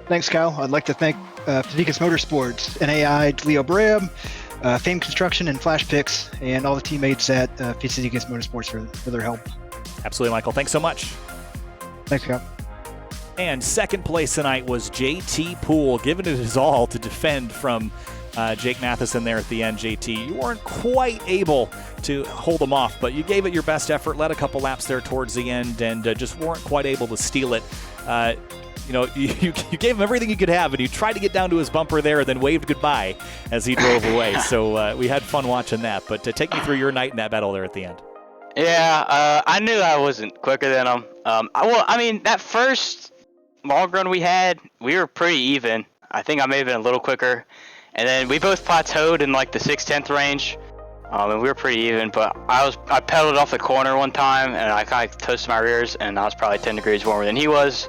Speaker 3: Thanks, Kyle. I'd like to thank Fazekas Motorsports, NAI, Leo Bram, Fame Construction, and Flash Picks, and all the teammates at Fazekas Motorsports for their help.
Speaker 1: Absolutely, Michael. Thanks so much.
Speaker 3: Thanks, Kyle.
Speaker 1: And second place tonight was JT Poole, giving it his all to defend from Jake Matheson there at the end. JT, you weren't quite able to hold him off, but you gave it your best effort, led a couple laps there towards the end, and just weren't quite able to steal it. You gave him everything you could have, and you tried to get down to his bumper there and then waved goodbye as he drove away. So we had fun watching that. But take me through your night in that battle there at the end.
Speaker 4: Yeah, I knew I wasn't quicker than him. That first long run we had, we were pretty even. I think I may have been a little quicker. And then we both plateaued in like the 6/10 range. And we were pretty even, but I pedaled off the corner one time and I kind of toasted my rears, and I was probably 10 degrees warmer than he was.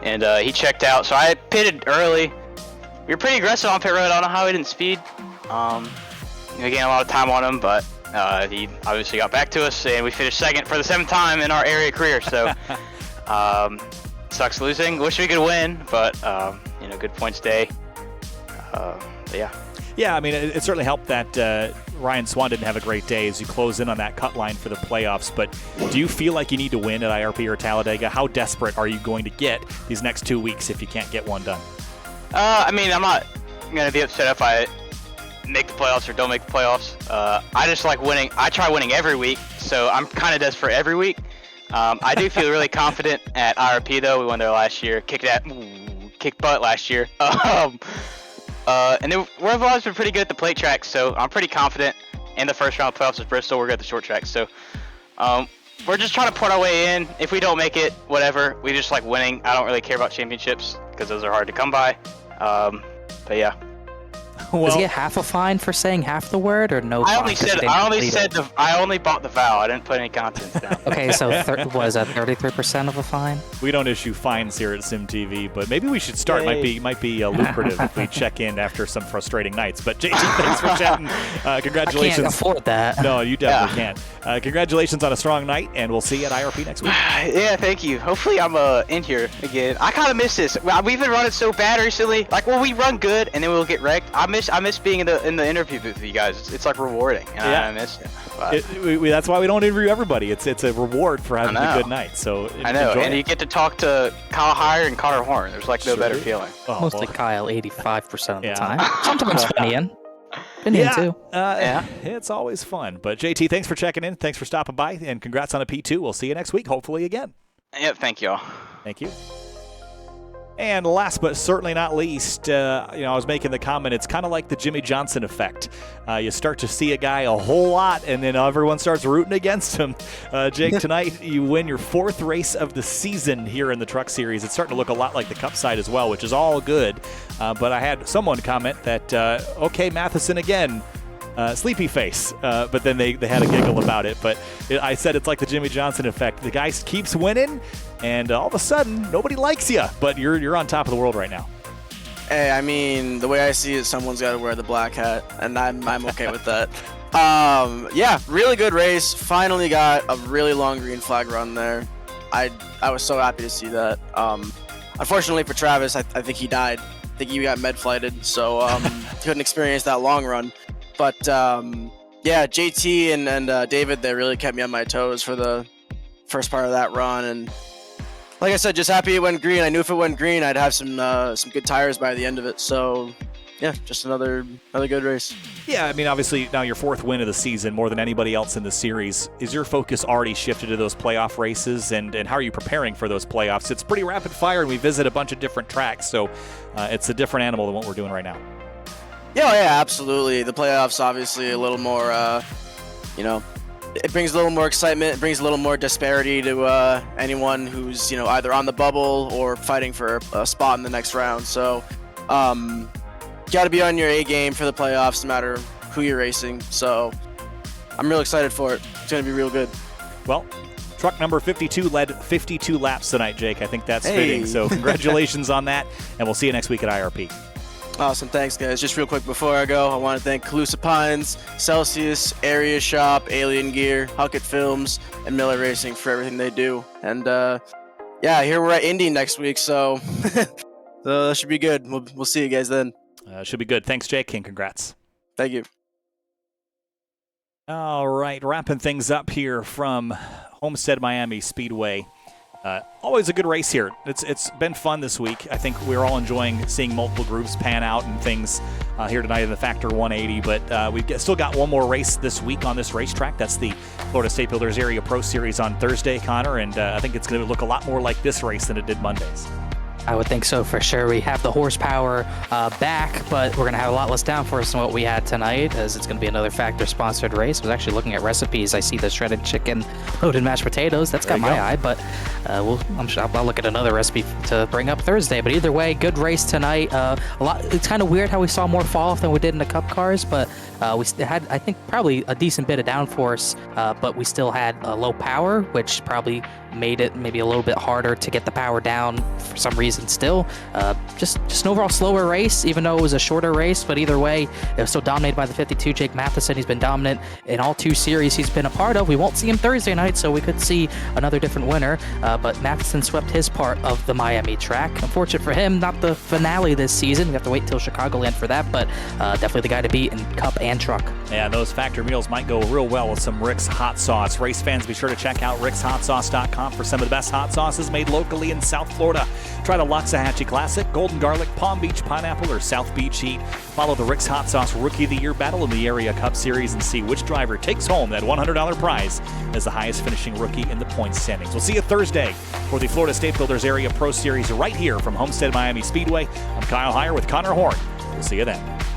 Speaker 4: And he checked out, so I pitted early. We were pretty aggressive on pit road. I don't know how he didn't speed. We gained a lot of time on him, but he obviously got back to us, and we finished second for the 7th time in our area career. So sucks losing. Wish we could win, but good points day. Yeah.
Speaker 1: Yeah, I mean, it certainly helped that Ryan Swan didn't have a great day as you close in on that cut line for the playoffs. But do you feel like you need to win at IRP or Talladega? How desperate are you going to get these next 2 weeks if you can't get one done?
Speaker 4: I'm not going to be upset if I make the playoffs or don't make the playoffs. I just like winning. I try winning every week, so I'm kind of desperate every week. I do feel really confident at IRP, though. We won there last year. Kicked butt last year. And we've always been pretty good at the plate tracks, so I'm pretty confident. In the first round of playoffs with Bristol, we're good at the short tracks. So we're just trying to put our way in. If we don't make it, whatever. We just like winning. I don't really care about championships because those are hard to come by. But yeah.
Speaker 2: Does he get half a fine for saying half the word, or no?
Speaker 4: I only bought the vowel. I didn't put any contents down.
Speaker 2: Okay, so was that 33% of a fine?
Speaker 1: We don't issue fines here at SimTV, but maybe we should start. Might be lucrative if we check in after some frustrating nights. But JT, thanks for chatting. Congratulations.
Speaker 2: I can't afford that.
Speaker 1: No, you definitely can't. Congratulations on a strong night, and we'll see you at IRP next week.
Speaker 4: Yeah, thank you. Hopefully I'm in here again. I kind of miss this. We've been running so bad recently. Like, we run good, and then we'll get wrecked. I miss being in the interview booth with you guys. It's like rewarding, and I miss it.
Speaker 1: That's why we don't interview everybody. It's a reward for having a good night. So
Speaker 4: I know,
Speaker 1: enjoy
Speaker 4: and
Speaker 1: it.
Speaker 4: you get to talk to Kyle Heyer and Connor Horn. There's like no better feeling.
Speaker 2: Mostly Kyle, 85% of the time. Sometimes funny in. opinion too.
Speaker 1: It's always fun. But JT, thanks for checking in. Thanks for stopping by, and congrats on a P2. We'll see you next week, hopefully again.
Speaker 4: Yep, thank y'all.
Speaker 1: Thank you. And last but certainly not least, I was making the comment, it's kind of like the Jimmy Johnson effect. You start to see a guy a whole lot, and then everyone starts rooting against him. Jake, tonight you win your 4th race of the season here in the Truck Series. It's starting to look a lot like the Cup side as well, which is all good. But I had someone comment that, okay, Matheson again. Sleepy face, but then they had a giggle about it. But I said it's like the Jimmy Johnson effect. The guy keeps winning, and all of a sudden, nobody likes you. But you're on top of the world right now.
Speaker 5: Hey, I mean, the way I see it, someone's got to wear the black hat, and I'm okay with that. Yeah, really good race. Finally got a really long green flag run there. I was so happy to see that. Unfortunately for Travis, I think he died. I think he got med flighted, so couldn't experience that long run. But yeah, JT and David, they really kept me on my toes for the first part of that run. And like I said, just happy it went green. I knew if it went green, I'd have some good tires by the end of it. So yeah, just another good race.
Speaker 1: Yeah, I mean, obviously now your 4th win of the season, more than anybody else in the series. Is your focus already shifted to those playoff races, and how are you preparing for those playoffs? It's pretty rapid fire, and we visit a bunch of different tracks, so it's a different animal than what we're doing right now.
Speaker 5: Yeah, absolutely. The playoffs, obviously, a little more, it brings a little more excitement. It brings a little more disparity to anyone who's, either on the bubble or fighting for a spot in the next round. So, got to be on your A game for the playoffs, no matter who you're racing. So, I'm real excited for it. It's going to be real good.
Speaker 1: Well, truck number 52 led 52 laps tonight, Jake. I think that's fitting. So, congratulations on that, and we'll see you next week at IRP.
Speaker 5: Awesome. Thanks, guys. Just real quick before I go, I want to thank Calusa Pines, Celsius, Area Shop, Alien Gear, Huckett Films, and Miller Racing for everything they do. And yeah, here we're at Indy next week, so that should be good. We'll see you guys then.
Speaker 1: Should be good. Thanks, Jake, and congrats.
Speaker 5: Thank you.
Speaker 1: All right, wrapping things up here from Homestead Miami Speedway. Always a good race here. It's been fun this week. I think we're all enjoying seeing multiple groups pan out and things here tonight in the Factor 180. But we've still got one more race this week on this racetrack. That's the Florida State Builders Area Pro Series on Thursday, Connor. And I think it's going to look a lot more like this race than it did Mondays.
Speaker 2: I would think so for sure. We have the horsepower back, but we're going to have a lot less downforce than what we had tonight, as it's going to be another Factor-sponsored race. I was actually looking at recipes. I see the shredded chicken, loaded mashed potatoes. That's got my eye, but I'm sure I'll look at another recipe to bring up Thursday. But either way, good race tonight. It's kind of weird how we saw more fall-off than we did in the Cup cars, but we had, I think, probably a decent bit of downforce, but we still had low power, which probably made it maybe a little bit harder to get the power down for some reason still. Just an overall slower race, even though it was a shorter race, but either way, it was still dominated by the 52. Jake Matheson, he's been dominant in all 2 series he's been a part of. We won't see him Thursday night, so we could see another different winner, but Matheson swept his part of the Miami track. Unfortunate for him, not the finale this season. We have to wait till Chicagoland for that, but definitely the guy to beat in Cup and Truck.
Speaker 1: Yeah, those Factor meals might go real well with some Rick's Hot Sauce. Race fans, be sure to check out rickshotsauce.com for some of the best hot sauces made locally in South Florida. Try the Loxahatchee Classic, Golden Garlic, Palm Beach Pineapple, or South Beach Heat. Follow the Rick's Hot Sauce Rookie of the Year battle in the Area Cup Series and see which driver takes home that $100 prize as the highest finishing rookie in the points standings. We'll see you Thursday for the Florida State Builders Area Pro Series right here from Homestead Miami Speedway. I'm Kyle Heyer with Connor Horn. We'll see you then.